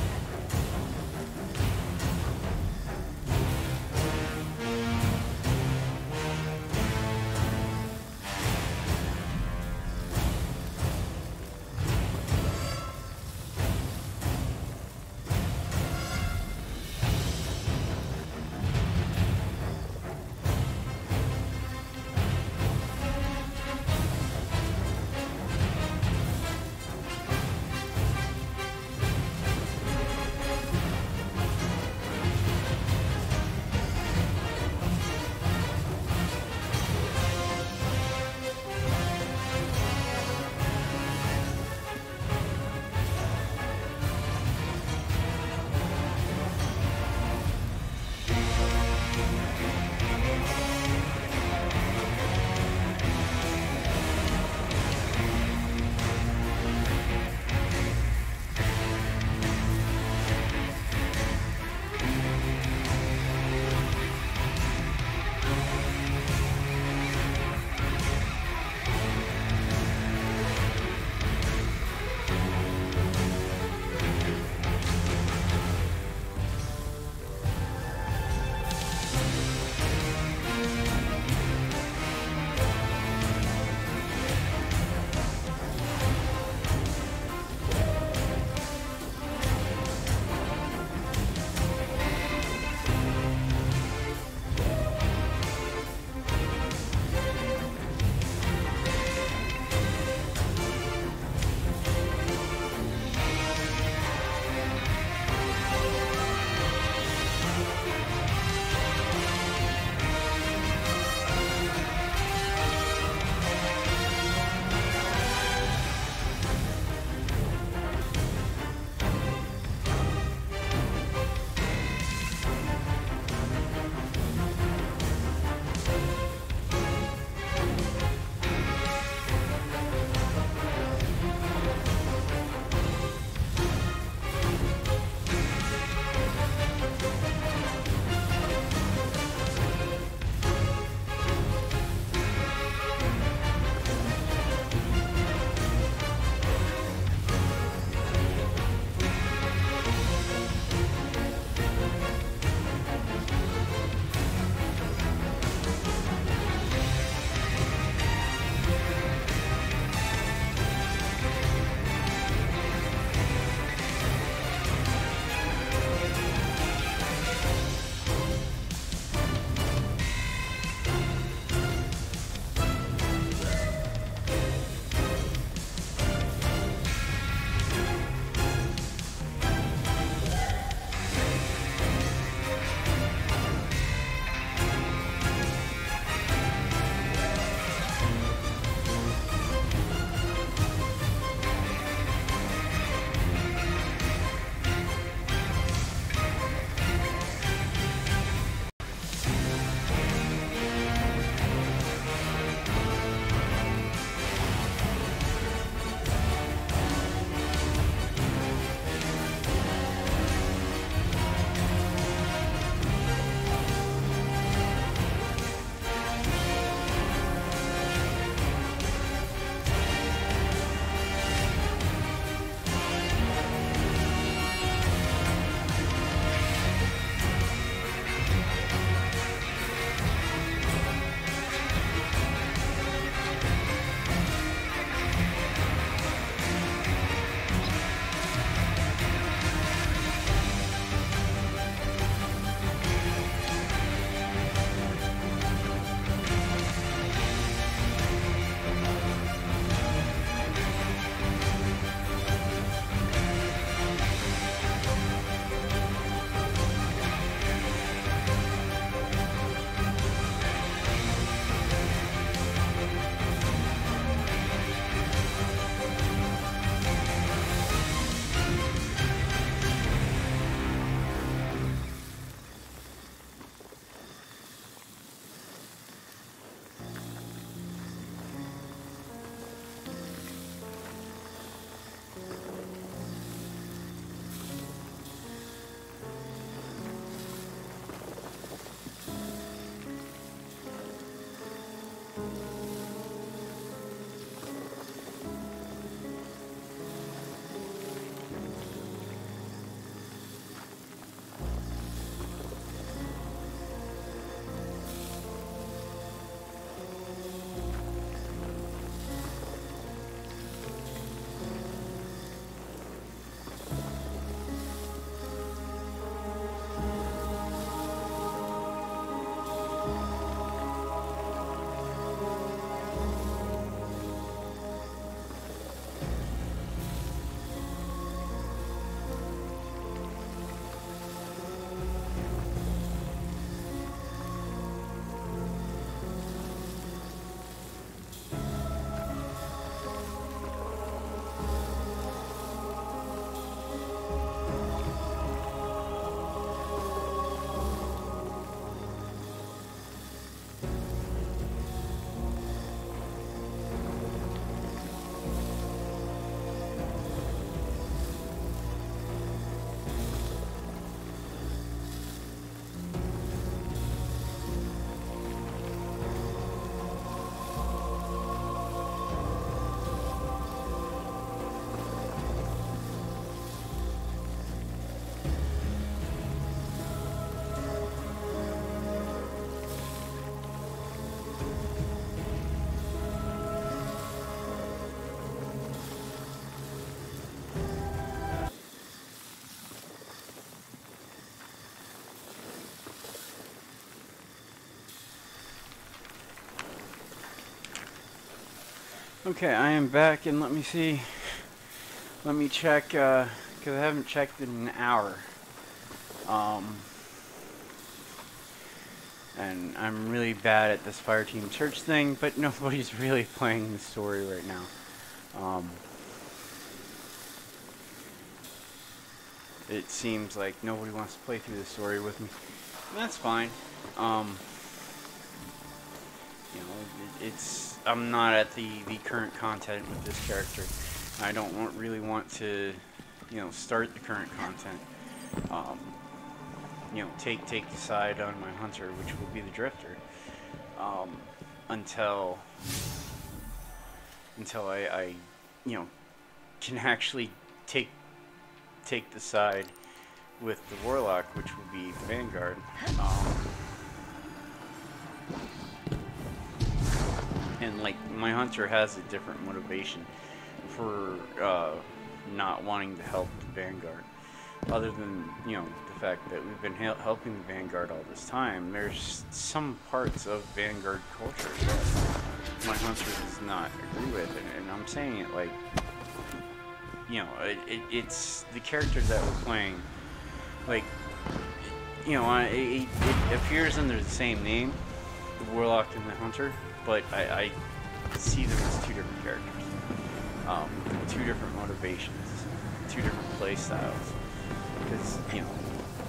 Okay, I am back, and let me see. Let me check, because I haven't checked in an hour. And I'm really bad at this Fireteam Church thing, but nobody's really playing the story right now. It seems like nobody wants to play through the story with me. And that's fine. You know, I'm not at the current content with this character. I don't really want to, you know, start the current content. You know, take the side on my hunter, which will be the drifter, until I you know, can actually take the side with the Warlock, which will be the Vanguard. And like, my hunter has a different motivation for not wanting to help the Vanguard. Other than, you know, the fact that we've been helping the Vanguard all this time, there's some parts of Vanguard culture that my hunter does not agree with, and I'm saying it like, you know, it's the character that we're playing, like, you know, it appears under the same name, the Warlock and the Hunter, but I see them as two different characters, two different motivations, two different play styles. Because, you know,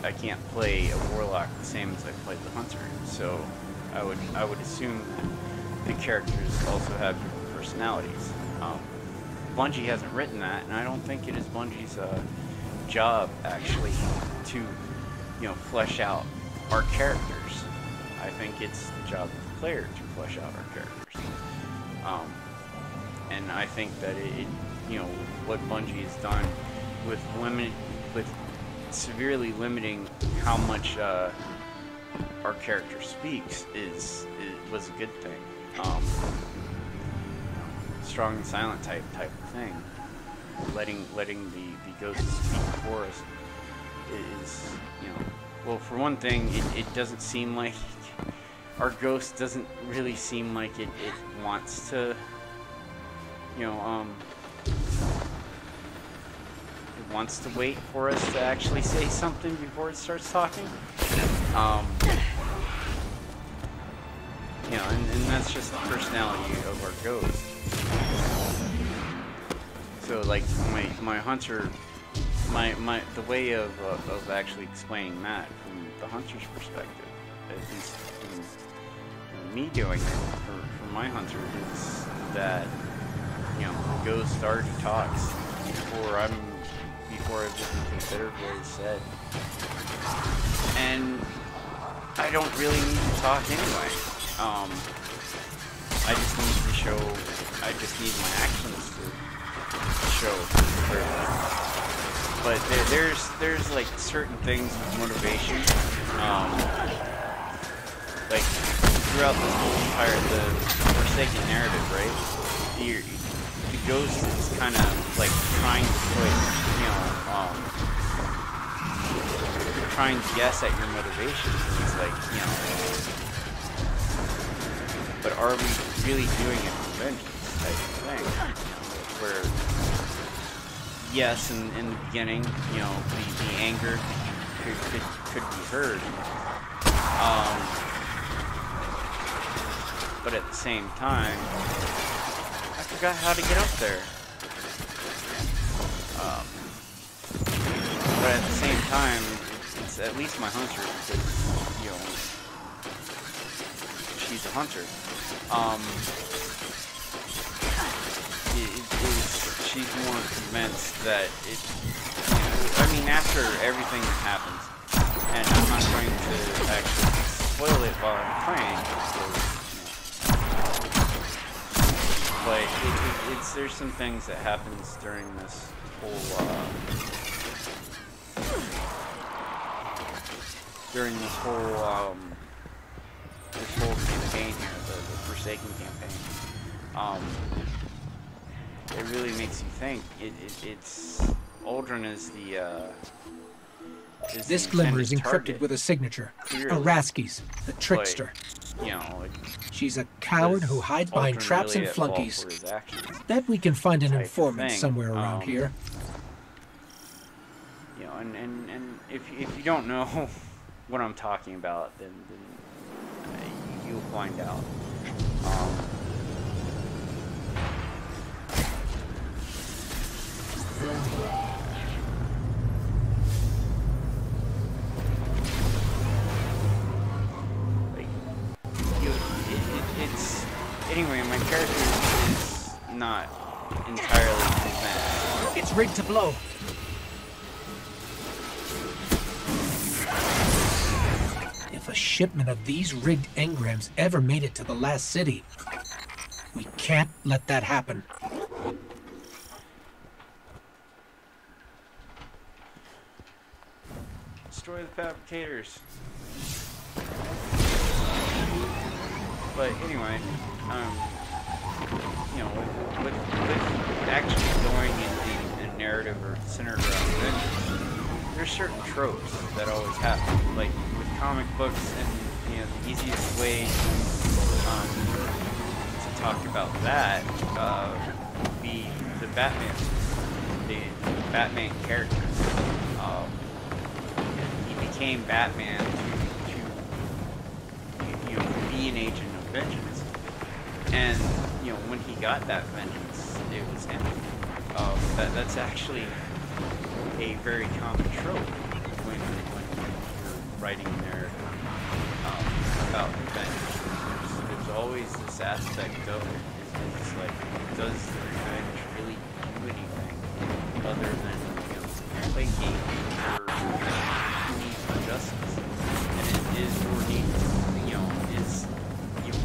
I can't play a Warlock the same as I played the Hunter, so I would assume that the characters also have different personalities. Bungie hasn't written that, and I don't think it is Bungie's job actually to, you know, flesh out our characters. I think it's the job of the player to flesh out our characters. And I think that it you know, what Bungie has done with severely limiting how much our character speaks was a good thing. Strong and silent type of thing. Letting the ghosts speak for us is, you know, well, for one thing, it doesn't seem like our ghost doesn't really seem like it wants to, you know, wants to wait for us to actually say something before it starts talking. You know, and that's just the personality of our ghost. So like my hunter, the way of actually explaining that from the hunter's perspective, at least in me doing it for my hunter, is that, you know, the ghost already talks before I've even considered what he said. And I don't really need to talk anyway. I just need my actions to show clearly. But there's like certain things with motivation. Like throughout this whole entire the Forsaken narrative, right? The ghost is kind of like trying to put, you know, trying to guess at your motivations, and it's like, you know, but are we really doing it for vengeance type of thing? Where, yes, in the beginning, you know, the anger could be heard, but at the same time, I forgot how to get up there. But at the same time, it's at least my hunter, because, you know, she's a hunter. She's more convinced that it, you know, I mean, after everything that happens, and I'm not going to actually spoil it while I'm playing, but there's some things that happens during this whole campaign here, the Forsaken campaign. It really makes you think. It's Aldrin is the
this glimmer is encrypted with a signature. Araski's, the trickster.
you know, like,
she's a coward who hides behind traps and flunkies. Bet we can find an informant somewhere around here.
You know, and if you don't know what I'm talking about, then you'll find out. It's anyway. My character is not entirely convinced.
It's rigged to blow. If a shipment of these rigged engrams ever made it to the last city, we can't let that happen.
Destroy the fabricators. But anyway, you know, with actually going in the narrative or centered around adventures, there's certain tropes that always happen. Like with comic books, and you know, the easiest way to talk about that would be the Batman character. He became Batman to be an agent of vengeance, and you know, when he got that vengeance, it was him. That's actually a very common trope when you're writing there about revenge. There's always this aspect of it. It's like, does the revenge really do anything other than, you know, placate your need for justice? And it is your need, you know,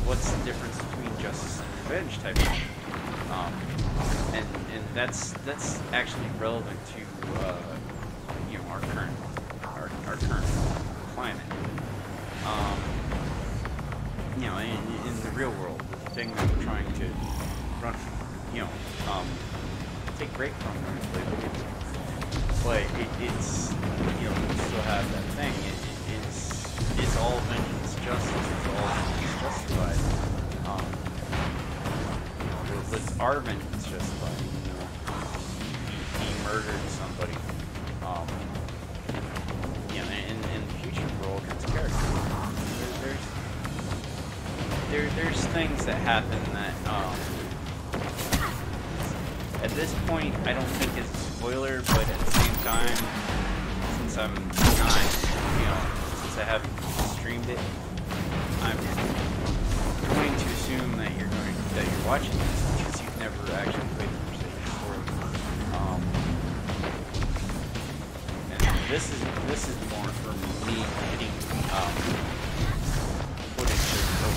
what's the difference between justice and revenge type of thing? And that's actually relevant to you know, our current climate. You know, in the real world, the thing that we're trying to run, you know, take break from when we play video games. But it's, you know, we still have that thing. It's all vengeance justice. It's all vengeance justified. What's our vengeance justified? You know, he murdered somebody. You know, in the future, for all kinds of characters, there's things that happen that, at this point, I don't think it's a spoiler, but at the same time, since I'm not, you know, since I haven't streamed it, I'm going to assume that you're watching this because you've never actually played the Crusader story. And this is more for me getting footage of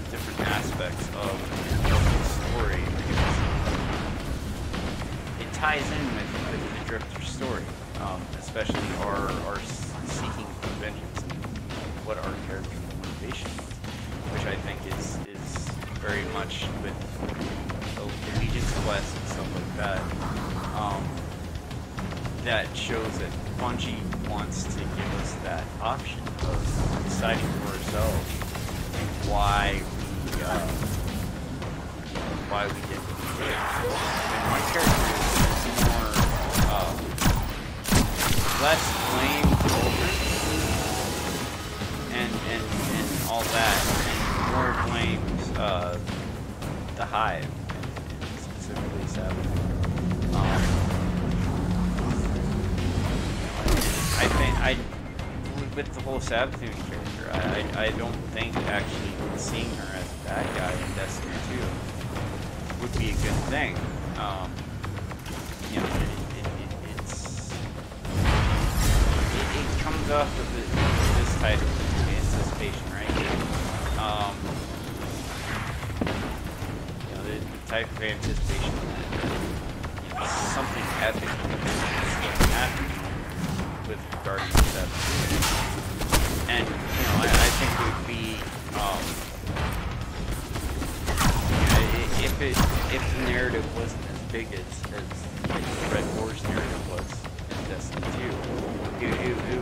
different aspects of the story, because it ties in with the Drifter story, especially our seeking for vengeance and what our character motivation is, which I think is very much with the Legion's quest and stuff like that. That shows that Bungie wants to give us that option of deciding for ourselves why we did what we did. And my character is more less blame children and all that, and more blames the Hive, and specifically Savage. I think with the whole Sabathoon character, I don't think actually seeing her as a bad guy in Destiny 2 would be a good thing. You know, it comes off with this type of anticipation, right? You know, the type of anticipation that, you know, something epic is going to happen with Guardians of Sabathoon. And, you know, I think it would be, you know, if the narrative wasn't as big as Red War's narrative was in Destiny 2, it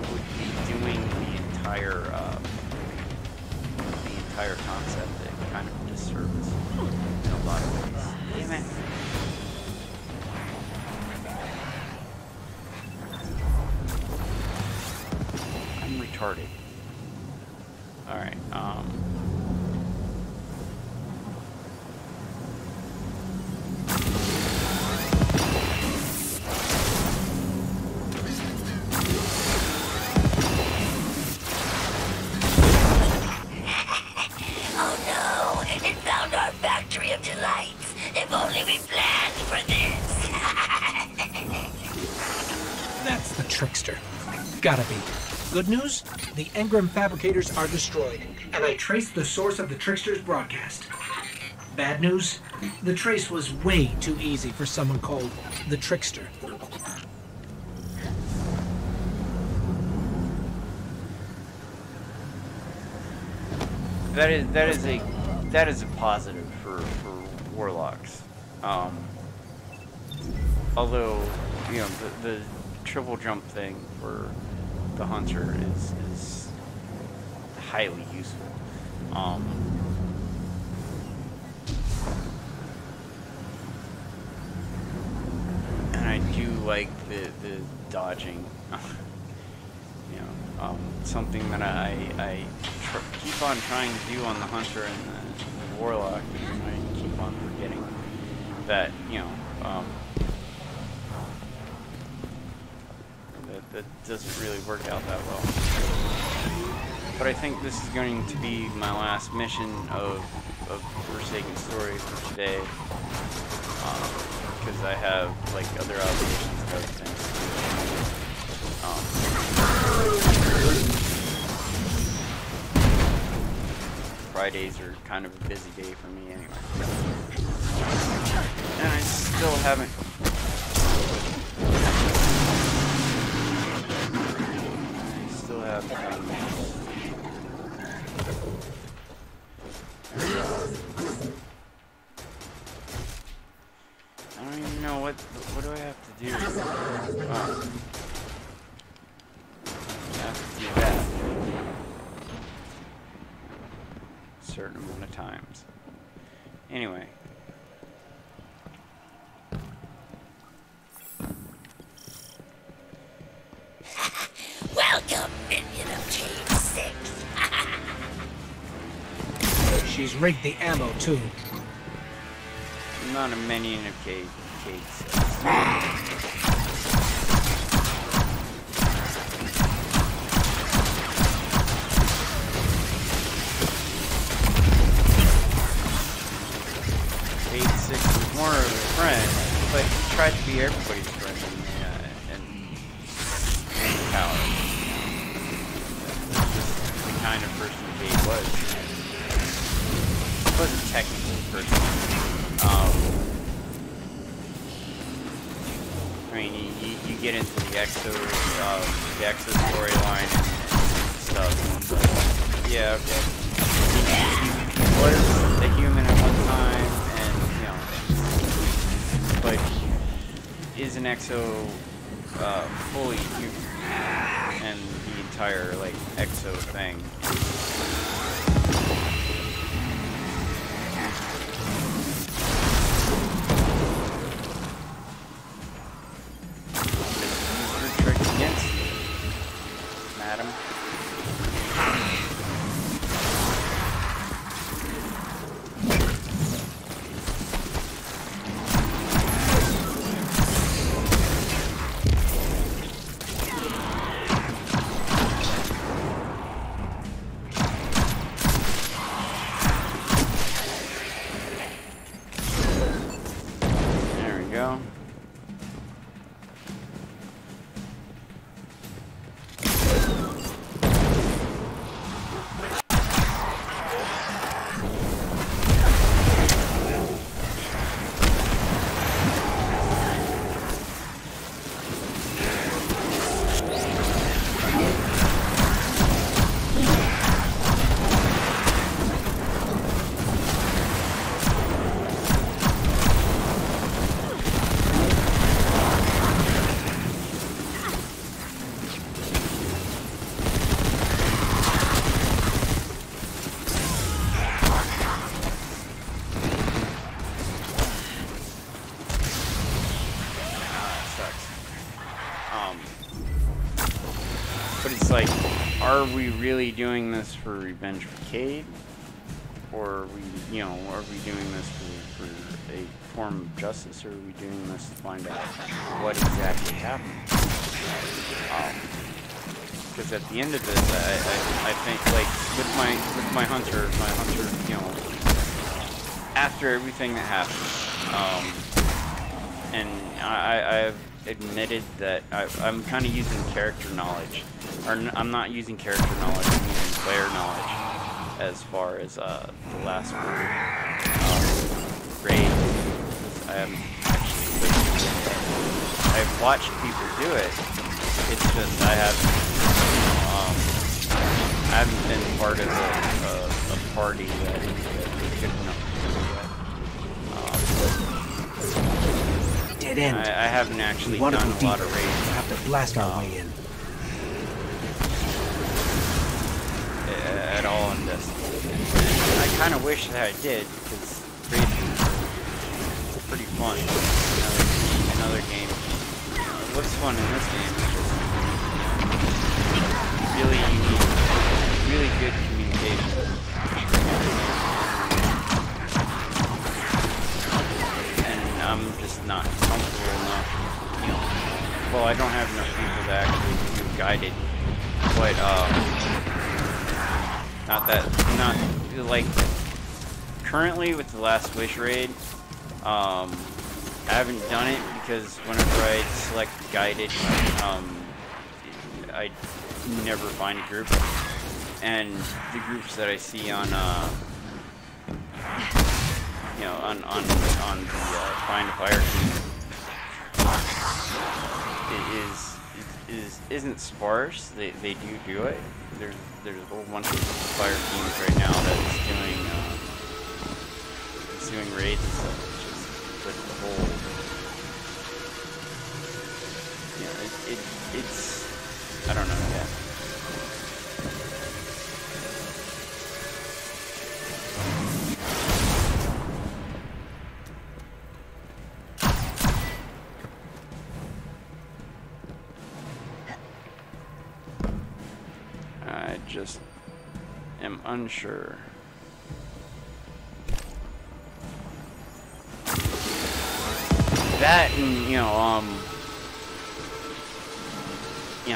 would be doing the entire concept a kind of disservice in a lot of ways. Damn it. I'm retarded. Alright,
That's the trickster. Gotta be. Good news? The engram fabricators are destroyed, and I traced the source of the trickster's broadcast. Bad news? The trace was way too easy for someone called the trickster.
That is a positive for Warlocks. Although, you know, the triple jump thing for the hunter is highly useful. And I do like the dodging. You know, something that I keep on trying to do on the hunter and the warlock, and I keep on forgetting that, you know, that doesn't really work out that well. But I think this is going to be my last mission of Forsaken Story for today, because I have like other obligations and other things. Fridays are kind of a busy day for me anyway. And I still haven't... I don't even know what do I have to do? I have to do that a certain amount of times. Anyway.
Welcome, minion of Cave 6.
She's rigged the ammo, too.
I'm not a minion of Cave 6. Cave 6 is more of a friend, but he tried to be everybody's friend in power. That's the kind of person Cave was. He wasn't technically a person. I mean, you get into the Exo storyline and stuff. But yeah, okay. He was a human at one time, and but is an Exo fully human, and the entire like Exo thing. Madam. But it's like, are we really doing this for revenge for Cade? Or are we, you know, are we doing this for a form of justice, or are we doing this to find out what exactly happened? Because at the end of this, I think, like, with my hunter, you know, after everything that happened, and I've admitted that I'm kind of using character knowledge, or I'm not using character knowledge, I'm using player knowledge as far as the last raid. I haven't actually I've watched people do it. It's just I haven't been part of a party that is good enough to do that.
Dead end.
I haven't actually
done
a
deeper.
lot of raids.
We'll have to blast our way in.
At all in this. I kind of wish that I did, because raids is pretty fun. Another game. It looks fun in this game. It's just really unique, really good communication. And I'm just not comfortable enough, you know. Well, I don't have enough people to actually do guided, but not like currently with the Last Wish raid, I haven't done it because whenever I select guided, I never find a group, and the groups that I see on you know, on the Find a Fireteam isn't sparse. They do it. There's a whole bunch of fire teams right now that's doing raids and stuff. It's just with the whole, you know, it's I don't know. Yeah. I just am unsure. That and you know,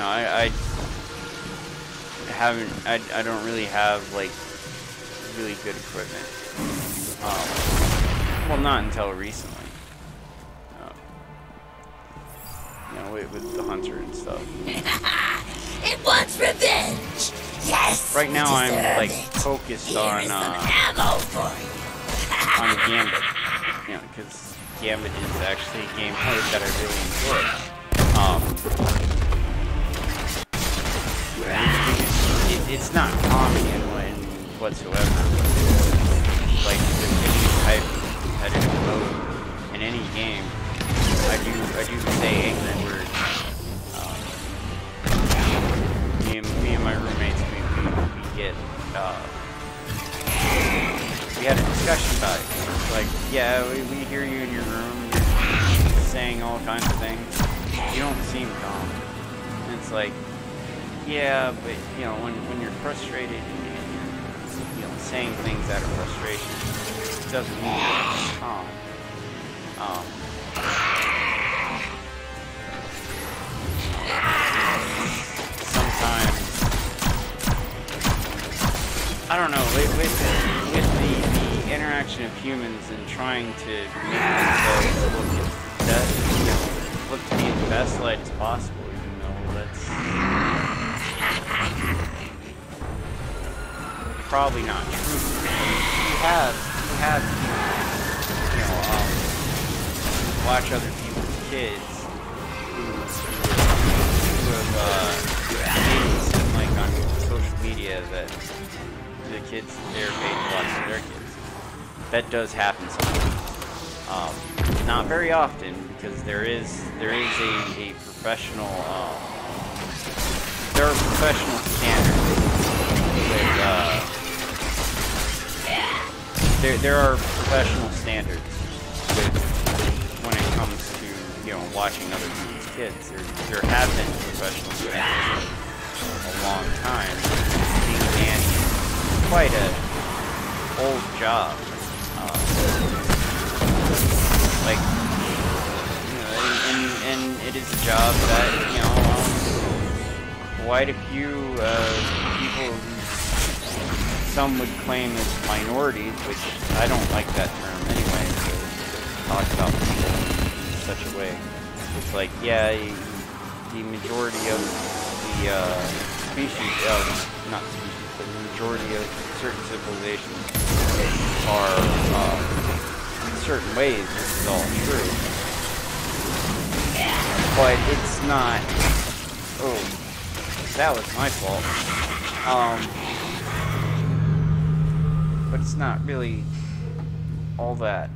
I haven't, I don't really have like really good equipment. Well, not until recently. You know, with the hunter and stuff.
It wants revenge. Yes.
Right now, I'm like focused on
ammo for you.
on Gambit. You know, because Gambit is actually a game mode that I really enjoy. It's not common in whatsoever. Like the competitive mode in any game, I do say angry words. Me and my roommates, we get we had a discussion about it. It's like, yeah, we hear you in your room, you're saying all kinds of things. You don't seem calm. And it's like, yeah, but you know, when you're frustrated and you're, you know, saying things out of frustration, it doesn't mean you're calm. Sometimes, I don't know, with the interaction of humans and trying to make themselves look to be in the best light as possible, even though that's probably not true. You have you know, watch other people's kids who have seen, like, on social media that the kids, they're paid to watch their kids. That does happen sometimes. Not very often, because there is a professional, there are professional standards with, there are professional standards with, when it comes to, you know, watching other people's kids. There have been professional standards. a long time. Being a nanny is quite a old job. Like, you know, and it is a job that, you know, quite a few people who some would claim as minorities, which I don't like that term anyway, to talk about people in such a way. It's like, yeah, the majority of the species, not species, but the majority of certain civilizations are in certain ways, this is all true. But it's not, oh, that was my fault. But it's not really all that,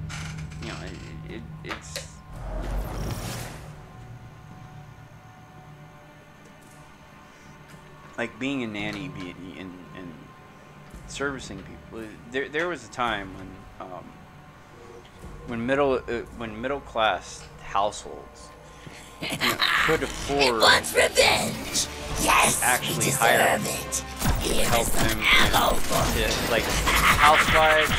you know, it's like being a nanny, and servicing people. There was a time when middle class households, you know, could afford
it wants revenge. Yes,
actually hire to help them, to, like, housewives,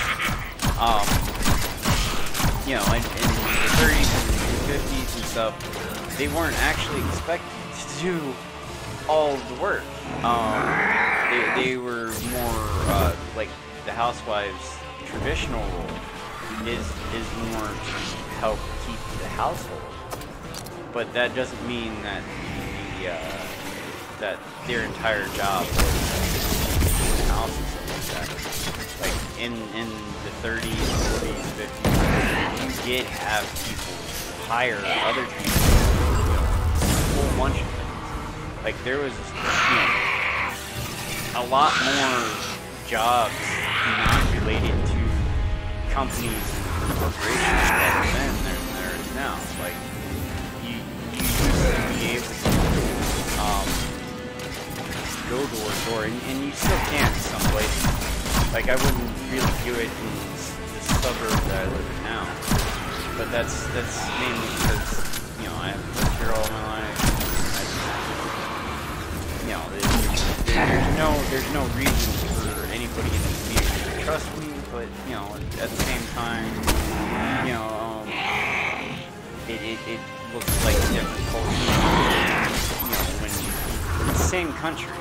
you know, in the 30s and 50s and stuff, they weren't actually expected to do all of the work. They were more, like, the housewife's traditional role is more to help keep the household. But that doesn't mean that that their entire job was in the house and stuff like that. Like in the 30s, 40s, 50s, you did have people hire other people to do a whole bunch of things. Like there was, you know, a lot more jobs not related to companies and corporations back then than there is now. Like you used to be able to go door to door, and you still can in some places. Like I wouldn't really do it in the suburb that I live in now, but that's mainly because, you know, I've lived here all my life. You know, there's no reason for anybody in the community to trust me, but you know, at the same time, you know, it looks like a different culture. You know, when the same country,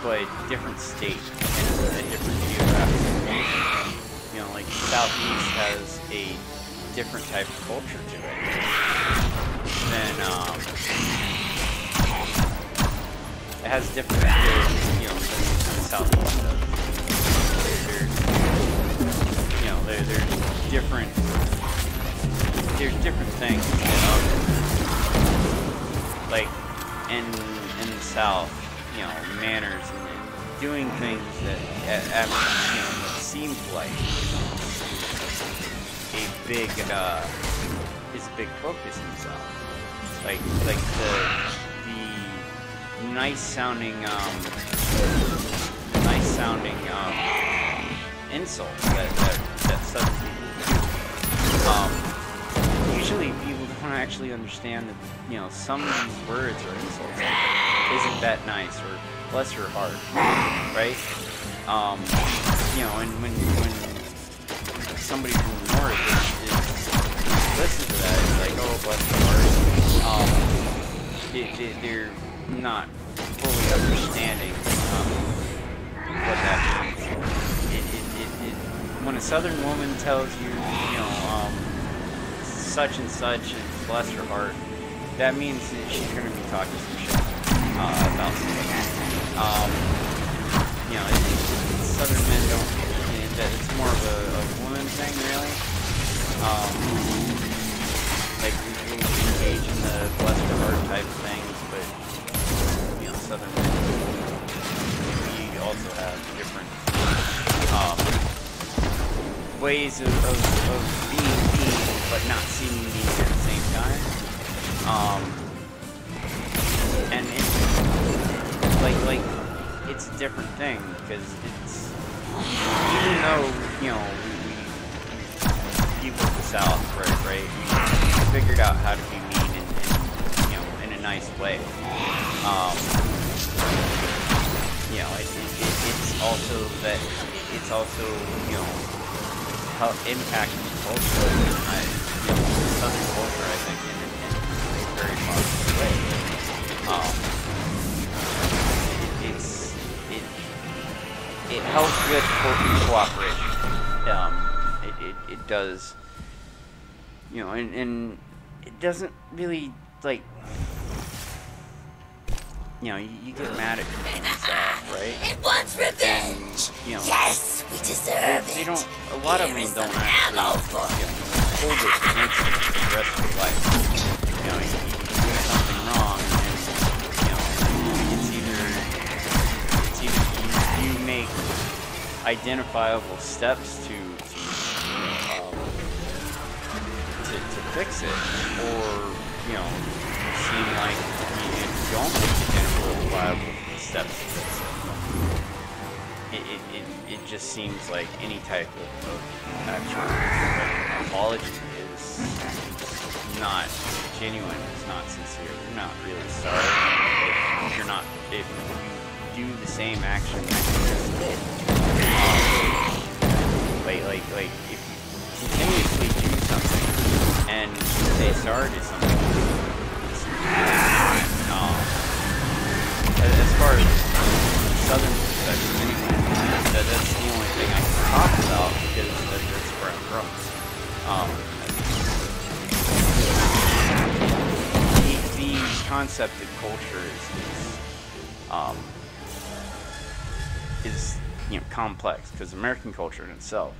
but different state and a different geographic location. You know, like Southeast has a different type of culture to it than it has different feelings, you know, than Southeast does. You know, there's different things, you know, like in the South, you know, manners and doing things that, you know, that seems like a big is a big focus in the South. Like the nice sounding insults that Southern people do. Usually people don't actually understand that, you know, some of these words or insults like, isn't that nice, or bless her heart, right? You know, and when somebody from the north is listens to that, it's like, oh, bless her heart. They're not fully understanding what that means. When a Southern woman tells you, you know, such and such, and bless her heart, that means that she's going to be talking some shit about something. You know, Southern men don't. It's more of a woman thing, really. Like we engage in the bless her heart type things, but you know, Southern men, we also have different ways of being mean, but not seeming mean at the same time. And it's like it's a different thing, because it's, even though, you know, we people of the South, right, we figured out how to be mean in you know, in a nice way. you know, it's also that it's also, you know, how impacting culture, Southern culture, I think, in a very positive way. It helps with cooperation. It does, you know, and it doesn't really, like, you know, you get mad at people and stuff, right?
It wants revenge!
And, you know,
Yes, we deserve
they
it!
don't, a lot of them don't actually, you know, hold it against you for the rest of your life. You know, you do something wrong, and, you know, it's either you make identifiable steps to fix it, or, you know, seem like you don't make identifiable steps to fix it. It just seems like any type of actual apology is not genuine, it's not sincere, you're not really sorry. If you do the same action that you just did, like if you continuously do something and say sorry to something, as far as Southern perspective anyway, that's the only thing I can talk about, because that's where I'm from. The concept of culture is you know, complex, because American culture in itself,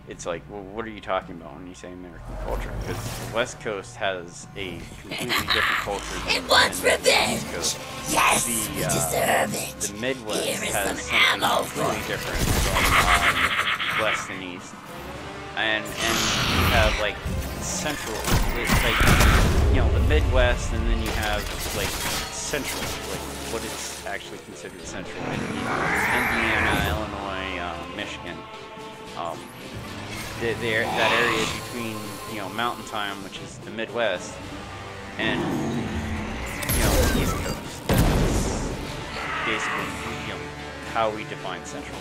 it's like, well, what are you talking about when you say American culture? Because the West Coast has a completely different culture than the East Coast.
Yes, we deserve it.
The Midwest
Here is
has
some
something
ammo
completely different from West and East. And you have, like, Central, it's like, you know, the Midwest, and then you have, like, Central, like, what is actually considered Central. Indiana, Illinois, Michigan. That area between, you know, Mountain Time, which is the Midwest, and, you know, the East Coast. That's basically, you know, how we define Central.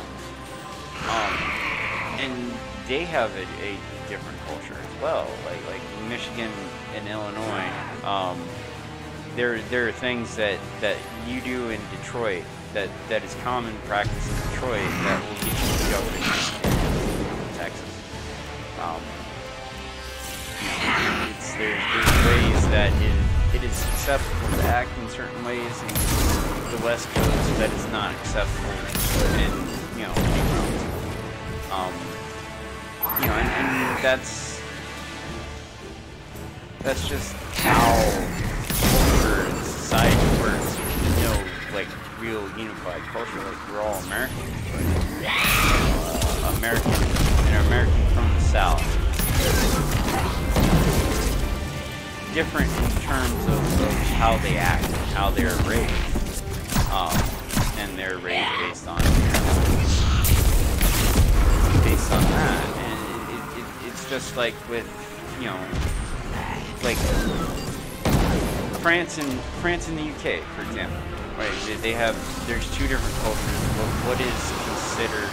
And they have a different culture as well. Like Michigan and Illinois, there are things that you do in Detroit that is common practice in Detroit that will get you the government in Texas. There's ways that it is acceptable to act in certain ways in the West Coast that is not acceptable in, you know, anywhere else. You know, and that's just how culture and society works. There's no, like, real unified culture. Like, we're all Americans, but American from the South. Different in terms of how they act, how they're raised, and they're raised based on that. And it's just like with, you know, like France and the UK, for example, right? There's two different cultures. What is considered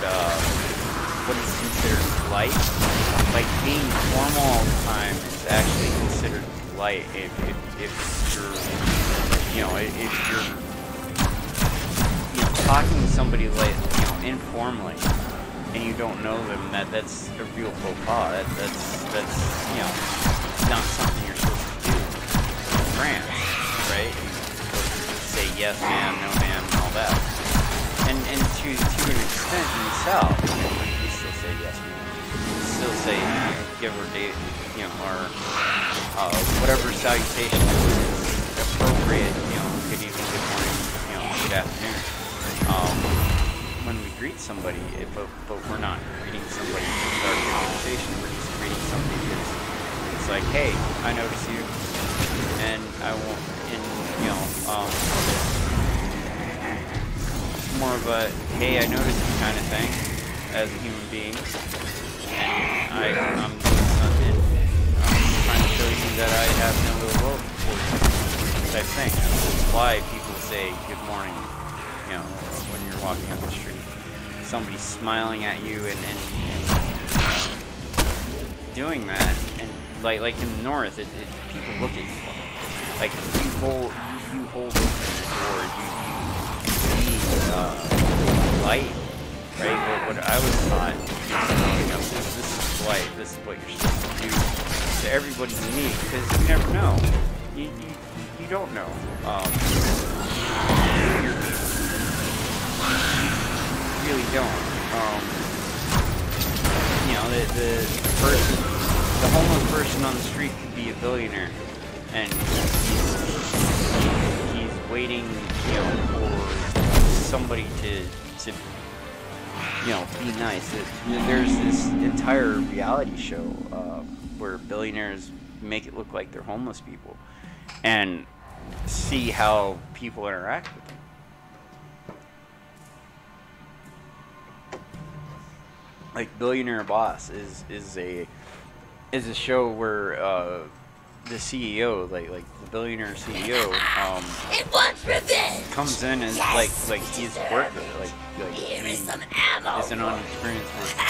polite? Like, being formal all the time is actually considered polite if you're, you know, if you're, you know, talking to somebody, like, you know, informally, and you don't know them, that's a real faux pas. That's you know, not something you're supposed to do in France, right? You're supposed to just say yes ma'am, no ma'am, and all that. And to an extent in the South, you still say yes ma'am. You still say, give or date, you know, or whatever salutation is appropriate, you know, good evening, good morning, you know, good afternoon. When we greet somebody, but we're not greeting somebody to start a conversation, we're just greeting somebody because it's like, hey, I notice you, and I won't, and, you know, it's more of a, hey, I noticed you kind of thing, as a human being, and I'm doing something, I'm trying to show you that I have no ill will for you, type thing. That's why people say good morning you know, when you're walking up the street. Somebody's smiling at you and doing that, and like in the north, people look at you. Like you hold open the door, you need light, right? But what I was taught, you know, this is light. This is what you're supposed to do to everybody you meet, because you never know. You don't know. You really don't. You know, the homeless person on the street could be a billionaire, and he's waiting, you know, for somebody to you know, be nice. There's this entire reality show where billionaires make it look like they're homeless people, and see how people interact with them. Like Billionaire Boss is a show where the CEO, like the billionaire CEO,
It wants revenge.
comes in as like he's a worker, like
Here
he
is some ammo.
is an unexperienced worker,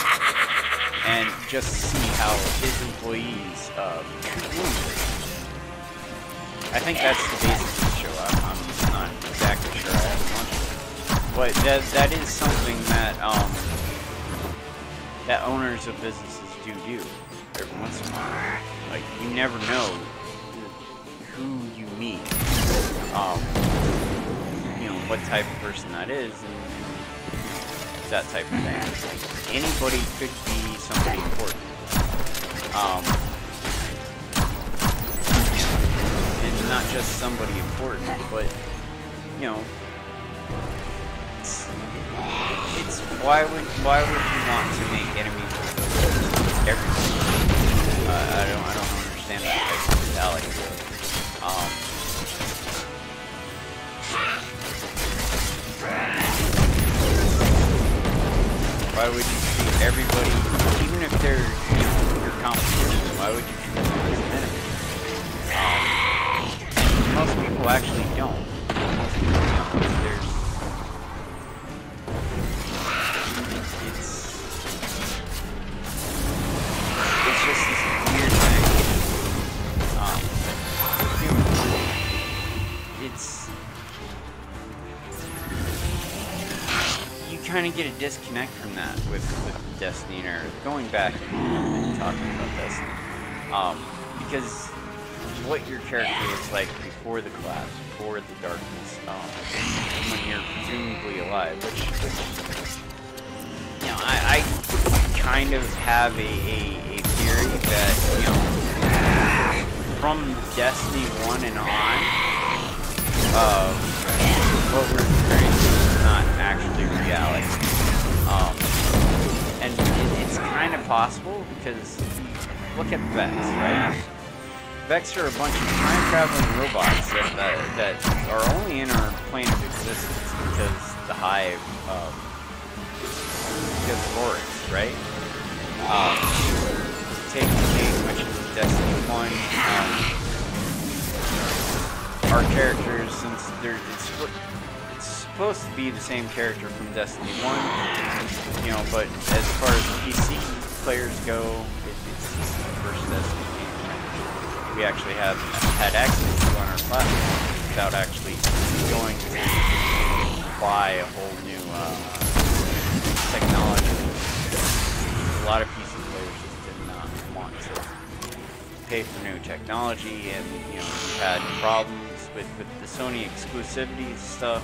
and just see how his employees treat him. I think that's the basis of the show. I'm not exactly sure. I haven't watched it, but that is something that that owners of businesses do every once in a while. Like, you never know who you meet, you know, what type of person that is, and that type of thing. Like, anybody could be somebody important. And not just somebody important, but, you know, it's why would you want to make enemies with everybody? I don't understand that type of mentality. Why would you treat everybody, even if they're, you know, your competition? Why would you treat them as an enemy? Most people actually don't. It's just this weird thing. You kind of get a disconnect from that with Destiny, or going back and talking about Destiny, because what your character looks like before the collapse, before the darkness, when you're presumably alive, which you know, I kind of have a theory that, you know, from Destiny 1 and on, what we're experiencing is not actually reality. And it's kind of possible, because look at Vex, right? Vex are a bunch of time-traveling robots that are only in our plane of existence because the Hive, because of Oryx, right? Take which is Destiny 1. Our characters, since it's supposed to be the same character from Destiny 1, you know, but as far as PC players go, it's the first Destiny game we actually had access to on our platform without actually going to buy a whole new technology. A lot of PC players just did not want to pay for new technology, and, you know, we had problems with the Sony exclusivity stuff.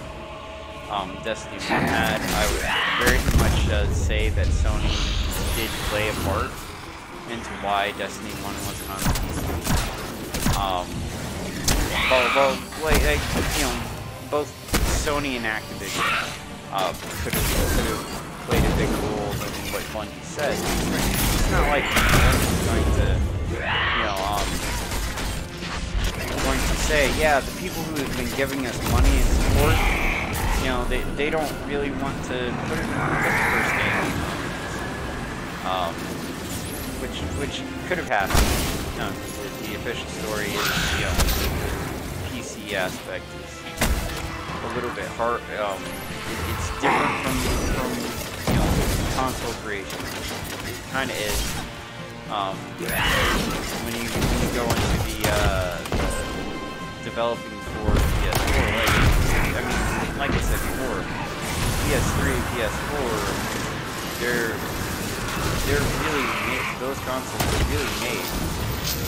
Destiny 1 had. I would very much say that Sony did play a part into why Destiny 1 wasn't on the PC. Well, like, you know, both Sony and Activision could have played a big role in what Bungie said. It's not like Bungie's going to, you know, going to say, yeah, the people who have been giving us money and support, you know, they don't really want to put it in the first game. Which could have happened. No, the official story is, you know, the PC aspect is a little bit hard. It's different from you know, console creation. It kind of is. When you go into the developing for PS4, like I said before, PS3, PS4, they're really made, those consoles are really made to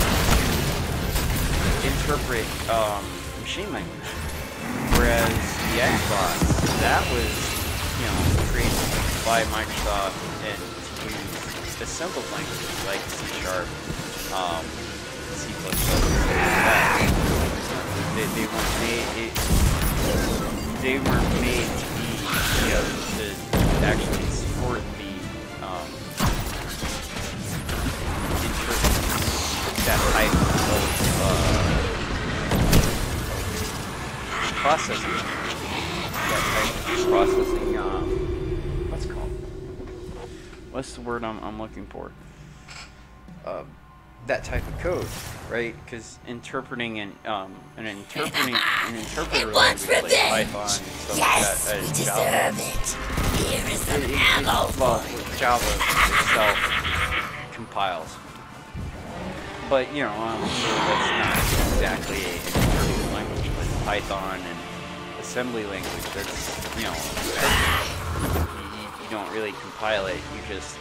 interpret machine language, whereas the Xbox, that was, you know, created by Microsoft and to use assembled languages like C#, C++, they weren't made to be, you know, to actually support the that type of processing. That type of processing. What's it called? What's the word I'm looking for? That type of code, right? Because interpreting an interpreter language like Python and stuff like that,
We
Java.
deserve it. Here is some ammo.
Well, Java itself compiles, but you know, that's not exactly an interpreter language like Python and assembly language. That's, you know, you don't really compile it. You just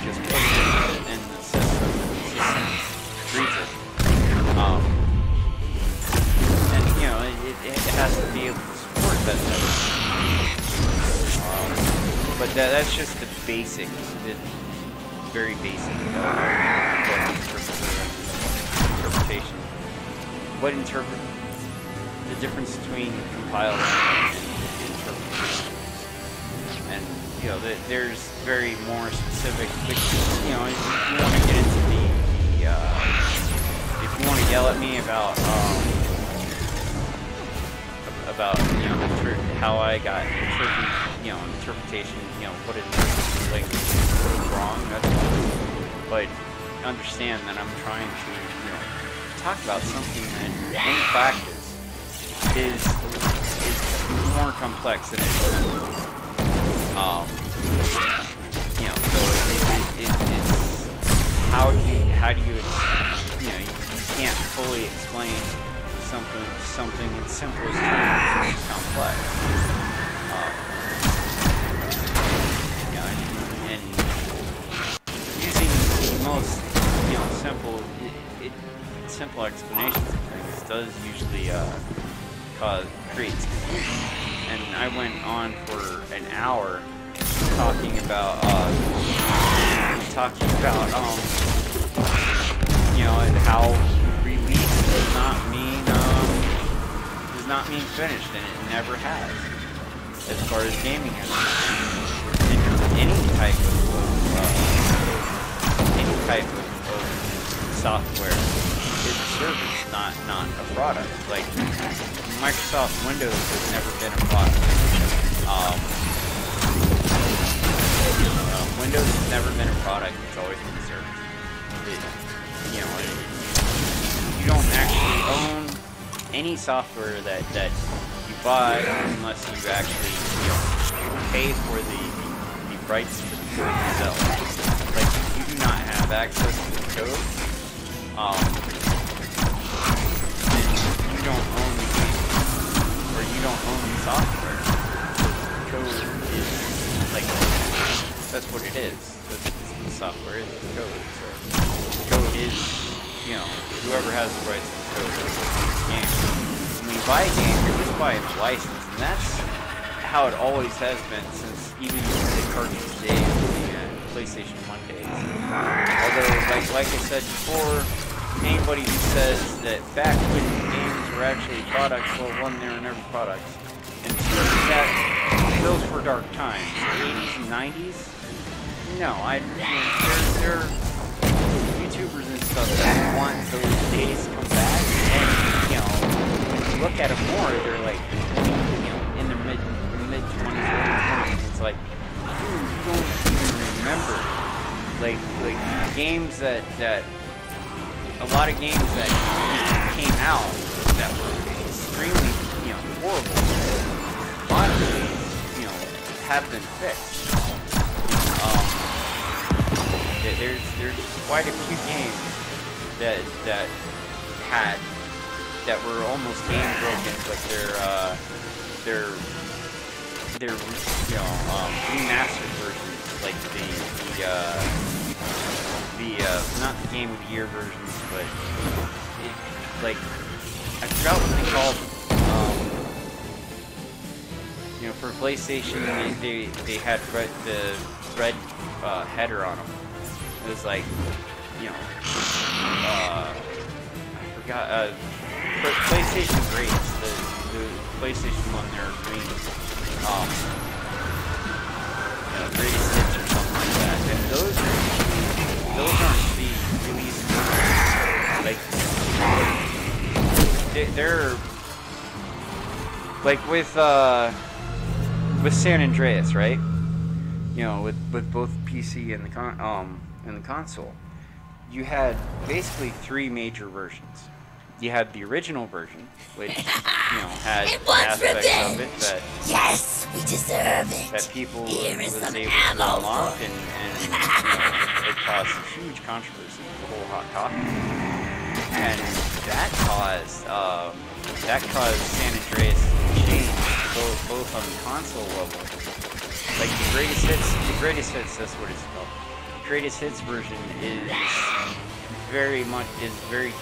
put it in the system. Reads it. And you know, it has to be able to support that type of but that's just the basic, the very basic interpretation. What the difference between compile and interpretation. And you know, there's very more specific, you know, if you want to get into the if you want to yell at me about you know, how I got interpretation, you know, what interpretation language is wrong, that's fine. But understand that I'm trying to, you know, talk about something that in practice is more complex than it is. You know, so it's how do you you know, you can't fully explain something in simplest terms is complex. You know, and using the most, you know, simple explanations of things does usually creates confusion. And I went on for an hour talking about you know, how release does not mean finished, and it never has, as far as gaming is concerned. Any type of software is a service, not a product. Like Microsoft Windows has never been a product. Windows has never been a product, it's always been a service. You know, you don't actually own any software that you buy unless you actually, you know, pay for the rights to the code itself. Like, you do not have access to the code, then you don't own the game, or you don't own the software. The code is, like, that's what it is. That's what the software is, the code. So the code is, you know, whoever has the rights to the code is the game. When you buy a game, you're just buying a license, and that's how it always has been since even the cartridge days, the PlayStation 1 days. Although, like I said before, anybody who says that back when games were actually products, well, one, they were never products, and two, that those were dark times, the 80s and 90s. No, there are YouTubers and stuff that want those days to come back, and you know, when you look at them more, they're like, you know, in their mid 20s, early 20s. It's like, dude, you don't even remember, like games that a lot of games that came out that were extremely, you know, horrible. have been fixed. There's quite a few games that were almost game broken, but they're remastered versions, like the not the Game of the Year versions, but like I forgot what they called them. For PlayStation, they had the red header on them. It was like, I forgot. For PlayStation Greats, the PlayStation one, they're green. Greatest hits or something like that. And those aren't the release versions. Like they're like with San Andreas, right? With both PC and the console, you had basically 3 major versions. You had the original version, which had aspects of it that
yes, we deserve it.
That people was able to
ammo
unlock, and it caused huge controversy. The whole hot topic, and that caused San Andreas to change both on the console level. Like the greatest hits. That's what it's called. The greatest hits version is very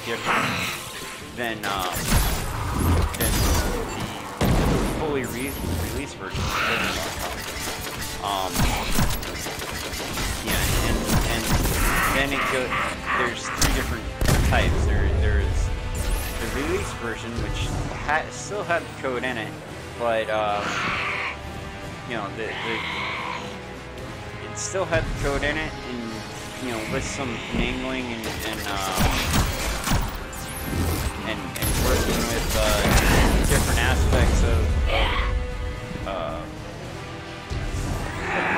different than the fully released version. And then there's 3 different types. There's the release version, which still had the code in it, but it still had the code in it, and with some mangling and working with different aspects of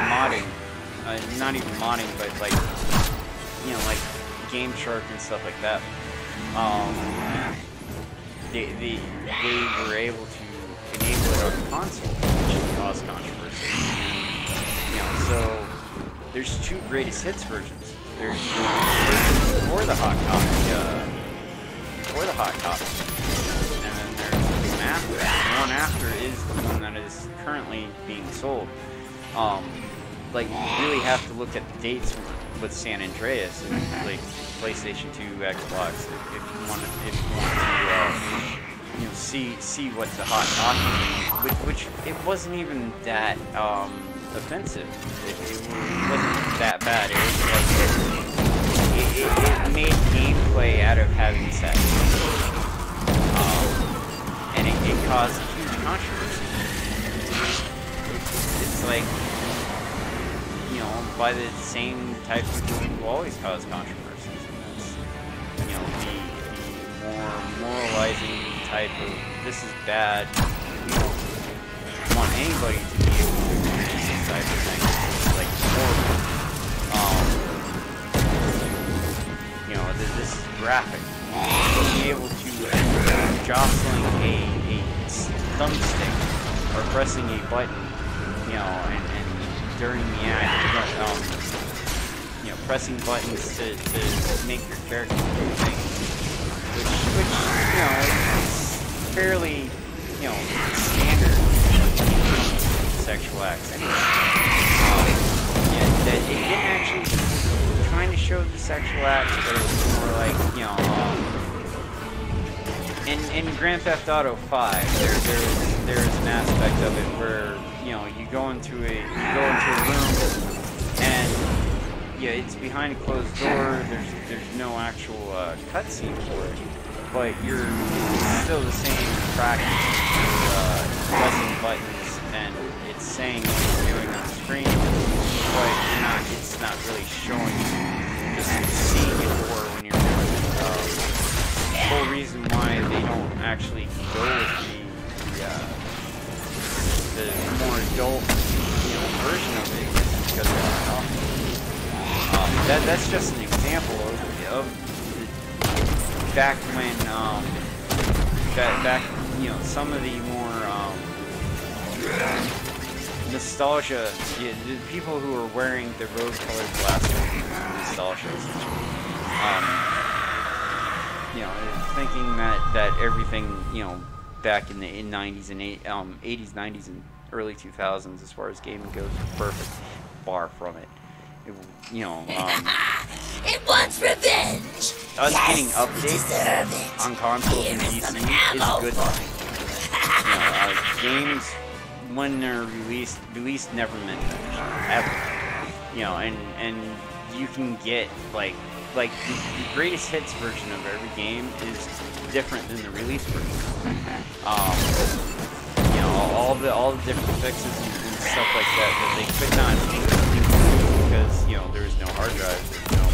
modding, not even modding, but like Game Shark and stuff like that. They were able to enable it on the console, which caused controversy. So there's 2 greatest hits versions. There's before the hot copy, and then there's the one after. The one after is the one that is currently being sold. Like you really have to look at the dates with San Andreas, and like PlayStation 2, Xbox, if you want to see what the hot copy, which it wasn't even that offensive. It wasn't that bad. It made gameplay out of having sex, and it caused huge controversy. It's like, by the same type of people who always cause controversies, and that's, the more moralizing type of, this is bad. You don't want anybody to be able to experience this type of thing. It's like horrible. This is graphic. Being able to jostling a thumbstick or pressing a button, and during the act, pressing buttons to make your character do things, which is fairly, standard sexual acts. That it didn't actually kind of show the sexual acts, but it was more like, in Grand Theft Auto 5, there's an aspect of it where, you go into a room, and it's behind a closed door. There's no actual cutscene for it, but it's still the same practice. Pressing buttons, and it's saying what you're doing on the screen, but it's not really showing you, just seeing it for when you're doing it. The whole reason why they don't actually go with the more adult, version of it is because they're not awful. That's just an example of back when, back some of the more, nostalgia. Yeah, the people who are wearing the rose-colored glasses, nostalgia. You know, thinking that everything, you know, back in the 90s and 80s, 90s, and early 2000s, as far as gaming goes, was perfect. Far from it. You know,
it wants revenge.
Us
yes,
getting updates on consoles and PC is a good thing. You know, games, when they're released never meant finished, ever. You know, and you can get like the greatest hits version of every game is different than the release version. You know, all the different fixes and stuff like that they could not include because, you know, there was no hard drive, there's no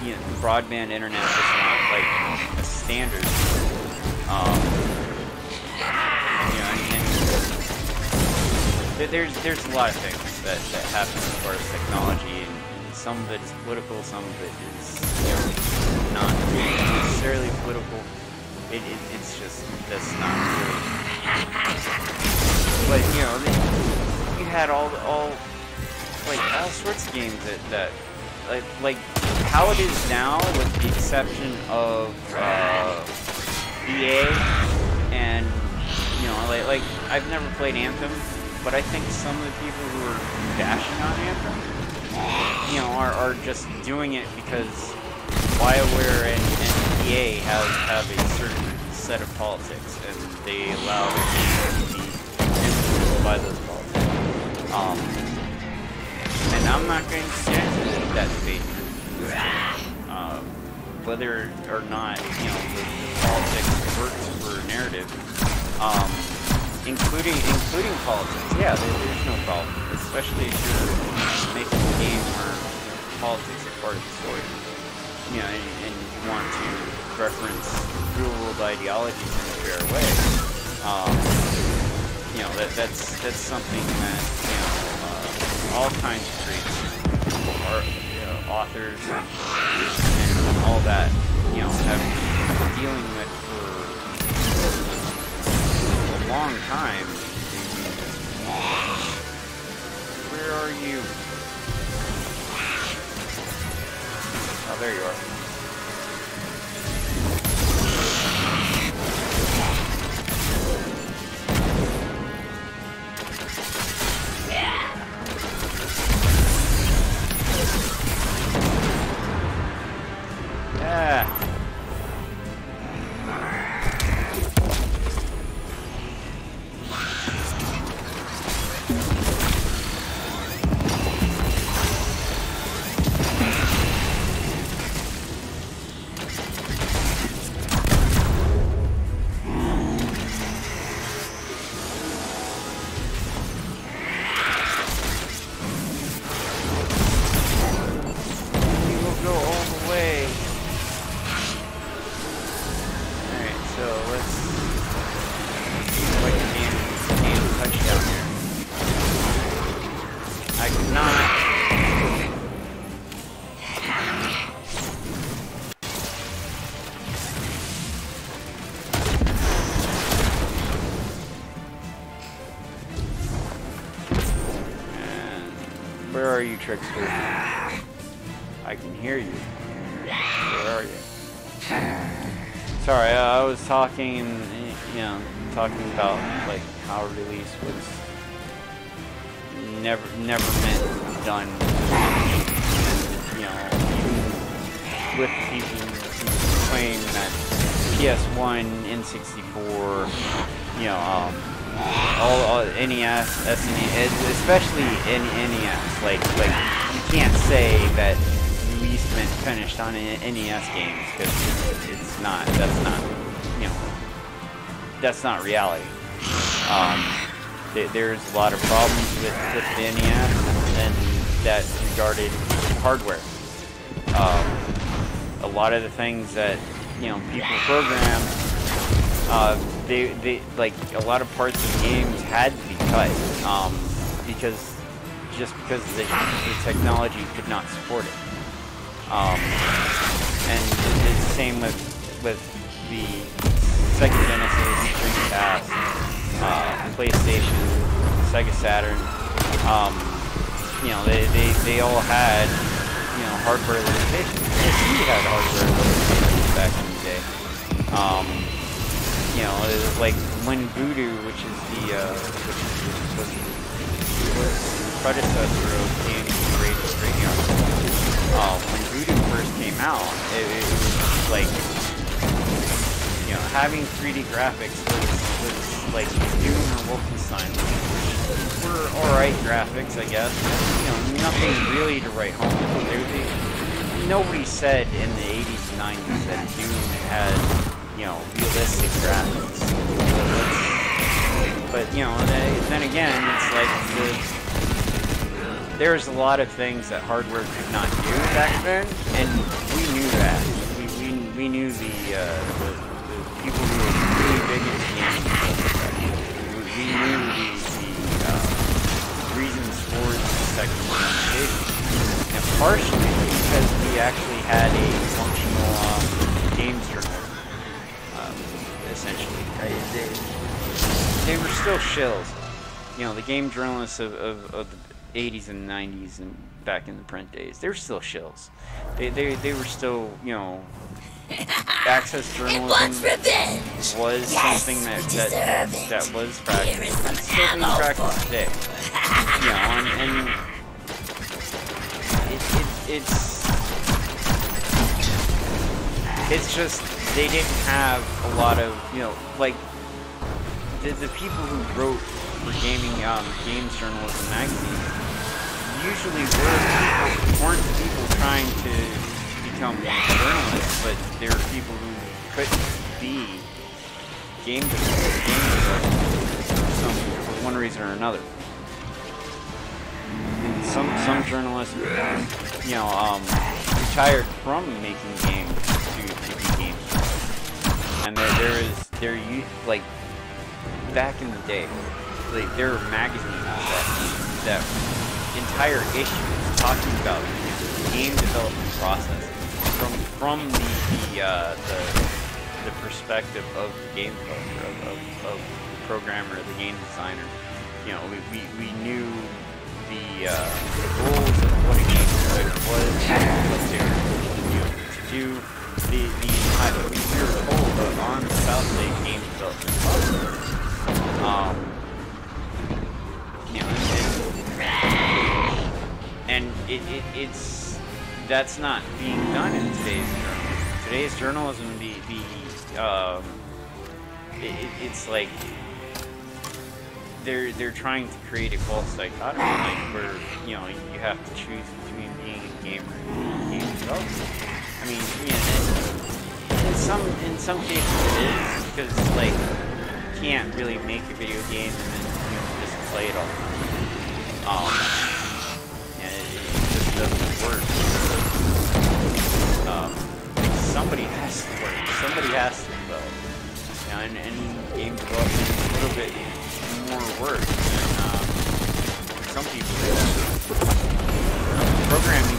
you know, broadband internet was not like a standard. You know, and there's a lot of things that happen as far as technology, and some of it is political, some of it is, you know, not necessarily political. It's just, that's not really. But, you know, you had all sorts of games that like how it is now, with the exception of EA, and, you know, like I've never played Anthem, but I think some of the people who are bashing on Anthem, you know, are just doing it because BioWare and EA have a certain set of politics, and they allow the game to be influenced by those politics. And I'm not going to get into that debate. Whether or not, you know, the politics works for narrative, including politics. Yeah, there's no problem, especially if you're making a game where politics are part of the story. You know, and you want to reference real-world ideologies in a fair way. You know, that's something that, you know, all kinds of creators, or, you know, authors and all that, you know, have been dealing with for a long time. Where are you? Oh, there you are. Yeah. Where are you, trickster? I can hear you. Where are you? Sorry, I was talking, you know, talking about like how release was never meant done. You know, even with people who claim that PS1, N64, you know, all NES, SNES, especially NES. Like you can't say that release meant finished on NES games, because it's not. That's not, you know, that's not reality. There's a lot of problems with the NES, and that's regarded hardware. A lot of the things that, you know, people program, they like, a lot of parts of games had to be cut, because the technology could not support it. And it's the same with the Sega Genesis, Dreamcast, PlayStation, Sega Saturn, you know, they all had, you know, hardware limitations. PC had hardware limitations back in the day. You know, it was like when Voodoo, which is the predecessor of GameCube Radio, when Voodoo first came out, it was like, you know, having 3D graphics was like Doom or Wolfenstein, which were alright graphics, I guess. You know, nothing really to write home to. Nobody said in the 80s and 90s that Doom had, you know, realistic graphics. But, you know, then again, it's like there's a lot of things that hardware could not do back then, and we knew that. We knew the people who were really big into games. We knew the reasons for the technical limitations. And partially because we actually had a functional games journal, essentially. They were still shills. You know, the game journalists of the 80s and 90s and back in the print days, they were still shills. They were still, you know, access journalism was something that was practiced. It's still being practiced today. You know, and it's just they didn't have a lot of, you know, like the people who wrote for games journalism magazines usually weren't people trying to become journalists, but they were people who couldn't be game developers for one reason or another. And some journalists, you know, retired from making games to be game journalists. And there like back in the day, like there were magazines that entire issues talking about the game development process from the perspective of the game developer, of the programmer, the game designer. You know, we knew the rules of what a game developer was, what they were to do. We were told on the South game development process. You know, and it's that's not being done in today's journalism. Today's journalism, it's like they're trying to create a false dichotomy, like where, you know, you have to choose between being a gamer and being a game developer. I mean, yeah, in some cases it is, because like you can't really make a video game and then, you know, just play it all the time. And it just doesn't work. Somebody has to work. Somebody has to develop. You know, and game development is a little bit more work than some people do. Programming,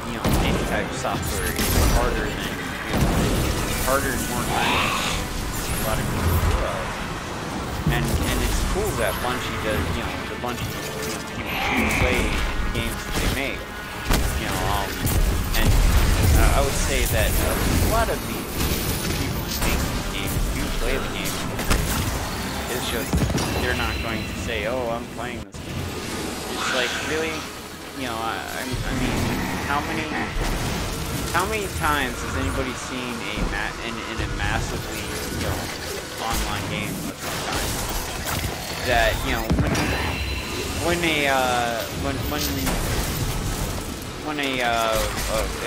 you know, any type of software is harder than, you know, harder and more time. A lot of people do that. And it's cool that Bungie does, you know, the Bungie, you know, people play games that they make. You know, and I would say that a lot of the people who make these games do play the game. It's just they're not going to say, "Oh, I'm playing this game." It's like, really, you know, I mean, how many times has anybody seen in a massively, you know, online game of some kind that, you know, when a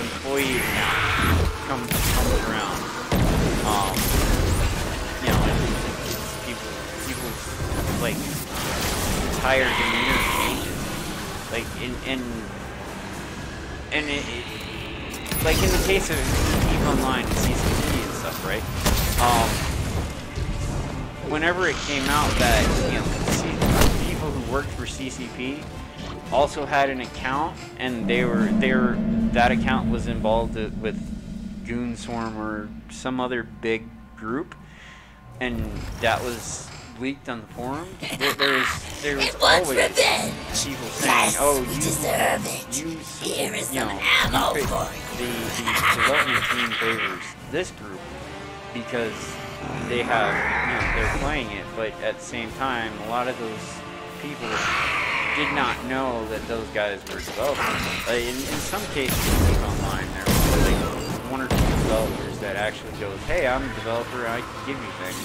employee account comes around, you know, people's like entire demeanor changes, like and it like in the case of EVE Online and CCP and stuff, right? Whenever it came out that, you know, people who worked for CCP also had an account, and that account was involved with Goonswarm or some other big group, and that was leaked on the forum, there was
It wants
always
revenge.
people saying, "Oh,
You deserve it. Here is some ammo for you."
The development team favors this group because they have, they're playing it, but at the same time, a lot of those people did not know that those guys were developers. In some cases, online, there was like one or two developers that actually goes, "Hey, I'm a developer, I can give you things."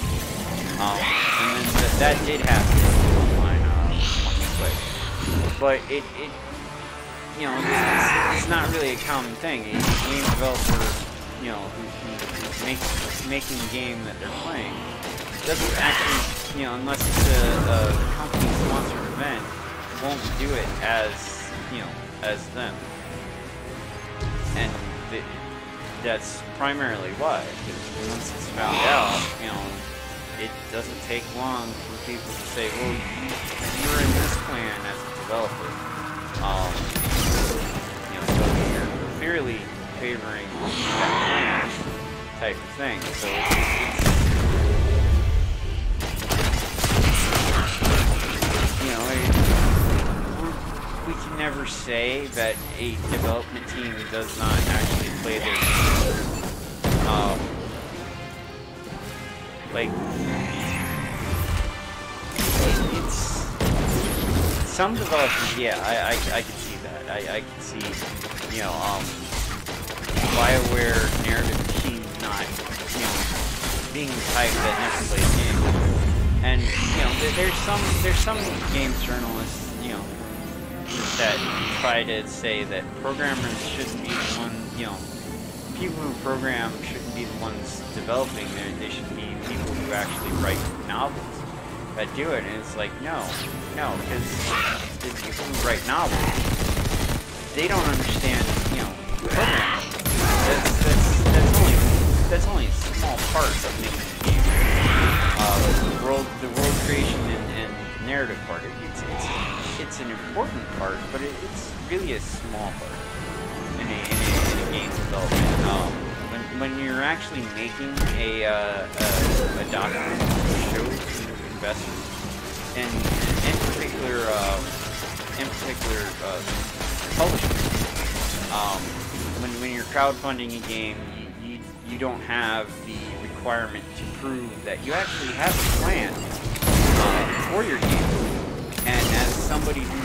And then that did happen online quick. But it's not really a common thing. A game developer, who's making the game that they're playing, doesn't actually, unless it's a company-sponsored event, won't do it as them. And that's primarily why, because once it's found out, it doesn't take long for people to say, well, you're in this clan as a developer. So you're clearly favoring that clan type of thing. So we can never say that a development team does not actually play their game. Like, it's some developers, yeah, I can see that. I can see, BioWare narrative team not, being the type that never plays games. And, there's some game journalists, that try to say that programmers shouldn't be the one, people who program shouldn't be the ones developing. They should be people who actually write novels that do it. And it's like, no, because the people who write novels, they don't understand, programming. That's only a small part of making a game. The world creation and narrative part. It's an important part, but it's really a small part in a game development. When you're actually making a document to show to investors, and in particular publishers, when you're crowdfunding a game, you don't have the requirement to prove that you actually have a plan for your game. And as somebody who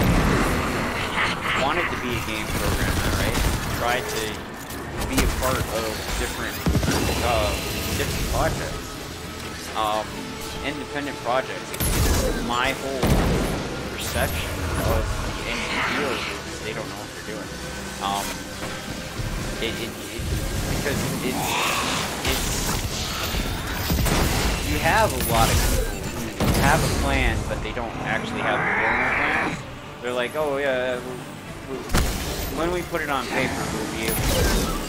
wanted to be a game programmer, right, tried to be a part of different projects, independent projects, my whole perception of the NGOs is they don't know what they're doing. Because you have a lot of people who have a plan, but they don't actually have a formal plan. They're like, oh yeah, when we put it on paper, we'll be able to.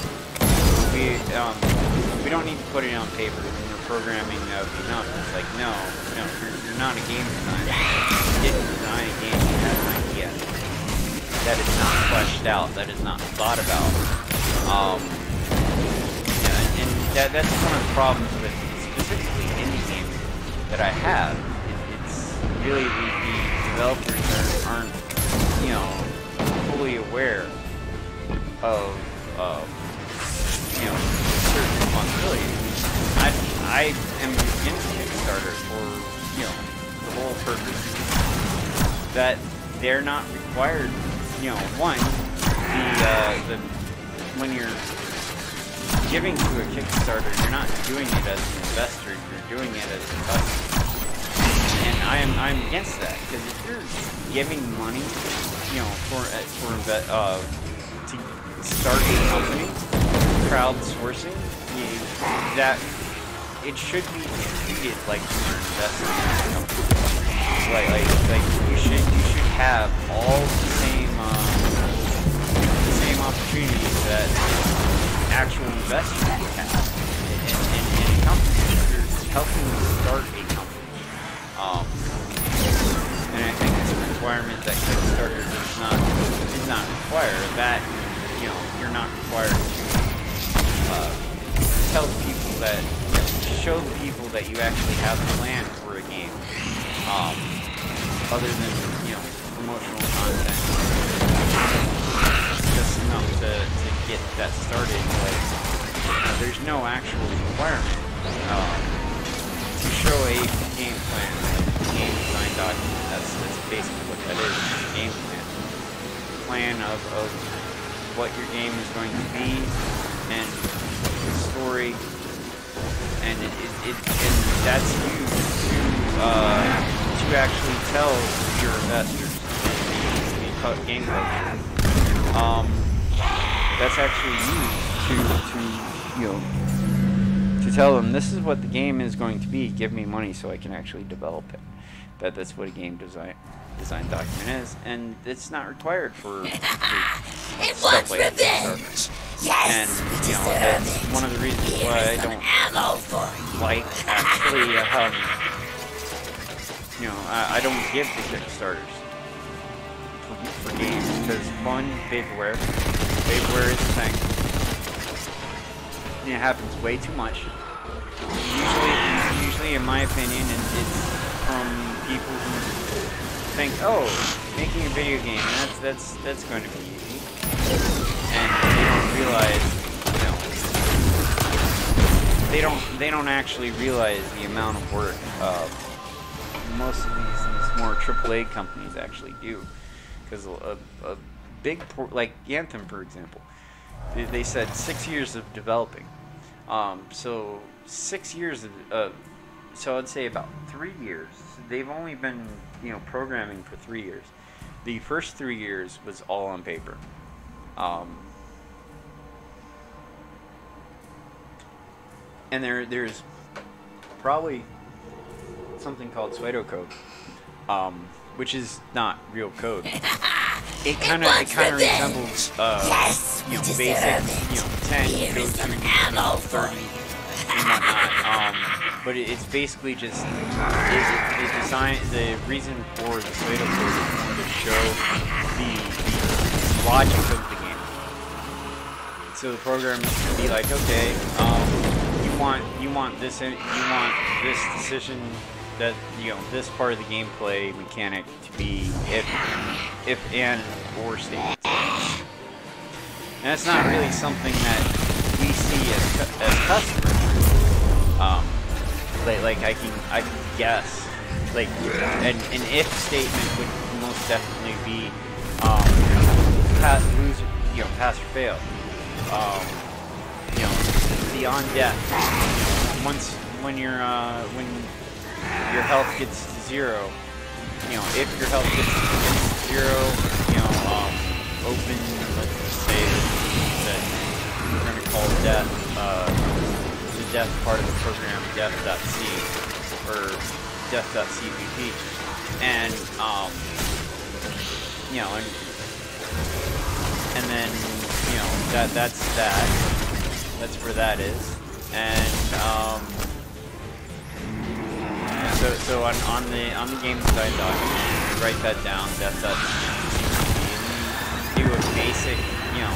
We don't need to put it on paper. When we're programming, that would be enough. It's like, no, you're not a game designer. You didn't design a game. You had an idea that is not fleshed out, that is not thought about. And that's one of the problems with specifically indie games that I have. It's really the developers aren't fully aware of certain responsibilities. I am against Kickstarter for the whole purpose that they're not required. One, when you're giving to a Kickstarter, you're not doing it as an investor, you're doing it as a customer. And I'm against that, because if you're giving money, to start a company, crowdsourcing, that it should be treated like you're investing in a company. Like you should have all the same opportunities that actual investors would have in a company. You're helping start a company. And I think it's a requirement that Kickstarter does not require that. You're not required to tell people that show people that you actually have a plan for a game, other than, you know, promotional content, just enough to get that started. Like, there's no actual requirement to show a game plan, like a game design document. That's basically what that is. It's a game plan of what your game is going to be, and the story, and and that's used to actually tell your investors, the game publisher. That's actually used to you know, to tell them, this is what the game is going to be. Give me money so I can actually develop it. That's what a game design document is, and it's not required for stuff like Kickstarter. And you know, that's one of the reasons why I don't like actually you know, I don't give the Kickstarters for games, because one, vaporware is a thing, and it happens way too much. Usually in my opinion, it's from people who think, oh, making a video game, that's going to be easy, and they don't realize, you know, they don't actually realize the amount of work most of these more AAA companies actually do, because a big like Anthem, for example, they said 6 years of developing, so 6 years of so I'd say about 3 years. They've only been, you know, programming for 3 years. The first 3 years was all on paper. And there's probably something called pseudocode, which is not real code. It kind of resembles, you know, basic, you know, 10 goes to 30 and whatnot. But it's basically just the reason for the pseudocode is more to show the logic of the game. So the program is going to be like, okay, you want this decision, that, you know, this part of the gameplay mechanic to be if and or statements. And that's not really something that we see as customers. Like I can guess, like an if statement would most definitely be pass or fail. You know, beyond death. When your health gets to 0, you know, if your health gets to 0, you know, open, let's say that we're going to call death, the death part of the program, death.c, or death.cpp, and, you know, and then, you know, that's where that is, and, so on the game design document, you write that down, death.cpp, and do a basic, you know,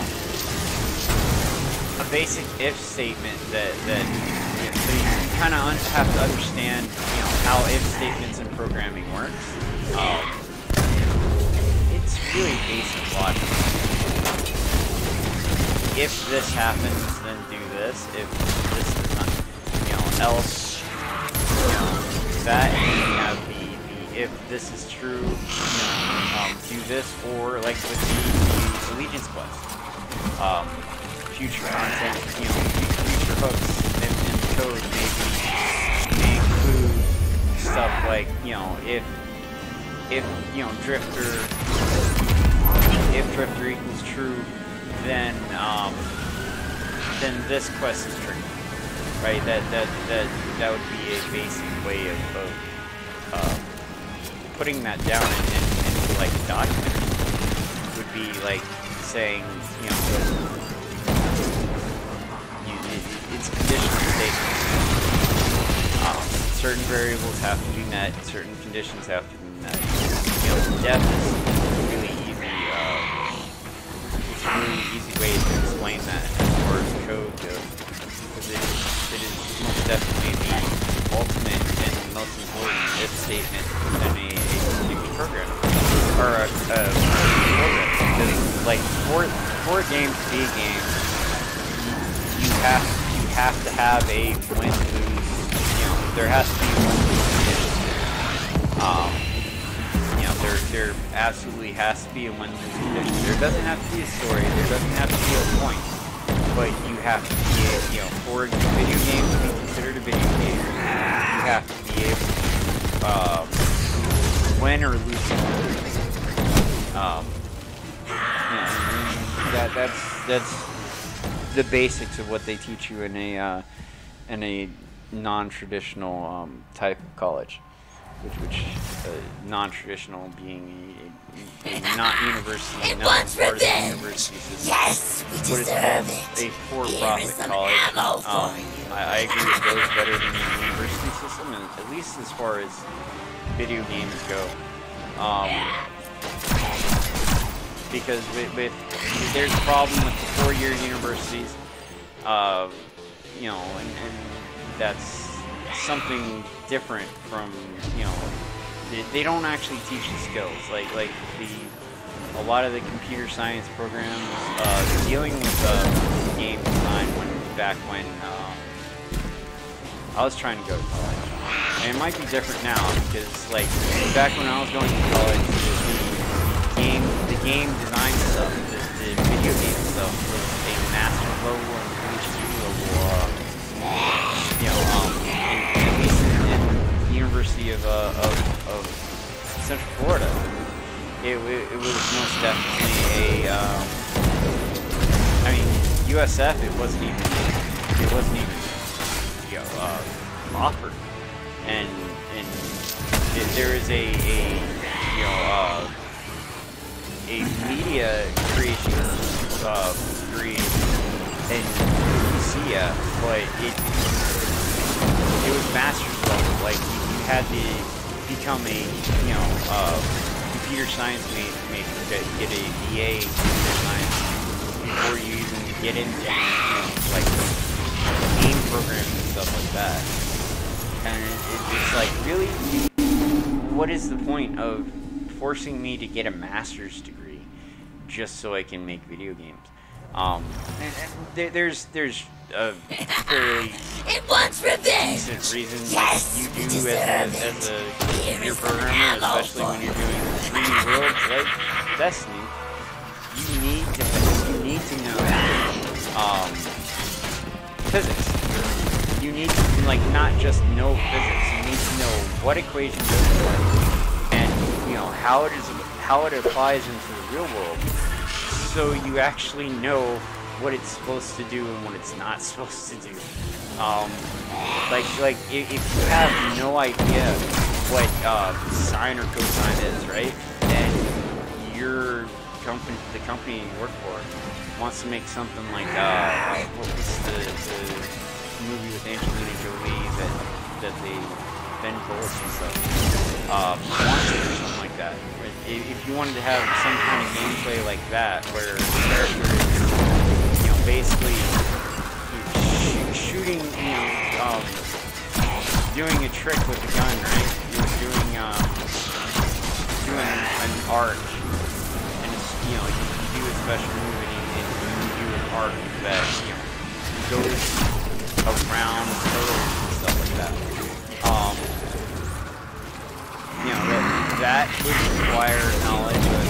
a basic if statement that you know, so you kind of have to understand, you know, how if statements in programming works. It's really basic logic. If this happens, then do this. If this does not, you know, else, you know, that, and you have the if this is true, you know, do this, or like with the Allegiance quest. Future content, you know, future hooks in the code may include stuff like, you know, if you know, if Drifter equals true, then this quest is true, right? That would be a basic way of putting that down into like a document. Would be like saying, you know, it's conditional statements. Certain variables have to be met, certain conditions have to be met. You know, death is really easy. It's a really easy way to explain that as far as code goes, because it is most definitely the ultimate and most important if statement in a particular program or a program. Because like for a game to be a game, you have to have a win-lose. You know, there has to be a win-lose condition. You know, there absolutely has to be a win-lose condition. There doesn't have to be a story. There doesn't have to be a point. But you have to be, you know, for a video game to be considered a video game, you have to be able to win or lose. That's the basics of what they teach you in a non-traditional type of college, which non-traditional being a not university, not part of the university system.
Yes, we deserve it.
A for-profit college. I agree with those better than the university system, and at least as far as video games go. Because with there's a problem with the four-year universities, you know, and that's something different from, you know, they don't actually teach the skills like a lot of the computer science programs dealing with game design back when I was trying to go to college, and it might be different now because like back when I was going to college, the game design stuff, the video game stuff was a master level and PhD level, you know, at least in the University of Central Florida, it was most definitely a, I mean, USF, it wasn't even, you know, offered, and there is a you know, a media creation degree in UCF, but it was master's level. Like you had to become a, you know, computer science major, get a BA in computer science before you even get into, you know, like game programs and stuff like that. And it's like, really, what is the point of forcing me to get a master's degree just so I can make video games? There's a fairly decent reason you do as a computer programmer, especially when you're doing 3D worlds like Destiny. You need to know physics. You need to, like, not just know physics. You need to know what equations are what, and you know how it applies into the real world, so you actually know what it's supposed to do and what it's not supposed to do. Like if you have no idea what sine or cosine is, right? And the company you work for wants to make something like what was the movie with Angelina Jolie that they Ben bullets and stuff. Wants to do something like that. If you wanted to have some kind of gameplay like that, where the character is, you know, basically shooting, you know, doing a trick with a gun, right? You're doing an arc, and it's, you know, you do a special move and you do an arc that, you know, goes around turtles and stuff like that. You know, that would require knowledge of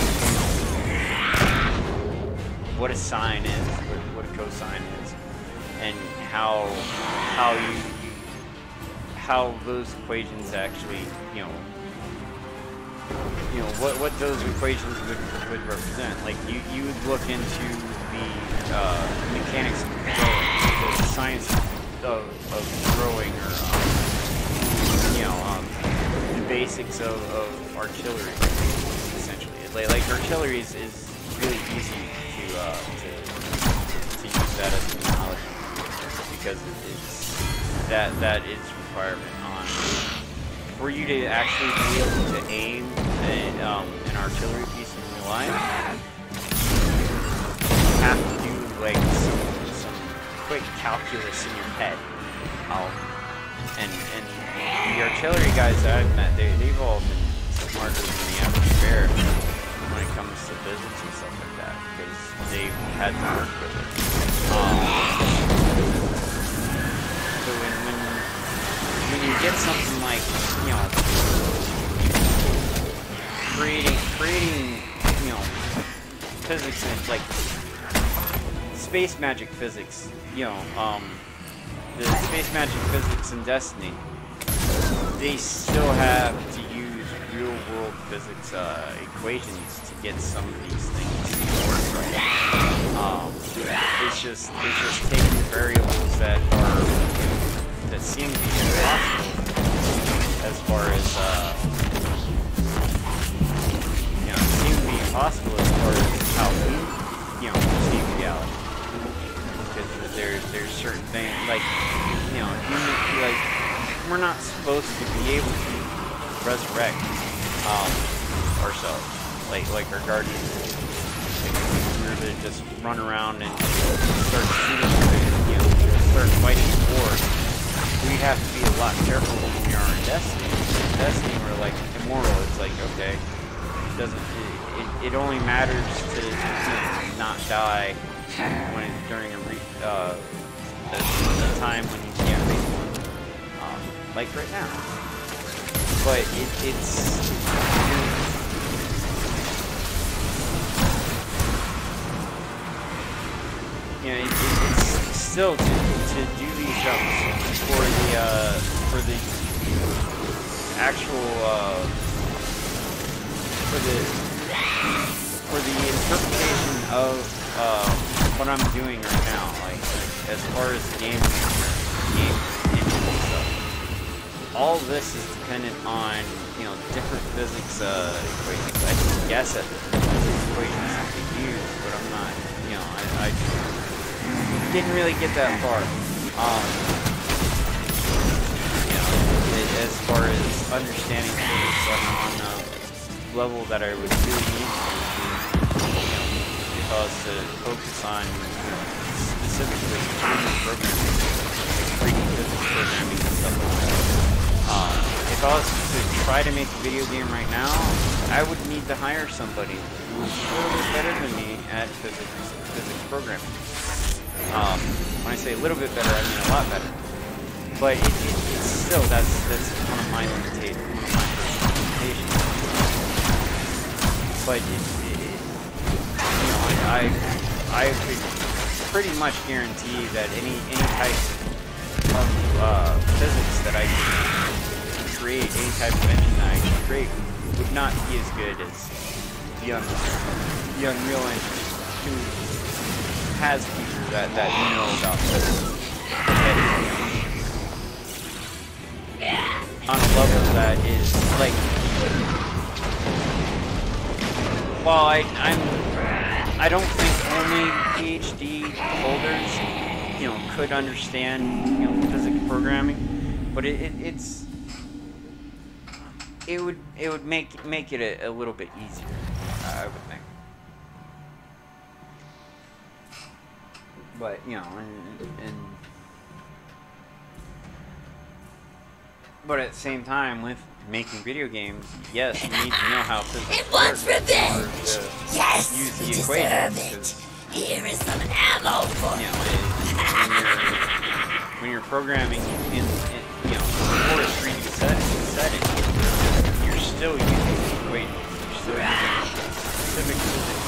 what a sine is, what a cosine is, and how those equations actually, you know, what those equations would represent. Like you would look into the mechanics of growing, the science of growing, or you know, the basics of artillery, essentially. Like artillery is really easy to use that as an analogy, because it's that is requirement on for you to actually be able to aim an artillery piece in real life. You have to do like some quick calculus in your head And the artillery guys that I've met, they've all been smarter than the average bear when it comes to physics and stuff like that, because they've had to work with it. So when you get something like, you know, creating, you know, physics and like space magic physics, you know, the space magic physics in Destiny, they still have to use real-world physics equations to get some of these things to work right. It's just taking variables that seem to be impossible as far as you know, seem to be impossible as far as how we, you know, perceive reality. Because there's certain things like, you know, like we're not supposed to be able to resurrect ourselves, like our guardians. Like, we're to just run around and start shooting, you know, start fighting war. We have to be a lot careful when we are in Destiny. In Destiny, we're like immortal. It's like, okay, it only matters to, you know, not die when during a time when you can't make one, like right now. But it's you know, it's still to do these jumps for the actual for the interpretation of what I'm doing right now, like as far as the game engine and stuff. All this is dependent on, you know, different physics equations. I can guess at the physics equations I could use, but I'm not, you know, I didn't really get that far. You know, as far as understanding physics on the level that I would really need to cause to focus on, you know, specifically 3D programming, like 3D physics programming and stuff like that. If I was to try to make a video game right now, I would need to hire somebody who's a little bit better than me at physics programming. When I say a little bit better, I mean a lot better. But it's still, that's one of my limitations. But you know, I could pretty much guarantee that any type of physics that I can create, any type of engine that I can create, would not be as good as the Unreal Engine, who has features that you know about physics. On a level that is like, while I don't think only PhD holders, you know, could understand, you know, physics programming, but it would make it a little bit easier, I would think. But you know, but at the same time, with making video games, yes, you need to know how physics
It wants revenge! Yes,
use the
you
equations,
deserve it. Here is some ammo for
you know, when you're programming in you know, for a 3D setting, you're still using the equations. You're still using specific physics,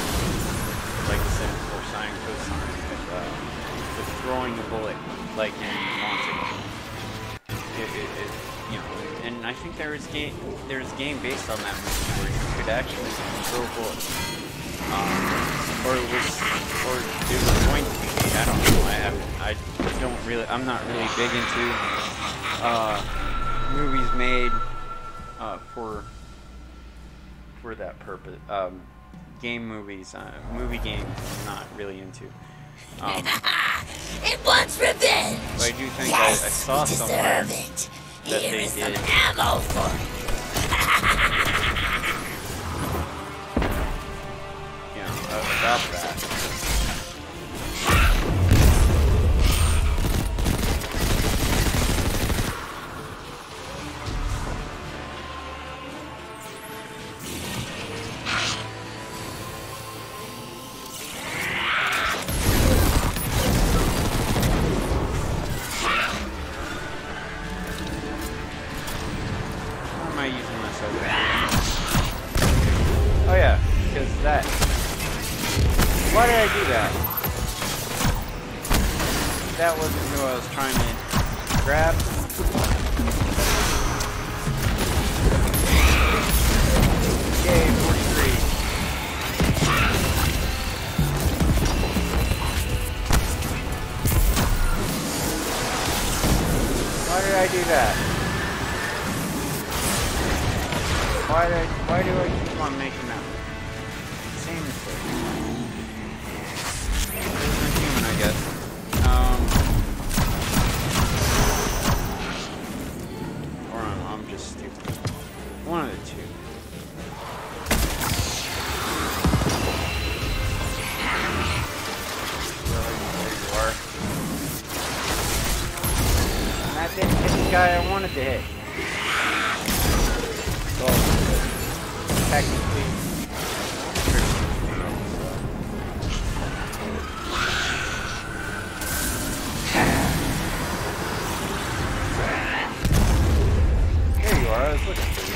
like I said, for sine, cosine, with throwing a bullet, like in Monty. You know, and I think there's a game based on that movie where you could actually throw bullets, or it was going to be. I don't know. I'm not really big into movies made for that purpose. Game movies, movie games, I'm not really into.
It wants revenge!
But I do think
yes,
I saw somewhere
it.
that
Here
they
is
did.
some ammo for it.
You know, about that. open. Oh yeah, because that. Why did I do that? That wasn't who I was trying to grab. Yay, 43. Why did I do that? Why do I keep on making that same mistake? I'm human, I guess. Or I'm just stupid. One of the two. There you are. And that didn't hit the guy I wanted to hit. Well, technically. There you are, I was looking for you.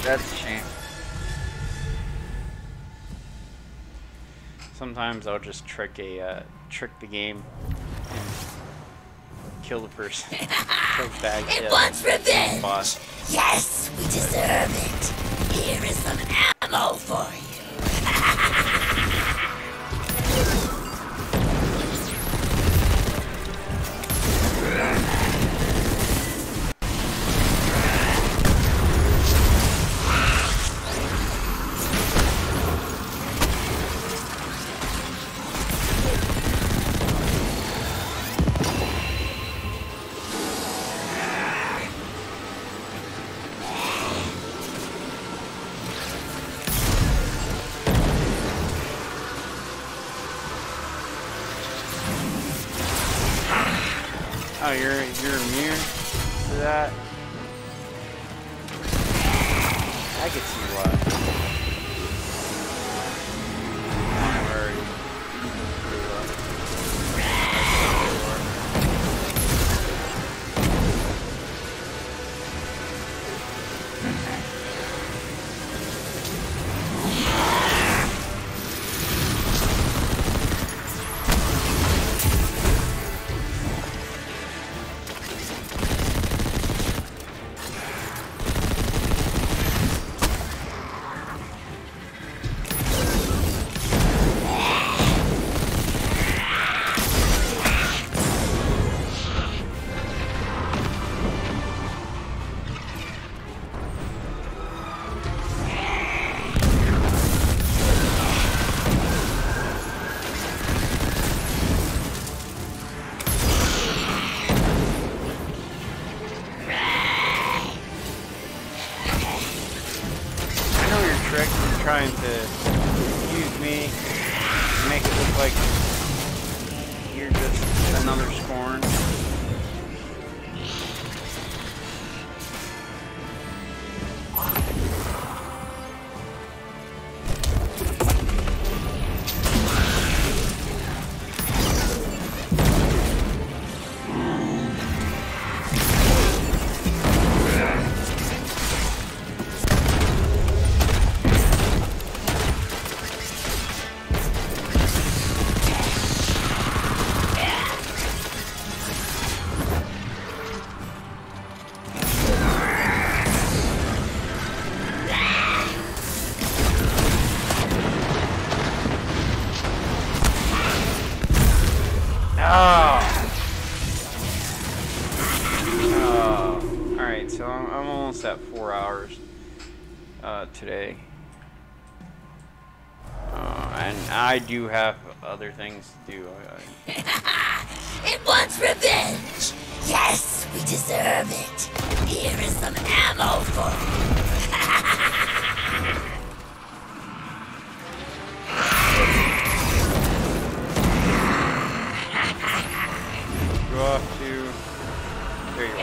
That's a shame. Sometimes I'll just trick the game and kill the person.
It wants revenge.
Boss.
Yes, we deserve it. Here is some ammo for you.
Oh, you're immune to that? I can see why. Where are you? Trying to use me, make it look like you're just another Scorn. Oh. so I'm almost at 4 hours today. And I do have other things to do.
It wants revenge! Yes, we deserve it. Here is some ammo for
Go off to... There you are.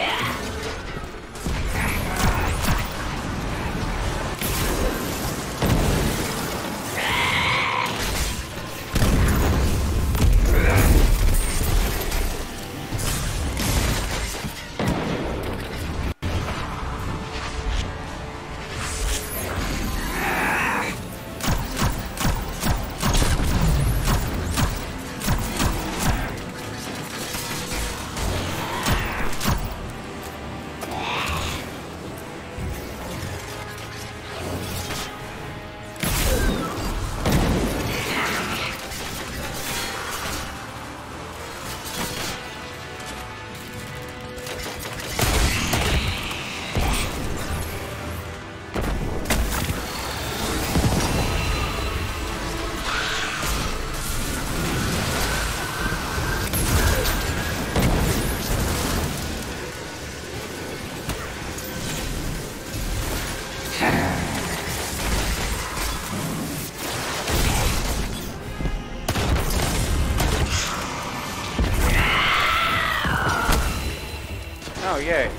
Oh, yay.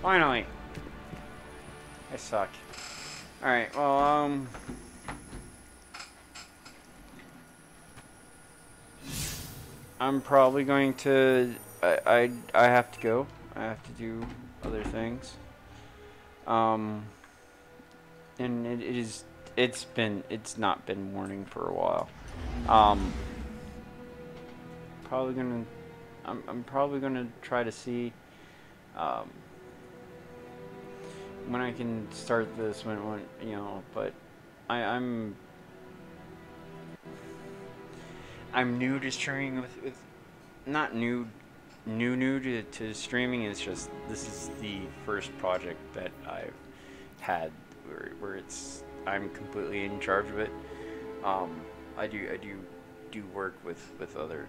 Finally. I suck. Alright, well, I'm probably going to... I have to go. I have to do other things. And it's not been morning for a while. Probably gonna... I'm probably gonna try to see when I can start this, when you know. But I'm new to streaming with not new to streaming. It's just this is the first project that I've had where I'm completely in charge of it. I do work with other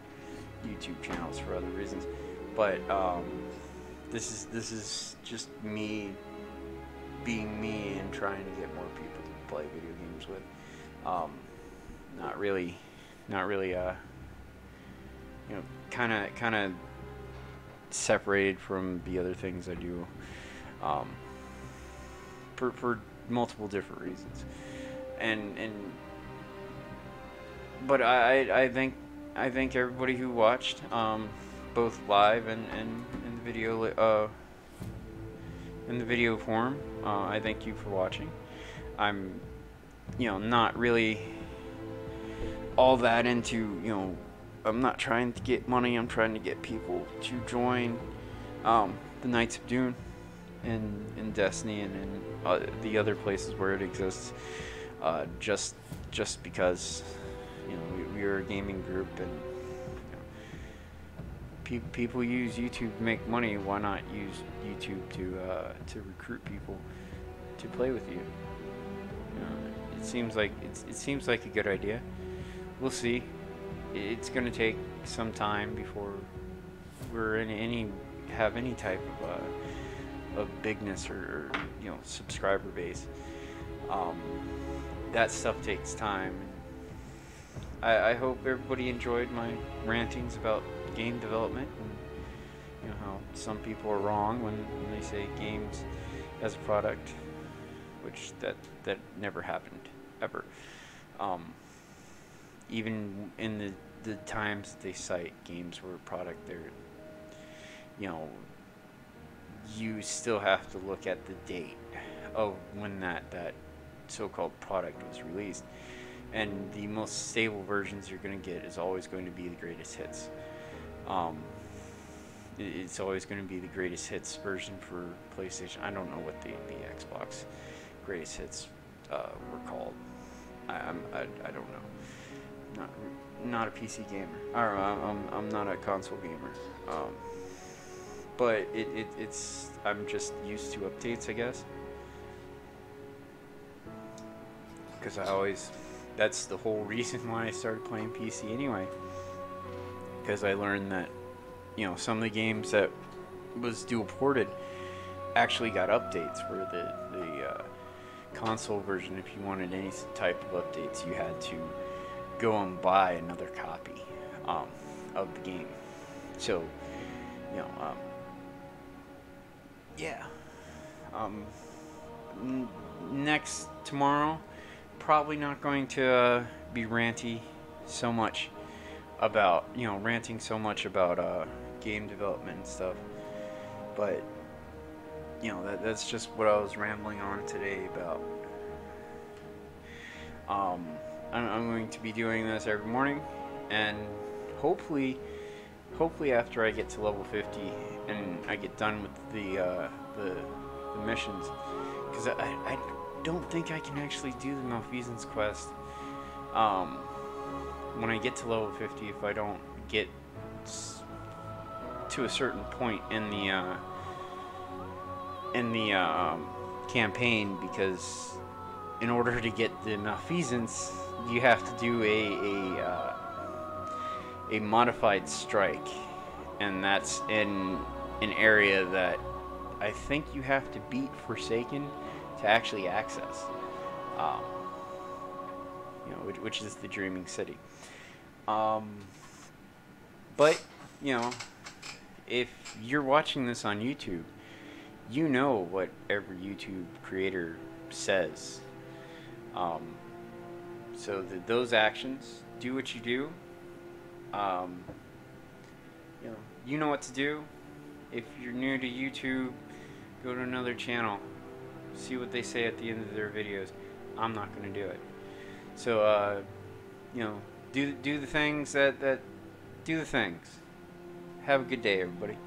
YouTube channels for other reasons, but this is just me being me and trying to get more people to play video games with. Not really you know, kind of separated from the other things I do, for multiple different reasons, but I think everybody who watched, both live and in the video form, I thank you for watching. I'm, you know, not really all that into, you know, I'm not trying to get money. I'm trying to get people to join the Knights of Dune in Destiny and in the other places where it exists, just because, you know, we are a gaming group, and you know, people use YouTube to make money. Why not use YouTube to recruit people to play with you? You know, it seems like a good idea. We'll see. It's going to take some time before we're have any type of bigness or you know, subscriber base. That stuff takes time. I hope everybody enjoyed my rantings about game development, and you know how some people are wrong when they say games as a product, which that never happened ever. Even in the times they cite games were a product, they're, you know, you still have to look at the date of when that so-called product was released. And the most stable versions you're going to get is always going to be the greatest hits. It's always going to be the greatest hits version for PlayStation. I don't know what the Xbox greatest hits were called. I don't know. Not a PC gamer. Or I'm not a console gamer. but it's I'm just used to updates, I guess. Because that's the whole reason why I started playing PC anyway. Because I learned that, you know, some of the games that was dual ported actually got updates, where the console version, if you wanted any type of updates, you had to go and buy another copy of the game. So, you know, yeah. Next tomorrow, probably not going to be ranty so much about, you know, ranting so much about game development and stuff, but you know, that's just what I was rambling on today about. I'm going to be doing this every morning, and hopefully after I get to level 50 and I get done with the missions, because I don't think I can actually do the Malfeasance quest when I get to level 50 if I don't get to a certain point in the campaign, because in order to get the Malfeasance, you have to do a modified strike, and that's in an area that I think you have to beat Forsaken to actually access, you know, which is the Dreaming City. But you know, if you're watching this on YouTube, you know what every YouTube creator says. So those actions, do what you do. You know what to do. If you're new to YouTube, go to another channel. See what they say at the end of their videos. I'm not going to do it. So, you know, do the things that do the things. Have a good day, everybody.